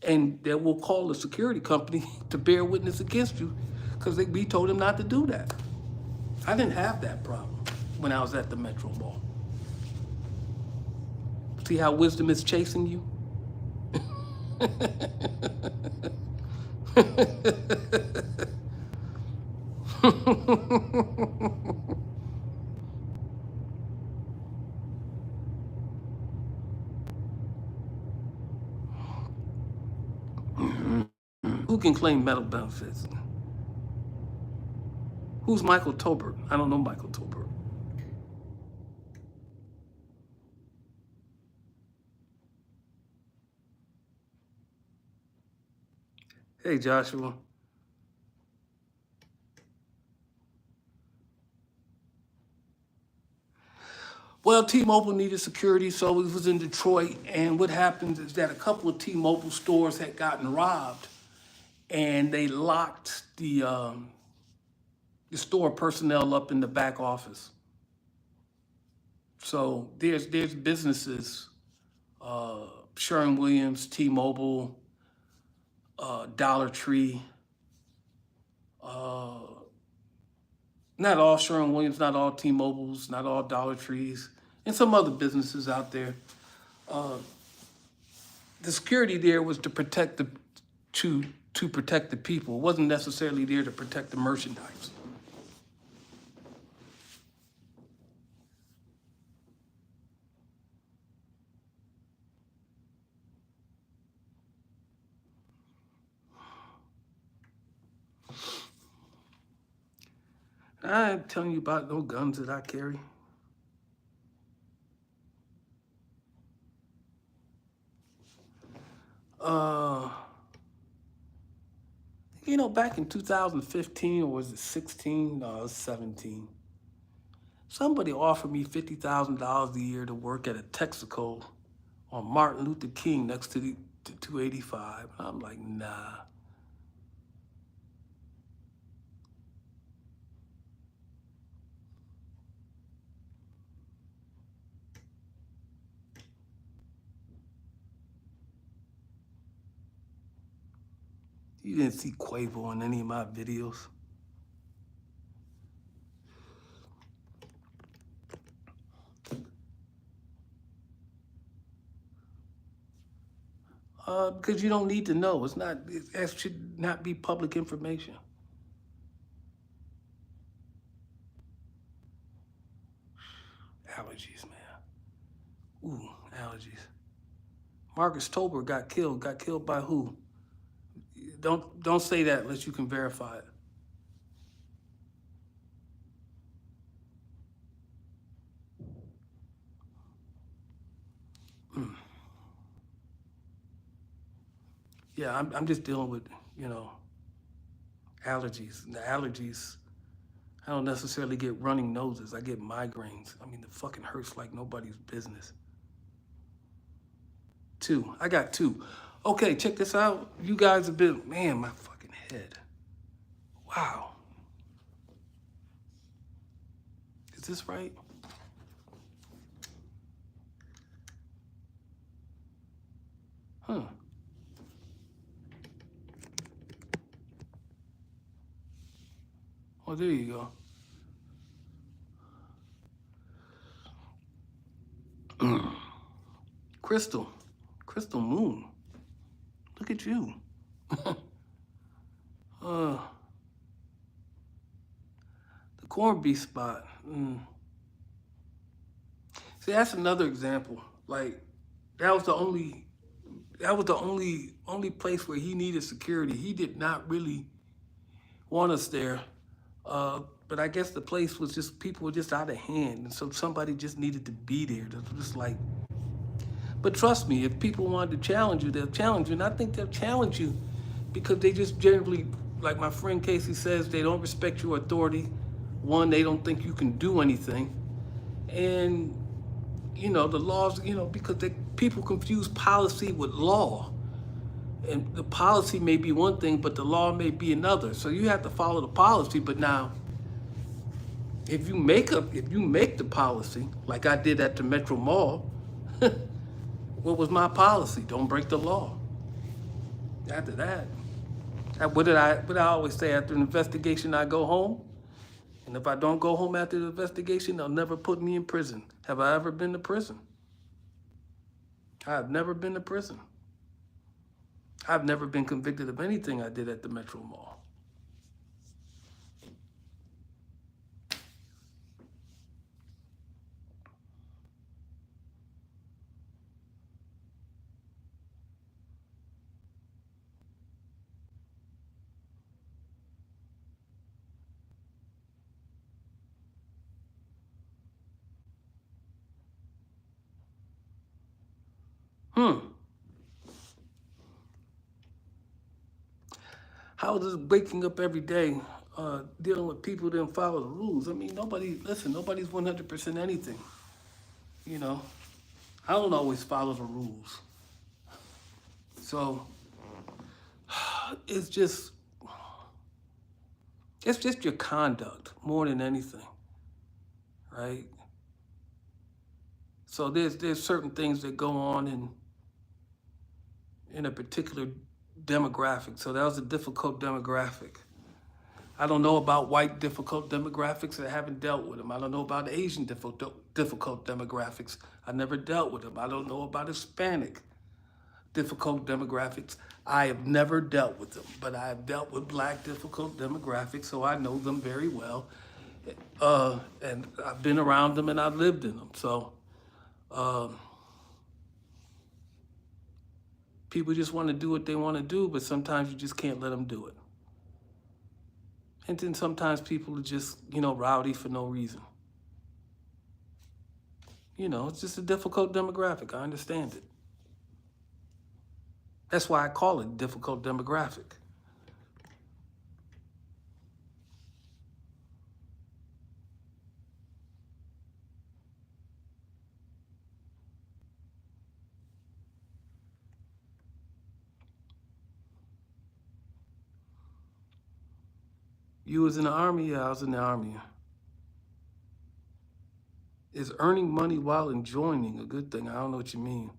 And they will call the security company to bear witness against you because we told him not to do that. I didn't have that problem when I was at the Metro Mall. See how wisdom is chasing you? Who can claim medical benefits? Who's Michael Tolbert? I don't know Michael Tolbert. Hey, Joshua. Well, T-Mobile needed security, so it was in Detroit. And what happened is that a couple of T-Mobile stores had gotten robbed, and they locked the store personnel up in the back office. So there's businesses, Sherwin-Williams, T-Mobile, Dollar Tree, not all Sherwin-Williams, not all T-Mobiles, not all Dollar Trees, and some other businesses out there. The security there was to protect to protect the people. It wasn't necessarily there to protect the merchandise. I ain't telling you about no guns that I carry. You know, back in 2015, or was it 16? No, it was 17. Somebody offered me $50,000 a year to work at a Texaco on Martin Luther King next to the 285. I'm like, nah. You didn't see Quavo in any of my videos. Because you don't need to know. That should not be public information. Allergies, man. Ooh, allergies. Marcus Tolbert got killed. Got killed by who? Don't say that unless you can verify it. Yeah, I'm just dealing with, allergies. And the allergies, I don't necessarily get running noses. I get migraines. I mean, it fucking hurts like nobody's business. 2. I got 2. Okay, check this out. You guys have been, man, my fucking head. Wow. Is this right? Huh. Oh, there you go. Crystal Moon. Look at you. The corned beef spot. See, that's another example. Like, that was the only place where he needed security. He did not really want us there. But I guess the place was just, people were just out of hand. And so somebody just needed to be there. Just like, but trust me, if people wanted to challenge you, they'll challenge you. And I think they'll challenge you because they just generally, like my friend Casey says, they don't respect your authority. One, they don't think you can do anything. And, the laws, because people confuse policy with law. And the policy may be one thing, but the law may be another. So you have to follow the policy. But now, if you make the policy, like I did at the Metro Mall, what was my policy? Don't break the law. After that, what did I always say? After an investigation, I go home. And if I don't go home after the investigation, they'll never put me in prison. Have I ever been to prison? I've never been to prison. I've never been convicted of anything I did at the Metro Mall. How is this waking up every day, dealing with people who didn't follow the rules? I mean, nobody's 100% anything. I don't always follow the rules. So it's just your conduct more than anything, right? So there's certain things that go on in a particular demographic. So that was a difficult demographic. I don't know about white difficult demographics. I haven't dealt with them. I don't know about Asian difficult demographics. I never dealt with them. I don't know about Hispanic difficult demographics. I have never dealt with them, but I have dealt with black difficult demographics, so I know them very well. And I've been around them and I've lived in them. So people just want to do what they want to do, but sometimes you just can't let them do it. And then sometimes people are just, rowdy for no reason. It's just a difficult demographic. I understand it. That's why I call it difficult demographic. You was in the Army? Yeah, I was in the Army. Is earning money while enjoying a good thing? I don't know what you mean.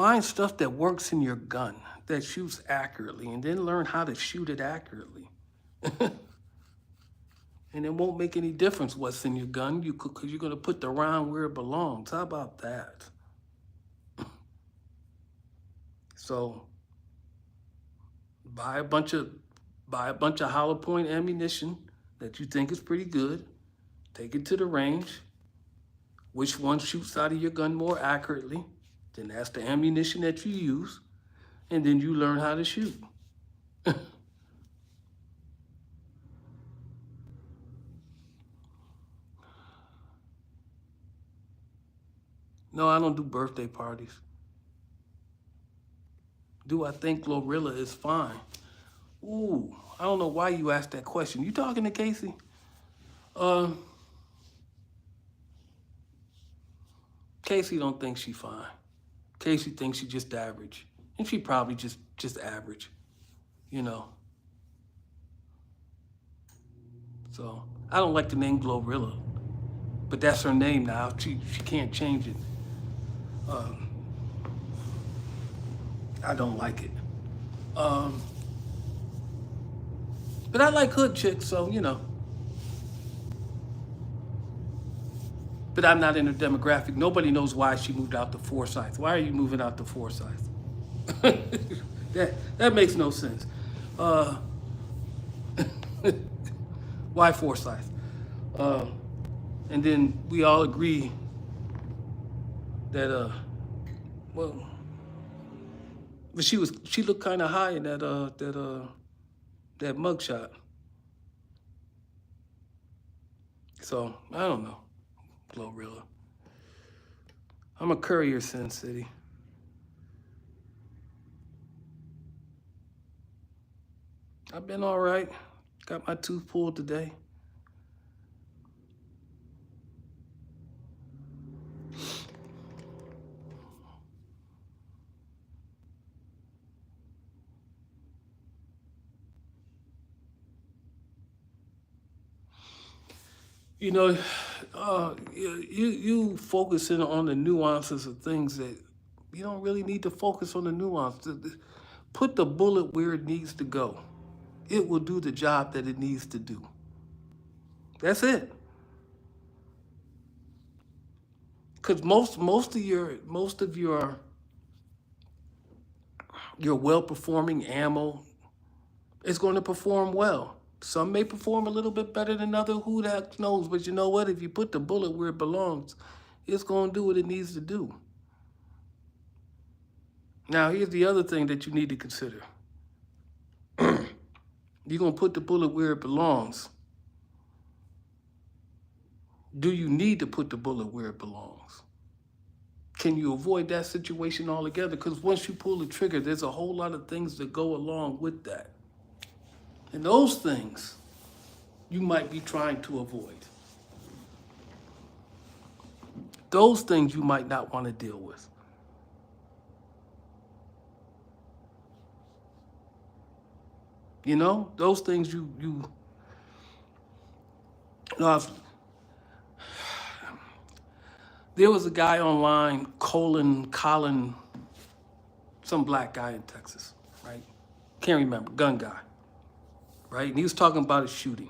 Find stuff that works in your gun, that shoots accurately, and then learn how to shoot it accurately. And it won't make any difference what's in your gun, because you're going to put the round where it belongs. How about that? So buy a bunch of hollow point ammunition that you think is pretty good. Take it to the range. Which one shoots out of your gun more accurately? Then that's the ammunition that you use, and then you learn how to shoot. No, I don't do birthday parties. Do I think Glorilla is fine? Ooh, I don't know why you asked that question. You talking to Casey? Casey don't think she fine. Casey thinks she just average. And she probably just average, you know. So I don't like the name Glorilla, but that's her name now. She can't change it. I don't like it. But I like hood chicks, so you know. But I'm not in her demographic. Nobody knows why she moved out to Forsyth. Why are you moving out to Forsyth? that makes no sense. Why Forsyth? And then we all agree that well, but she looked kind of high in that mugshot. So I don't know, Glorilla. I'm a Courier, Sin City. I've been all right. Got my tooth pulled today. You know, you focusing on the nuances of things that you don't really need to focus on the nuance. Put the bullet where it needs to go. It will do the job that it needs to do. That's it. Because most of your well-performing ammo is going to perform well. Some may perform a little bit better than others. Who the heck knows? But you know what? If you put the bullet where it belongs, it's going to do what it needs to do. Now, here's the other thing that you need to consider. You're going to put the bullet where it belongs. Do you need to put the bullet where it belongs? Can you avoid that situation altogether? Because once you pull the trigger, there's a whole lot of things that go along with that. And those things you might be trying to avoid. Those things you might not want to deal with. You know, those things you there was a guy online, Colin, some black guy in Texas, right? Can't remember, gun guy, right? And he was talking about a shooting.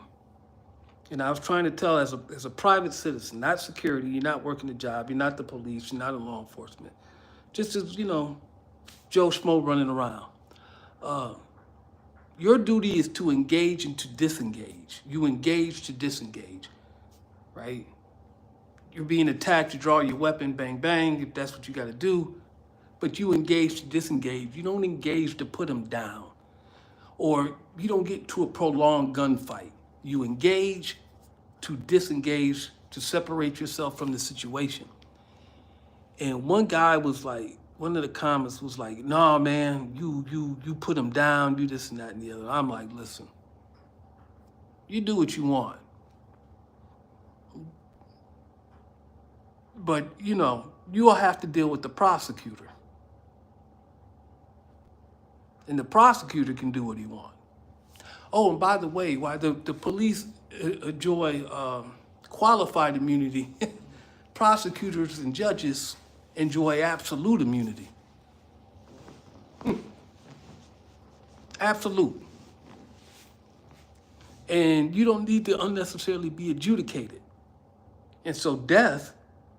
And I was trying to tell, as a private citizen, not security, you're not working the job, you're not the police, you're not in law enforcement. Just as, you know, Joe Schmo running around. Your duty is to engage and to disengage. You engage to disengage, right? You're being attacked, you draw your weapon, bang, bang, if that's what you gotta do. But you engage to disengage. You don't engage to put them down. Or you don't get to a prolonged gunfight. You engage to disengage, to separate yourself from the situation. And one guy was like, one of the comments was like, "Nah, man, you put them down, you this and that and the other." I'm like, listen, you do what you want. But, you know, you'll have to deal with the prosecutor. And the prosecutor can do what he wants. Oh, and by the way, why the police enjoy qualified immunity, prosecutors and judges enjoy absolute immunity. Absolute. And you don't need to unnecessarily be adjudicated. And so death,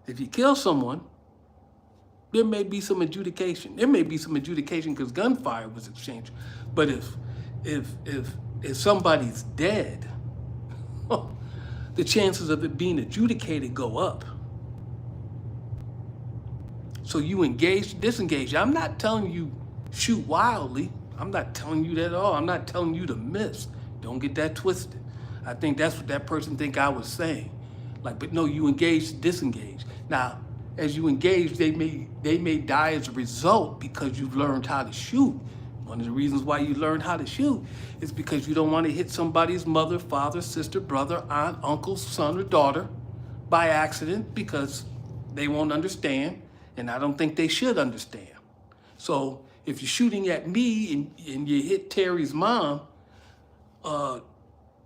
if you kill someone, there may be some adjudication. There may be some adjudication because gunfire was exchanged. But if somebody's dead, the chances of it being adjudicated go up. So you engage, disengage. I'm not telling you shoot wildly. I'm not telling you that at all. I'm not telling you to miss. Don't get that twisted. I think that's what that person think I was saying. Like, but no, you engage, disengage. Now, as you engage, they may die as a result because you've learned how to shoot. One of the reasons why you learn how to shoot is because you don't want to hit somebody's mother, father, sister, brother, aunt, uncle, son, or daughter by accident because they won't understand, and I don't think they should understand. So if you're shooting at me and you hit Terry's mom,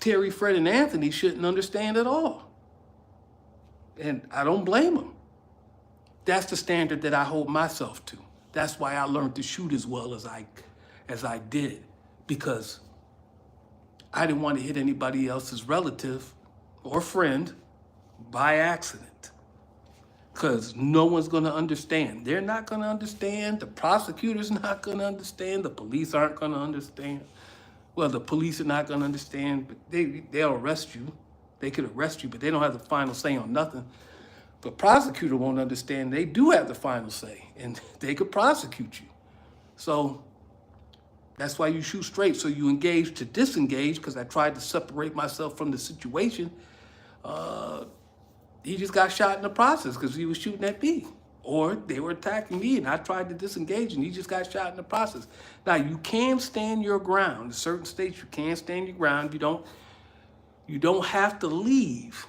Terry, Fred, and Anthony shouldn't understand at all. And I don't blame them. That's the standard that I hold myself to. That's why I learned to shoot as well as I did, because I didn't want to hit anybody else's relative or friend by accident. Because no one's going to understand. They're not going to understand. The prosecutor's not going to understand. The police aren't going to understand. Well, the police are not going to understand, but they'll arrest you. They could arrest you, but they don't have the final say on nothing. The prosecutor won't understand. They do have the final say, and they could prosecute you. So that's why you shoot straight. So you engage to disengage, because I tried to separate myself from the situation. He just got shot in the process because he was shooting at me. Or they were attacking me and I tried to disengage and he just got shot in the process. Now, you can stand your ground. In certain states, you can stand your ground. You don't have to leave.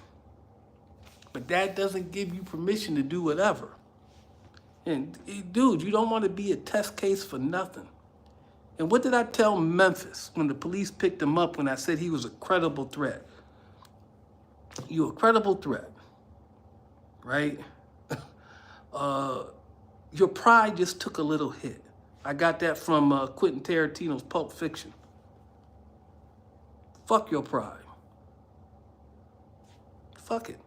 But that doesn't give you permission to do whatever. And dude, you don't want to be a test case for nothing. And what did I tell Memphis when the police picked him up when I said he was a credible threat? You're a credible threat, right? Your pride just took a little hit. I got that from Quentin Tarantino's Pulp Fiction. Fuck your pride. Fuck it.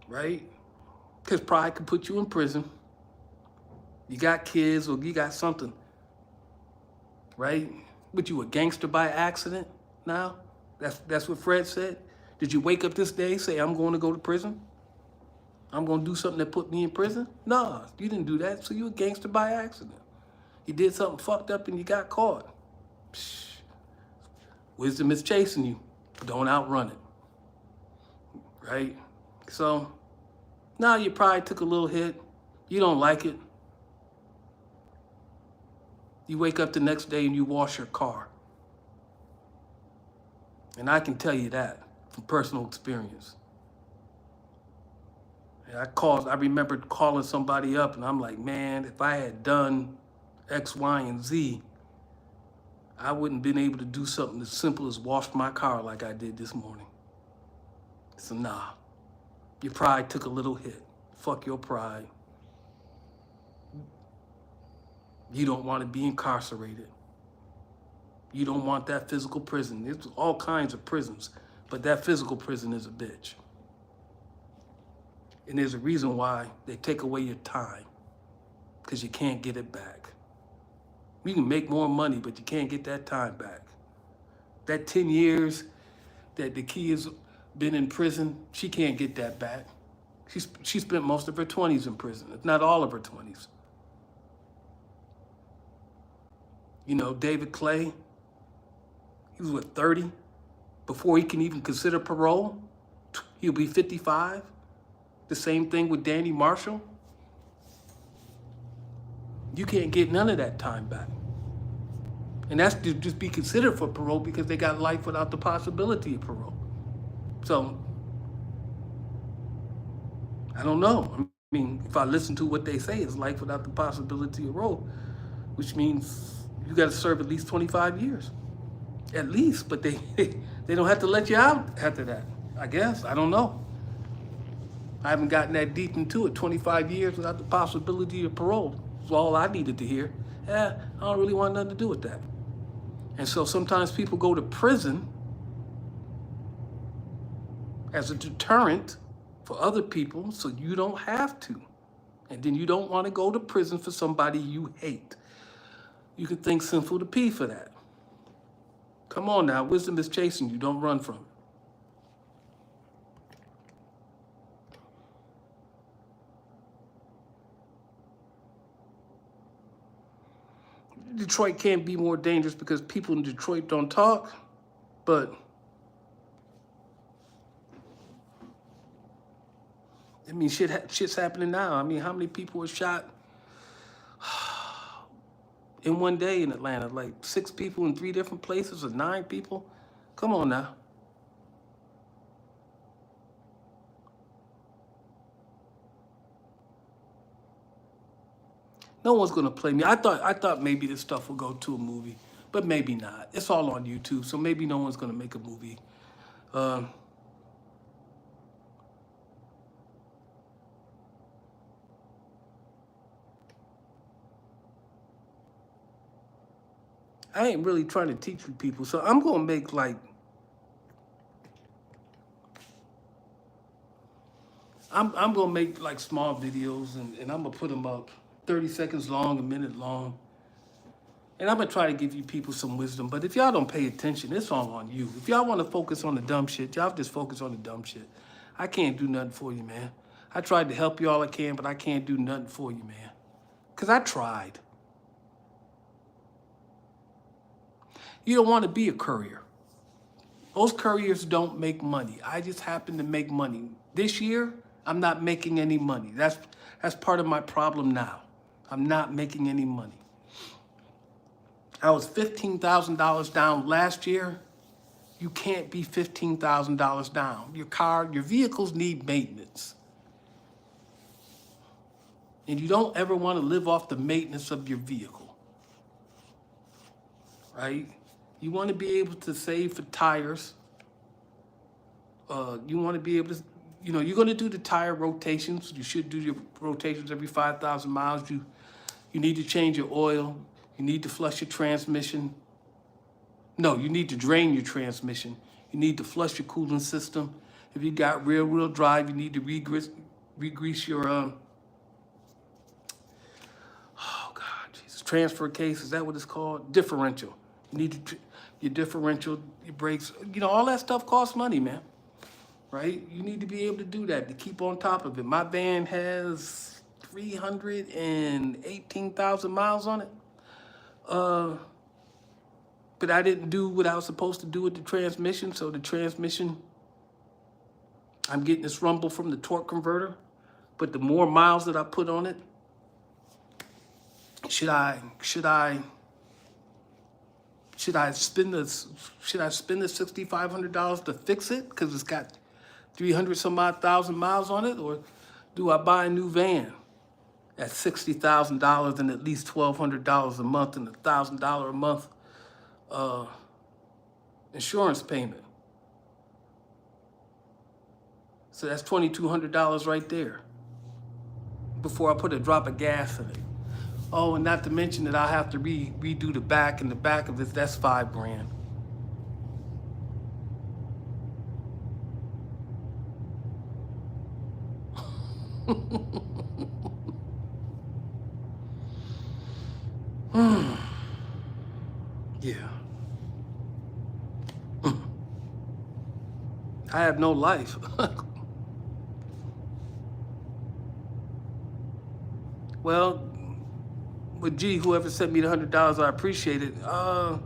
Right? Because pride can put you in prison. You got kids or you got something. Right? But you a gangster by accident now? That's what Fred said? Did you wake up this day, say, I'm going to go to prison? I'm going to do something that put me in prison? No, you didn't do that, so you a gangster by accident. You did something fucked up and you got caught. Psh. Wisdom is chasing you. Don't outrun it. Right? So, now your pride took a little hit. You don't like it. You wake up the next day and you wash your car. And I can tell you that from personal experience. And I remembered calling somebody up and I'm like, man, if I had done X, Y, and Z, I wouldn't have been able to do something as simple as wash my car like I did this morning. So nah, your pride took a little hit. Fuck your pride. You don't want to be incarcerated. You don't want that physical prison. There's all kinds of prisons, but that physical prison is a bitch. And there's a reason why they take away your time, because you can't get it back. You can make more money, but you can't get that time back. That 10 years that the kid's been in prison, she can't get that back. She spent most of her 20s in prison, if not all of her 20s. You know, David Clay, he was, what, 30? Before he can even consider parole, he'll be 55. The same thing with Danny Marshall. You can't get none of that time back. And that's to just be considered for parole because they got life without the possibility of parole. So, I don't know. I mean, if I listen to what they say, it's life without the possibility of parole, which means you got to serve at least 25 years. At least, but they don't have to let you out after that, I guess. I don't know. I haven't gotten that deep into it. 25 years without the possibility of parole was all I needed to hear. I don't really want nothing to do with that. And so sometimes people go to prison as a deterrent for other people so you don't have to. And then you don't want to go to prison for somebody you hate. You can thank Sinful to P for that. Come on now, wisdom is chasing you, don't run from it. Detroit can't be more dangerous because people in Detroit don't talk, but I mean, shit's happening now. I mean, how many people were shot in one day in Atlanta? Like 6 people in 3 different places or 9 people? Come on now. No one's gonna play me. I thought maybe this stuff will go to a movie, but maybe not. It's all on YouTube, so maybe no one's gonna make a movie. I ain't really trying to teach you people, so I'm gonna make like, I'm gonna make like small videos and I'm gonna put them up 30 seconds long, a minute long. And I'm gonna try to give you people some wisdom, but if y'all don't pay attention, it's all on you. If y'all wanna focus on the dumb shit, y'all just focus on the dumb shit. I can't do nothing for you, man. I tried to help you all I can, but I can't do nothing for you, man. Cause I tried. You don't wanna be a courier. Most couriers don't make money. I just happen to make money. This year, I'm not making any money. That's part of my problem now. I'm not making any money. I was $15,000 down last year. You can't be $15,000 down. Your vehicles need maintenance. And you don't ever want to live off the maintenance of your vehicle, right? You want to be able to save for tires. You want to be able to, you're going to do the tire rotations. You should do your rotations every 5,000 miles. You need to change your oil. You need to flush your transmission. No, you need to drain your transmission. You need to flush your cooling system. If you got rear-wheel drive, you need to re-grease your, oh God, Jesus, transfer case, is that what it's called? Differential. You need to, your differential, your brakes, all that stuff costs money, man, right? You need to be able to do that, to keep on top of it. My van has 318,000 miles on it. But I didn't do what I was supposed to do with the transmission. So the transmission, I'm getting this rumble from the torque converter. But the more miles that I put on it, should I spend the $6,500 to fix it because it's got 300 some odd thousand miles on it, or do I buy a new van at $60,000 and at least $1,200 a month and $1,000 a month insurance payment? So that's $2,200 right there before I put a drop of gas in it. Oh, and not to mention that I have to redo the back, and the back of it, that's $5,000. Yeah. I have no life. Well, but gee, whoever sent me the $100, I appreciate it. Well,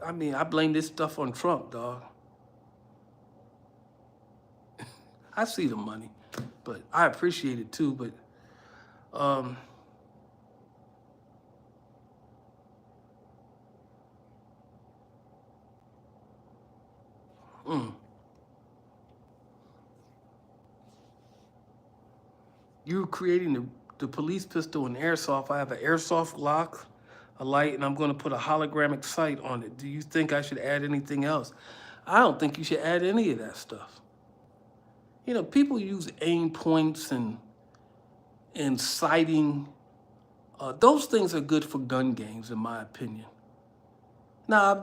I mean, I blame this stuff on Trump, dog. I see the money, but I appreciate it too. But you creating the police pistol and airsoft. I have an airsoft lock, a light, and I'm going to put a hologramic sight on it. Do you think I should add anything else? I don't think you should add any of that stuff. You know, people use aim points and sighting. Those things are good for gun games, in my opinion. Now,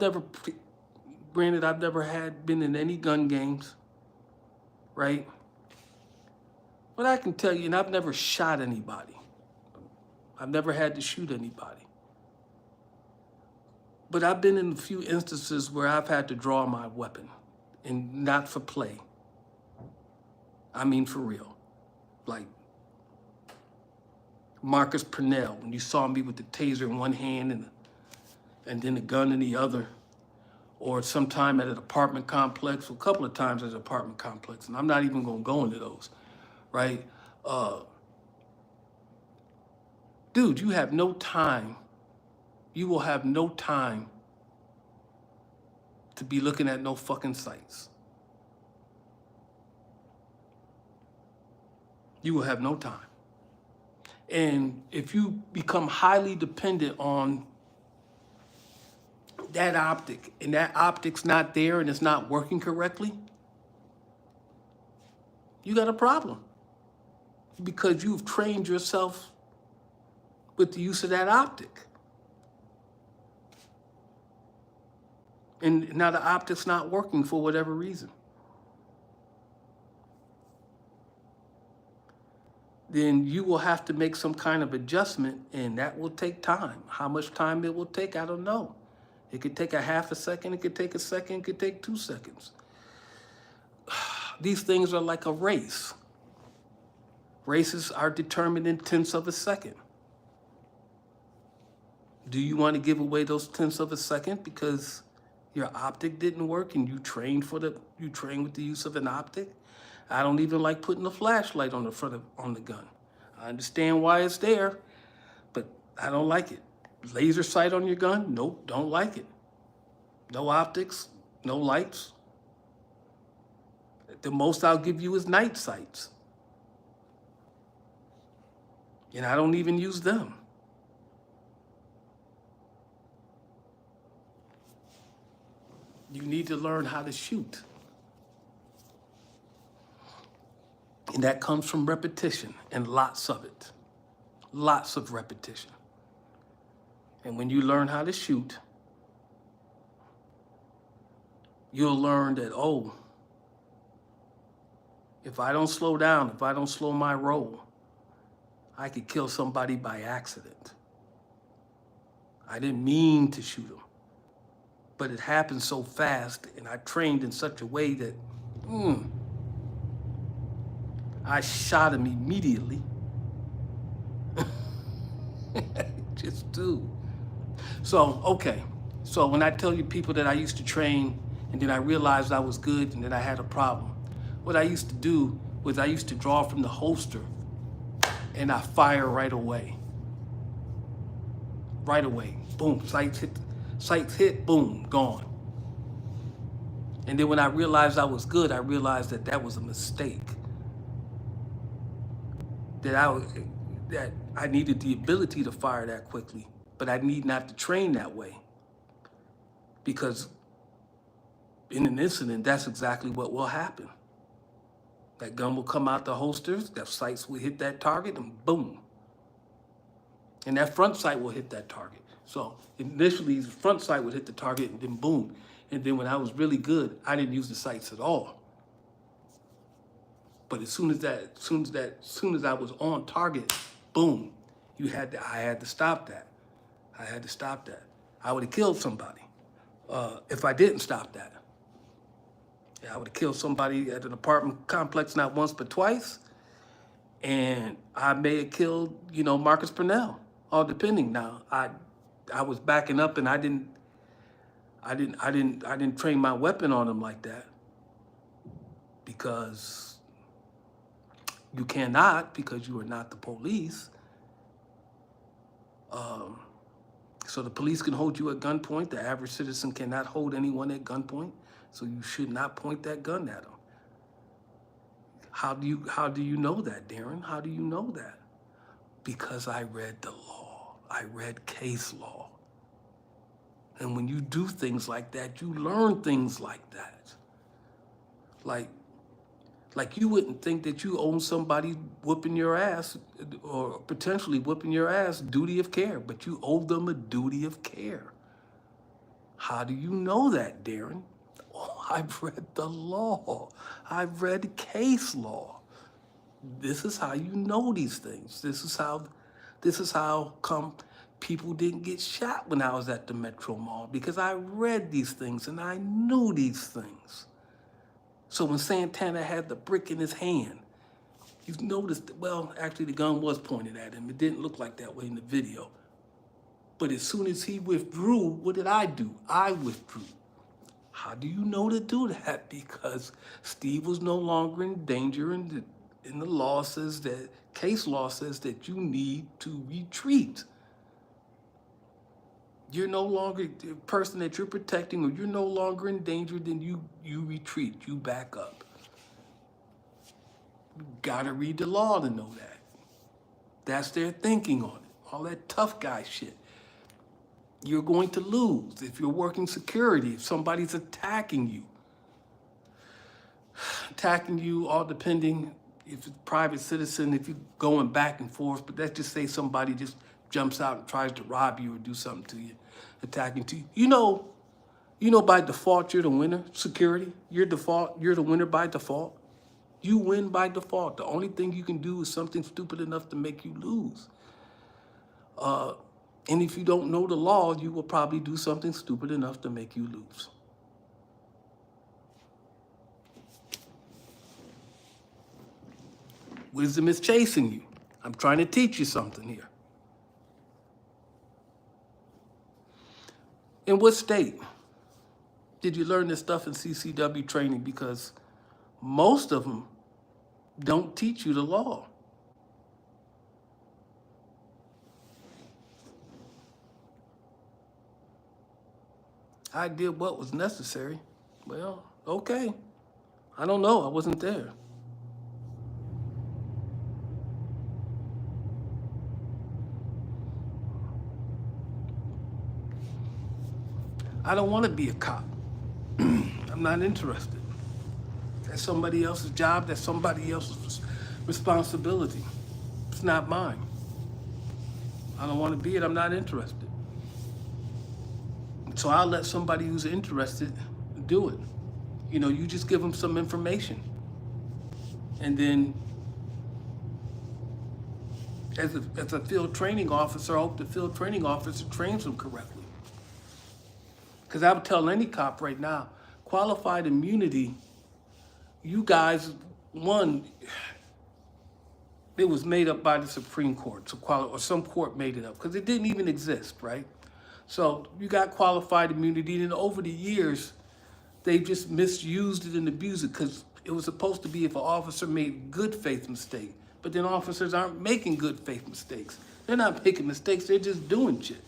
granted, I've never been in any gun games, right? But I can tell you, and I've never shot anybody. I've never had to shoot anybody. But I've been in a few instances where I've had to draw my weapon, and not for play. I mean for real. Like Marcus Purnell, when you saw me with the taser in one hand and then the gun in the other, or sometime at an apartment complex, a couple of times at an apartment complex, and I'm not even gonna go into those, right? Dude, you have no time. You will have no time to be looking at no fucking sites. You will have no time. And if you become highly dependent on that optic, and that optic's not there and it's not working correctly, you got a problem. Because you've trained yourself with the use of that optic. And now the optic's not working for whatever reason. Then you will have to make some kind of adjustment, and that will take time. How much time it will take, I don't know. It could take a half a second, it could take a second, it could take 2 seconds. These things are like a race. Races are determined in tenths of a second. Do you want to give away those tenths of a second because your optic didn't work and you trained with the use of an optic? I don't even like putting a flashlight on the gun. I understand why it's there, but I don't like it. Laser sight on your gun? Nope, don't like it. No optics, no lights. The most I'll give you is night sights. And I don't even use them. You need to learn how to shoot. And that comes from repetition, and lots of it. Lots of repetition. And when you learn how to shoot, you'll learn that, oh, if I don't slow down, if I don't slow my roll, I could kill somebody by accident. I didn't mean to shoot him, but it happened so fast, and I trained in such a way that, I shot him immediately. Just do. So, okay. So when I tell you people that I used to train and then I realized I was good and then I had a problem, what I used to do was I used to draw from the holster and I fire right away. Right away. Boom. Sights hit, boom, gone. And then when I realized I was good, I realized that that was a mistake. That I needed the ability to fire that quickly, but I need not to train that way. Because in an incident, that's exactly what will happen. That gun will come out the holsters, that sights will hit that target, and boom. And that front sight will hit that target. So initially, the front sight would hit the target, and then boom. And then when I was really good, I didn't use the sights at all. But as soon as I was on target, boom, I had to stop that. I had to stop that. I would have killed somebody if I didn't stop that. Yeah, I would have killed somebody at an apartment complex not once but twice, and I may have killed, Marcus Purnell, all depending. Now, I was backing up, and I didn't train my weapon on him like that, because you cannot, because you are not the police. So the police can hold you at gunpoint. The average citizen cannot hold anyone at gunpoint. So you should not point that gun at them. How do you know that, Darren? How do you know that? Because I read the law. I read case law. And when you do things like that, you learn things like that. Like Like you wouldn't think that you own somebody whooping your ass or potentially whooping your ass duty of care, but you owe them a duty of care. How do you know that, Darren? Oh, I've read the law. I've read case law. This is how you know these things. This is how come people didn't get shot when I was at the Metro Mall, because I read these things and I knew these things. So when Santana had the brick in his hand, you noticed, well, actually the gun was pointed at him. It didn't look like that way in the video. But as soon as he withdrew, what did I do? I withdrew. How do you know to do that? Because Steve was no longer in danger, and the law says that, case law says that you need to retreat. You're no longer the person that you're protecting, or you're no longer in danger, then you retreat, you back up. You gotta read the law to know that. That's their thinking on it. All that tough guy shit. You're going to lose if you're working security, if somebody's attacking you. Attacking you, all depending if it's a private citizen, if you're going back and forth, but let's just say somebody just jumps out and tries to rob you or do something to you, attacking to you. You know by default you're the winner, security. You're the winner by default. You win by default. The only thing you can do is something stupid enough to make you lose. And if you don't know the law, you will probably do something stupid enough to make you lose. Wisdom is chasing you. I'm trying to teach you something here. In what state did you learn this stuff in CCW training? Because most of them don't teach you the law. I did what was necessary. Well, okay. I don't know. I wasn't there. I don't want to be a cop. I'm not interested. That's somebody else's job. That's somebody else's responsibility. It's not mine. I don't want to be it. I'm not interested. So I'll let somebody who's interested do it. You know, you just give them some information. And then as a field training officer, I hope the field training officer trains them correctly. Because I would tell any cop right now, qualified immunity, you guys, one, it was made up by the Supreme Court, or some court made it up, because it didn't even exist, right? So you got qualified immunity, and over the years, they just misused it and abused it, because it was supposed to be if an officer made good faith mistake, but then officers aren't making good faith mistakes. They're not making mistakes, they're just doing shit.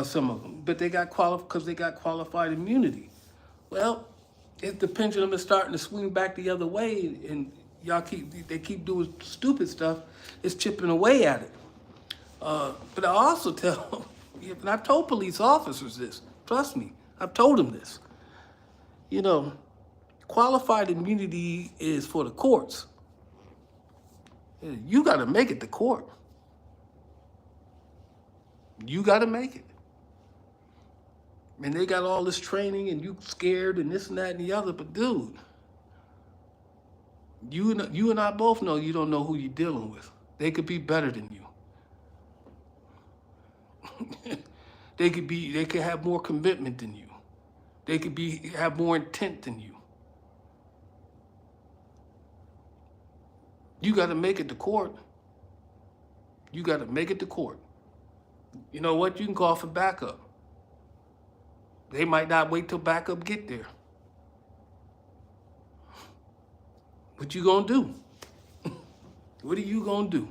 Some of them, but they got because they got qualified immunity. Well, if the pendulum is starting to swing back the other way, and they keep doing stupid stuff, it's chipping away at it. But I also tell them, and I've told police officers this. Trust me, I've told them this. You know, qualified immunity is for the courts. You got to make it to court. You got to make it. And they got all this training, and you scared, and this and that and the other. But dude, you and I both know you don't know who you're dealing with. They could be better than you. They could have more commitment than you. They could have more intent than you. You got to make it to court. You got to make it to court. You know what? You can call for backup. They might not wait till backup get there. What you gonna do? What are you gonna do?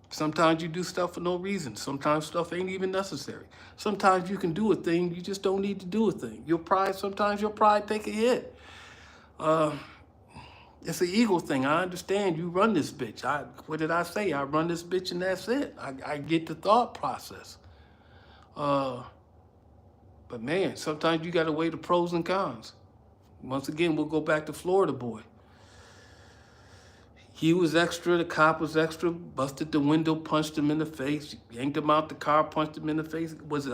Sometimes you do stuff for no reason. Sometimes stuff ain't even necessary. Sometimes you can do a thing, you just don't need to do a thing. Sometimes your pride take a hit. It's an ego thing. I understand you run this bitch. What did I say? I run this bitch and that's it. I get the thought process. But man, sometimes you gotta weigh the pros and cons. Once again, we'll go back to Florida boy. He was extra, the cop was extra, busted the window, punched him in the face, yanked him out the car, punched him in the face. Was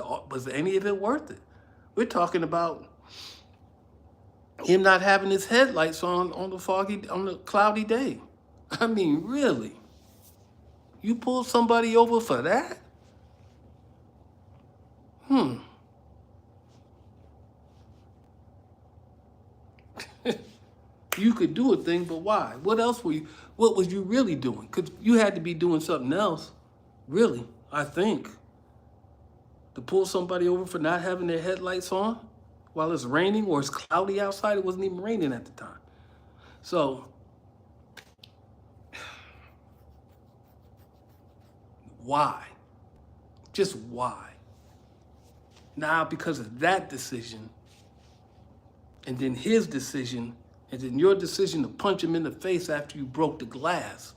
any of it worth it? We're talking about him not having his headlights on the cloudy day. I mean, really? You pull somebody over for that? You could do a thing, but why? What was you really doing? Because you had to be doing something else, really, I think. To pull somebody over for not having their headlights on while it's raining or it's cloudy outside. It wasn't even raining at the time. So, why? Just why? Now, because of that decision, and then his decision, and then your decision to punch him in the face after you broke the glass,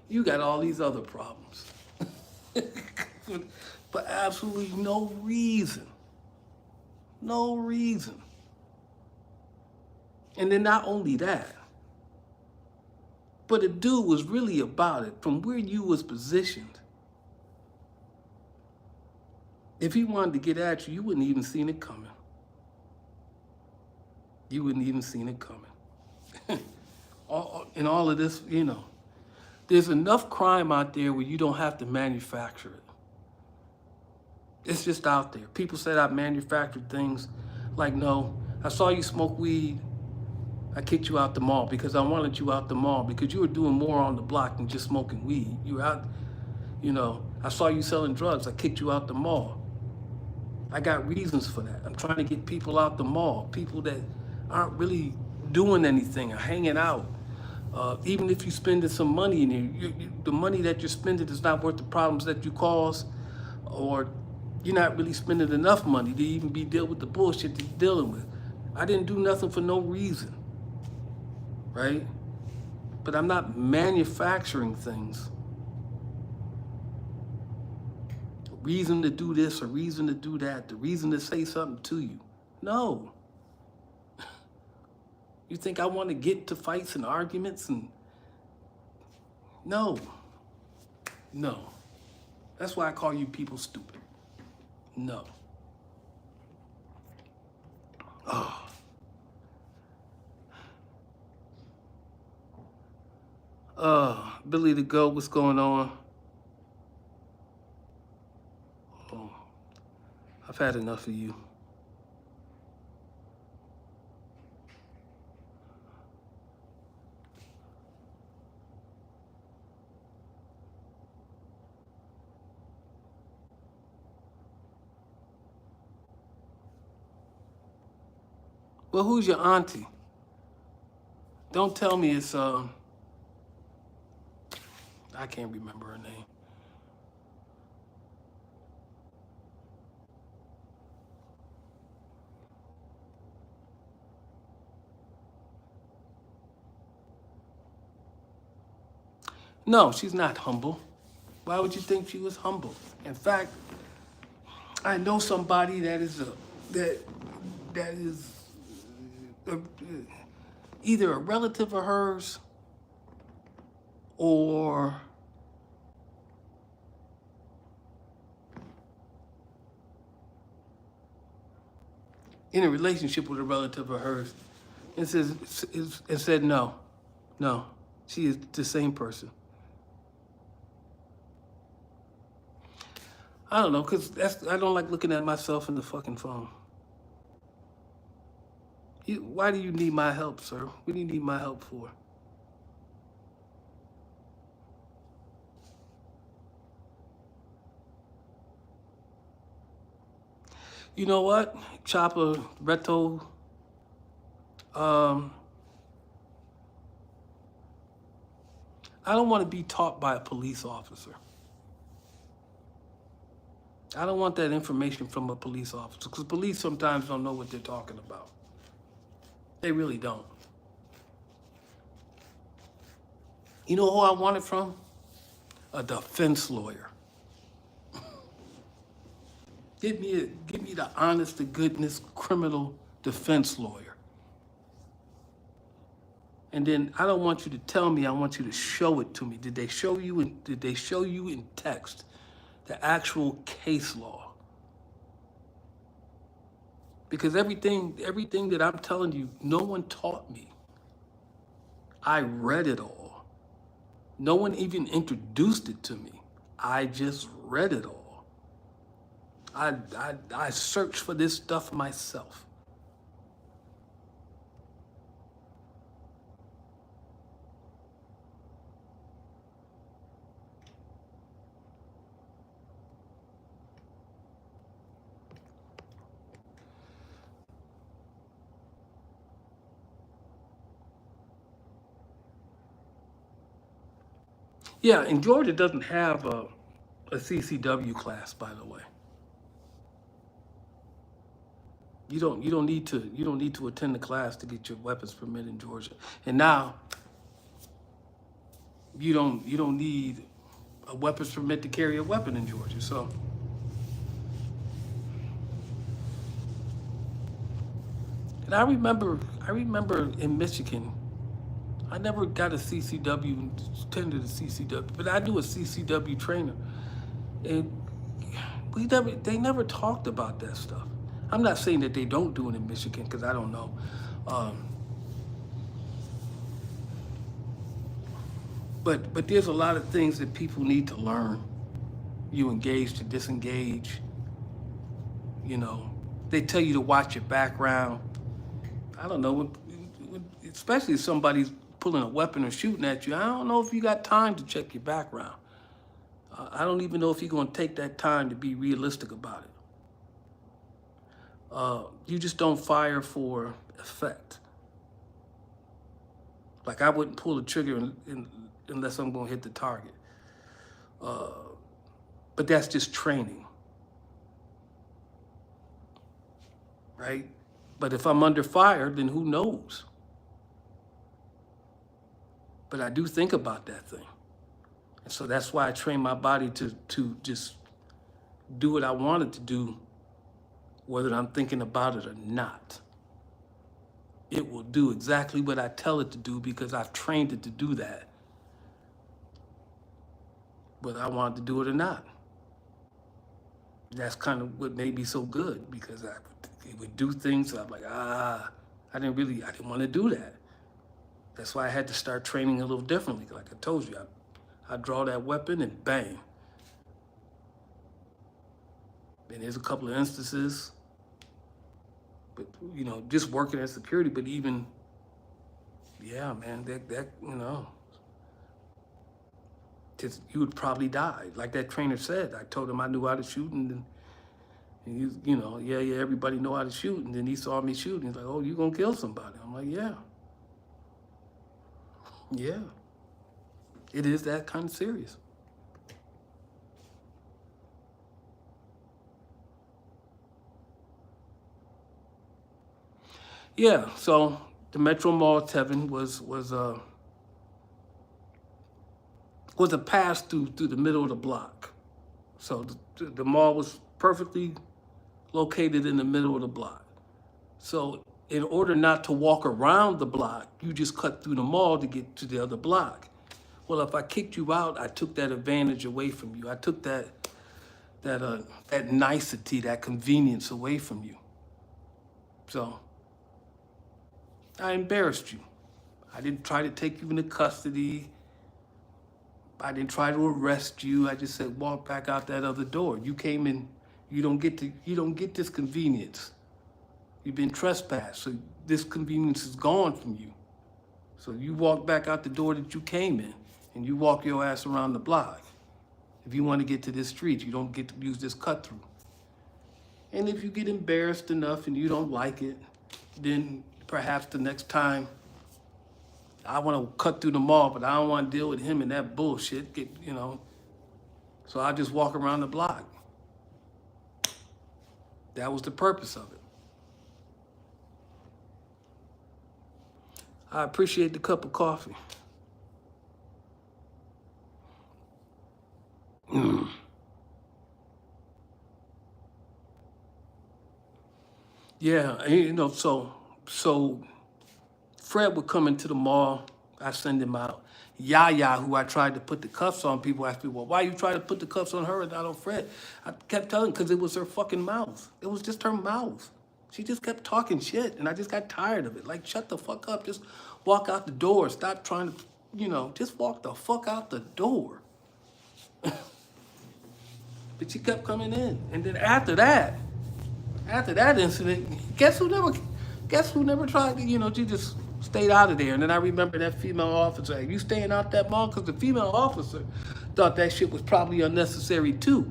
you got all these other problems. For absolutely no reason. No reason. And then not only that, but the dude was really about it from where you was positioned. If he wanted to get at you, you wouldn't even seen it coming. You wouldn't even seen it coming. In all of this, there's enough crime out there where you don't have to manufacture it. It's just out there. People said I manufactured things. Like, no, I saw you smoke weed. I kicked you out the mall because I wanted you out the mall because you were doing more on the block than just smoking weed. You were out, I saw you selling drugs. I kicked you out the mall. I got reasons for that. I'm trying to get people out the mall, people that aren't really doing anything or hanging out. Even if you're spending some money in the money that you're spending is not worth the problems that you cause, or you're not really spending enough money to even be dealing with the bullshit that you're dealing with. I didn't do nothing for no reason, right? But I'm not manufacturing things. Reason to do this or reason to do that, the reason to say something to you. No. You think I want to get into fights and arguments and no. That's why I call you people stupid. No. Billy the Goat, what's going on? Oh, I've had enough of you. Well, who's your auntie? Don't tell me it's, I can't remember her name. No, she's not humble. Why would you think she was humble? In fact, I know somebody that is either a relative of hers or in a relationship with a relative of hers, and said no, she is the same person. I don't know, because I don't like looking at myself in the fucking phone. Why do you need my help, sir? What do you need my help for? You know what, Chopper, Reto, I don't want to be taught by a police officer. I don't want that information from a police officer, because police sometimes don't know what they're talking about. They really don't. You know who I want it from? A defense lawyer. Give me the honest to goodness criminal defense lawyer. And then I don't want you to tell me, I want you to show it to me. Did they show you in text the actual case law? Because everything that I'm telling you, no one taught me. I read it all. No one even introduced it to me. I just read it all. I searched for this stuff myself. Yeah, and Georgia doesn't have a CCW class, by the way. You don't need to attend the class to get your weapons permit in Georgia. And now you don't need a weapons permit to carry a weapon in Georgia. So and I remember in Michigan, I never got a CCW, attended a CCW, but I knew a CCW trainer. And they never talked about that stuff. I'm not saying that they don't do it in Michigan, because I don't know. But there's a lot of things that people need to learn. You engage to disengage. You know, they tell you to watch your background. I don't know, especially if somebody's pulling a weapon or shooting at you. I don't know if you got time to check your background. I don't even know if you're going to take that time to be realistic about it. You just don't fire for effect. Like I wouldn't pull the trigger unless I'm going to hit the target. But that's just training, right? But if I'm under fire, then who knows? But I do think about that thing. And so that's why I train my body to just do what I want it to do, whether I'm thinking about it or not. It will do exactly what I tell it to do because I've trained it to do that, whether I want it to do it or not. That's kind of what made me so good, because it would do things that I'm like, I didn't want to do that. That's why I had to start training a little differently. Like I told you, I draw that weapon and bang. And there's a couple of instances, but you know, just working at security, but even, yeah, man, that you know, just, you would probably die. Like that trainer said, I told him I knew how to shoot, and you know, yeah, everybody know how to shoot. And then he saw me shoot, and he's like, oh, you gonna kill somebody? I'm like, yeah. It is that kind of serious. Yeah, so the Metro Mall Tevin was a pass through the middle of the block. So the mall was perfectly located in the middle of the block. So in order not to walk around the block, you just cut through the mall to get to the other block. Well, if I kicked you out, I took that advantage away from you. I took that nicety, that convenience away from you. So I embarrassed you. I didn't try to take you into custody. I didn't try to arrest you. I just said, walk back out that other door. You came in, you don't get this convenience. You've been trespassed, so this convenience is gone from you. So you walk back out the door that you came in, and you walk your ass around the block. If you want to get to this street, you don't get to use this cut through. And if you get embarrassed enough and you don't like it, then perhaps the next time, I want to cut through the mall, but I don't want to deal with him and that bullshit, you know. So I just walk around the block. That was the purpose of it. I appreciate the cup of coffee. Yeah, you know, so Fred would come into the mall. I send him out. Yaya, who I tried to put the cuffs on, people asked me, well, why you try to put the cuffs on her and not on Fred? I kept telling because it was her fucking mouth. It was just her mouth. She just kept talking shit, and I just got tired of it. Like, shut the fuck up. Just walk out the door. Stop trying to, just walk the fuck out the door. But she kept coming in. And then after that incident, guess who never tried to, she just stayed out of there. And then I remember that female officer, hey, you staying out that mall? Because the female officer thought that shit was probably unnecessary too.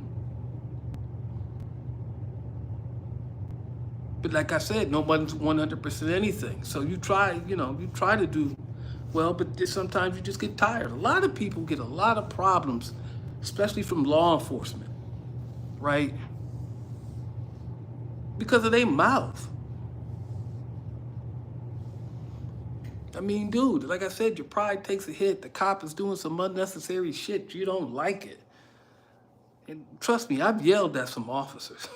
But like I said, nobody's 100% anything. So you try to do well, but sometimes you just get tired. A lot of people get a lot of problems, especially from law enforcement, right? Because of their mouth. I mean, dude, like I said, your pride takes a hit. The cop is doing some unnecessary shit. You don't like it. And trust me, I've yelled at some officers.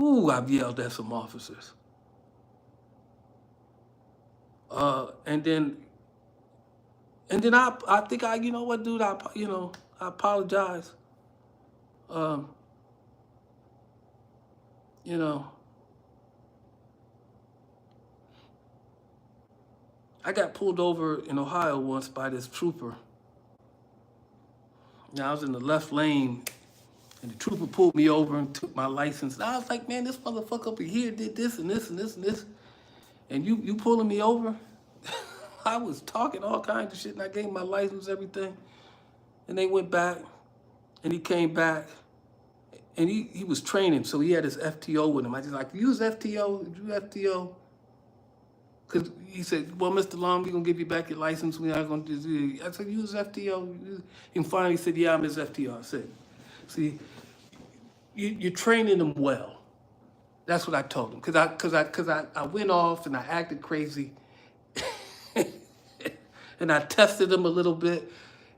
Ooh, I've yelled at some officers. And then I think you know what, dude, I apologize. I got pulled over in Ohio once by this trooper. Now I was in the left lane, and the trooper pulled me over and took my license. And I was like, man, this motherfucker over here did this and this and this and this. And you pulling me over? I was talking all kinds of shit, and I gave him my license, everything. And they went back, and he came back, and he was training, so he had his FTO with him. I just like, use FTO, you FTO. Because he said, well, Mr. Long, we're going to give you back your license. We're not going to do it. I said, use FTO. And finally he said, yeah, I'm his FTO. I said, see, you're training them well. That's what I told him. Because I went off and I acted crazy. And I tested him a little bit.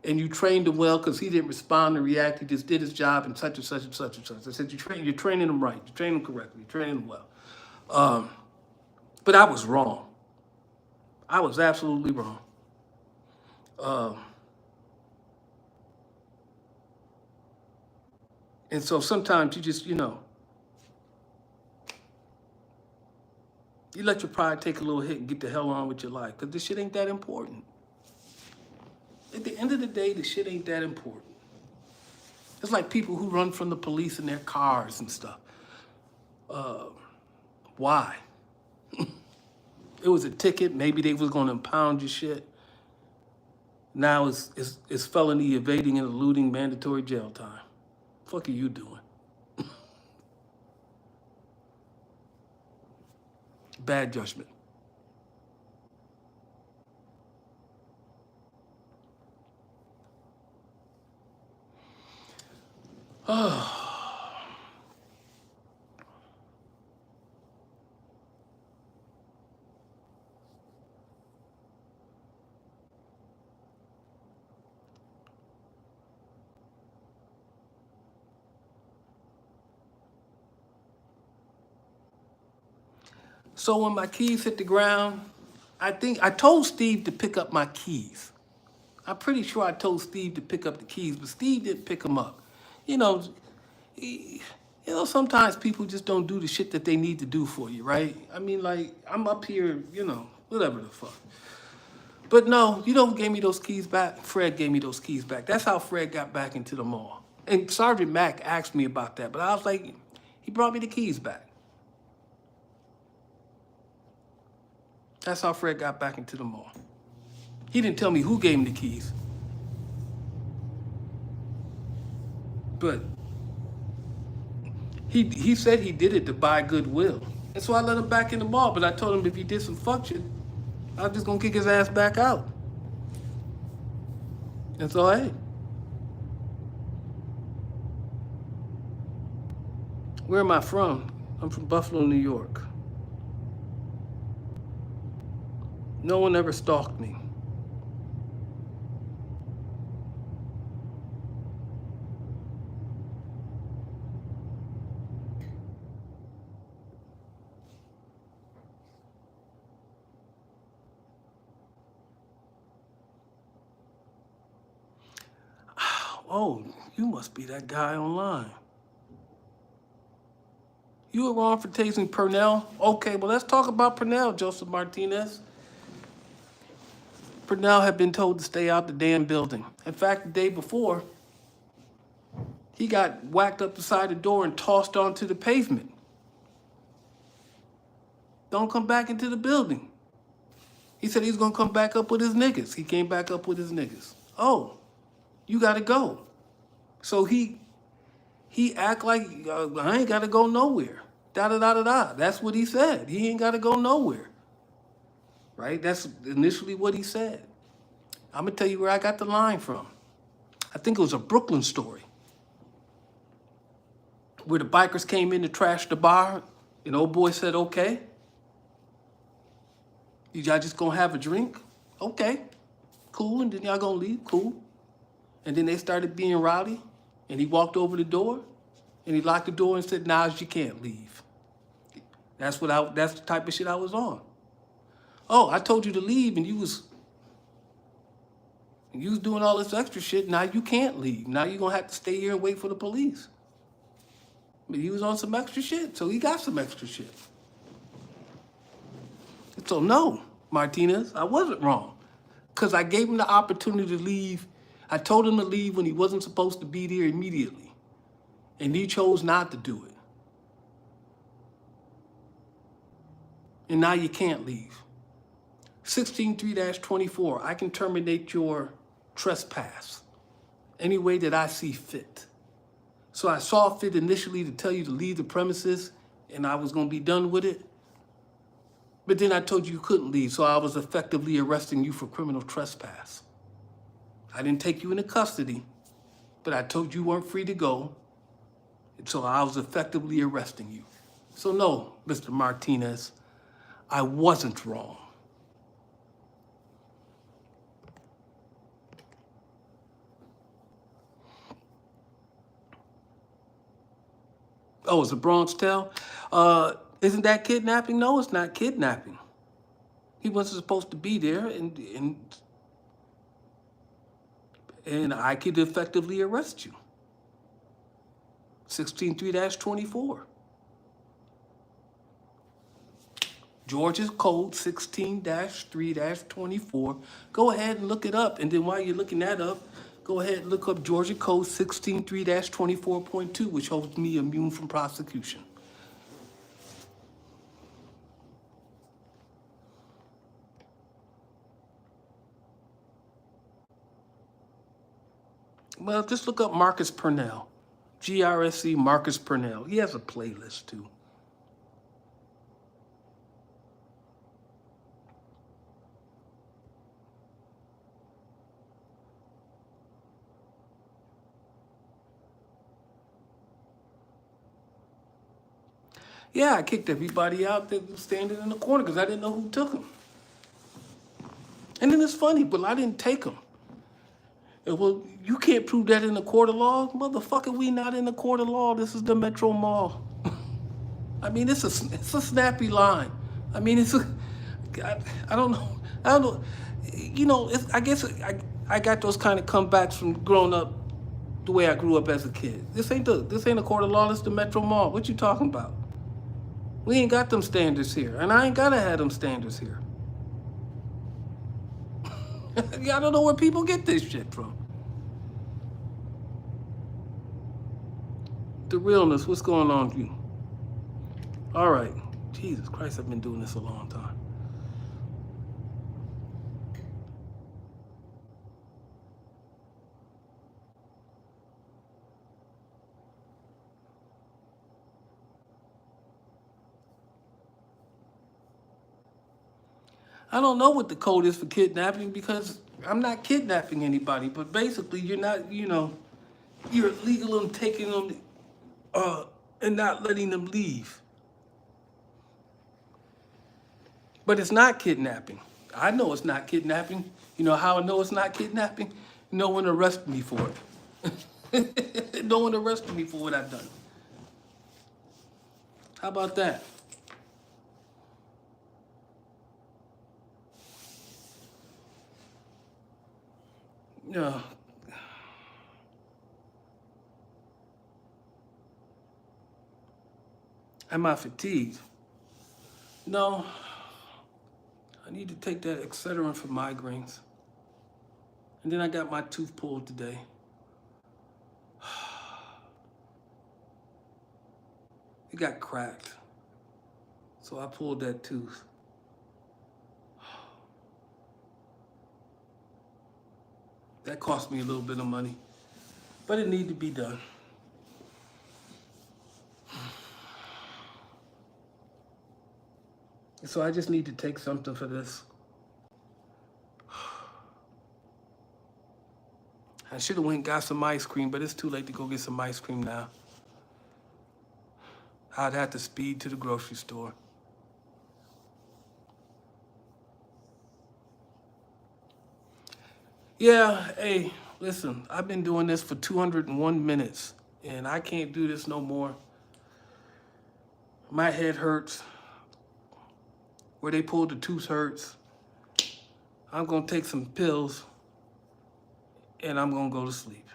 And you trained him well because he didn't respond and react. He just did his job and such and such and such and such. I said, you're training him right. You're training him correctly. You're training him well. But I was wrong. I was absolutely wrong. And so sometimes you just, you let your pride take a little hit and get the hell on with your life because this shit ain't that important. At the end of the day, the shit ain't that important. It's like people who run from the police in their cars and stuff. Why? It was a ticket. Maybe they was going to impound your shit. Now it's felony evading and eluding mandatory jail time. Fuck are you doing? Bad judgment. So when my keys hit the ground, I told Steve to pick up my keys. I'm pretty sure I told Steve to pick up the keys, but Steve didn't pick them up. Sometimes people just don't do the shit that they need to do for you, right? I mean, like, I'm up here, whatever the fuck. But no, you know who gave me those keys back? Fred gave me those keys back. That's how Fred got back into the mall. And Sergeant Mack asked me about that, but I was like, he brought me the keys back. That's how Fred got back into the mall. He didn't tell me who gave him the keys. But he said he did it to buy goodwill. And so I let him back in the mall, but I told him if he did some fuck shit, I was just gonna kick his ass back out. And so, hey. Where am I from? I'm from Buffalo, New York. No one ever stalked me. Oh, you must be that guy online. You were wrong for tasing Purnell? Okay, well, let's talk about Purnell, Joseph Martinez. Purnell had been told to stay out the damn building. In fact, the day before, he got whacked up the side of the door and tossed onto the pavement. Don't come back into the building. He said he's gonna come back up with his niggas. He came back up with his niggas. Oh, you gotta go. So he act like I ain't gotta go nowhere. Da da da da da. That's what he said. He ain't gotta go nowhere. Right? That's initially what he said. I'm gonna tell you where I got the line from. I think it was a Brooklyn story where the bikers came in to trash the bar, and old boy said, "Okay, y'all just gonna have a drink? Okay, cool." And then y'all gonna leave? Cool. And then they started being rowdy, and he walked over the door, and he locked the door and said, "Nah, you can't leave." That's the type of shit I was on. Oh, I told you to leave, and you was doing all this extra shit. Now you can't leave. Now you're gonna have to stay here and wait for the police. But he was on some extra shit, so he got some extra shit. So no, Martinez, I wasn't wrong. Because I gave him the opportunity to leave. I told him to leave when he wasn't supposed to be there immediately. And he chose not to do it. And now you can't leave. 163-24, I can terminate your trespass any way that I see fit. So I saw fit initially to tell you to leave the premises and I was gonna be done with it. But then I told you couldn't leave, so I was effectively arresting you for criminal trespass. I didn't take you into custody, but I told you weren't free to go, and so I was effectively arresting you. So no, Mr. Martinez, I wasn't wrong. Oh, it's a Bronx Tale? Isn't that kidnapping? No, it's not kidnapping. He wasn't supposed to be there, and I could effectively arrest you. 163-24. Georgia's Code 16-3-24. Go ahead and look it up, and then while you're looking that up, go ahead and look up Georgia Code 163-24.2, which holds me immune from prosecution. Well, just look up Marcus Purnell. GRSE Marcus Purnell. He has a playlist too. Yeah, I kicked everybody out that was standing in the corner because I didn't know who took them. And then it's funny, but I didn't take them. Well, you can't prove that in the court of law. Motherfucker, we not in the court of law. This is the Metro Mall. I mean, it's a snappy line. I mean, I don't know. You know, I guess I got those kind of comebacks from growing up the way I grew up as a kid. This ain't a court of law. This is the Metro Mall. What you talking about? We ain't got them standards here, and I ain't gotta have them standards here. I don't know where people get this shit from. The realness, what's going on with you? All right. Jesus Christ, I've been doing this a long time. I don't know what the code is for kidnapping because I'm not kidnapping anybody, but basically you're not, you're illegal in taking them and not letting them leave. But it's not kidnapping. I know it's not kidnapping. You know how I know it's not kidnapping? No one arrested me for it. No one arrested me for what I've done. How about that? Yeah. Am I fatigued? No. I need to take that Excedrin for migraines. And then I got my tooth pulled today. It got cracked. So I pulled that tooth. That cost me a little bit of money, but it needed to be done. So I just need to take something for this. I should have went and got some ice cream, but it's too late to go get some ice cream now. I'd have to speed to the grocery store. Yeah, hey, listen, I've been doing this for 201 minutes, and I can't do this no more. My head hurts. Where they pulled the tooth hurts. I'm gonna take some pills, and I'm gonna go to sleep.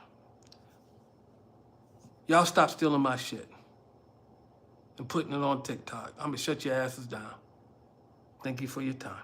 Y'all stop stealing my shit and putting it on TikTok. I'm gonna shut your asses down. Thank you for your time.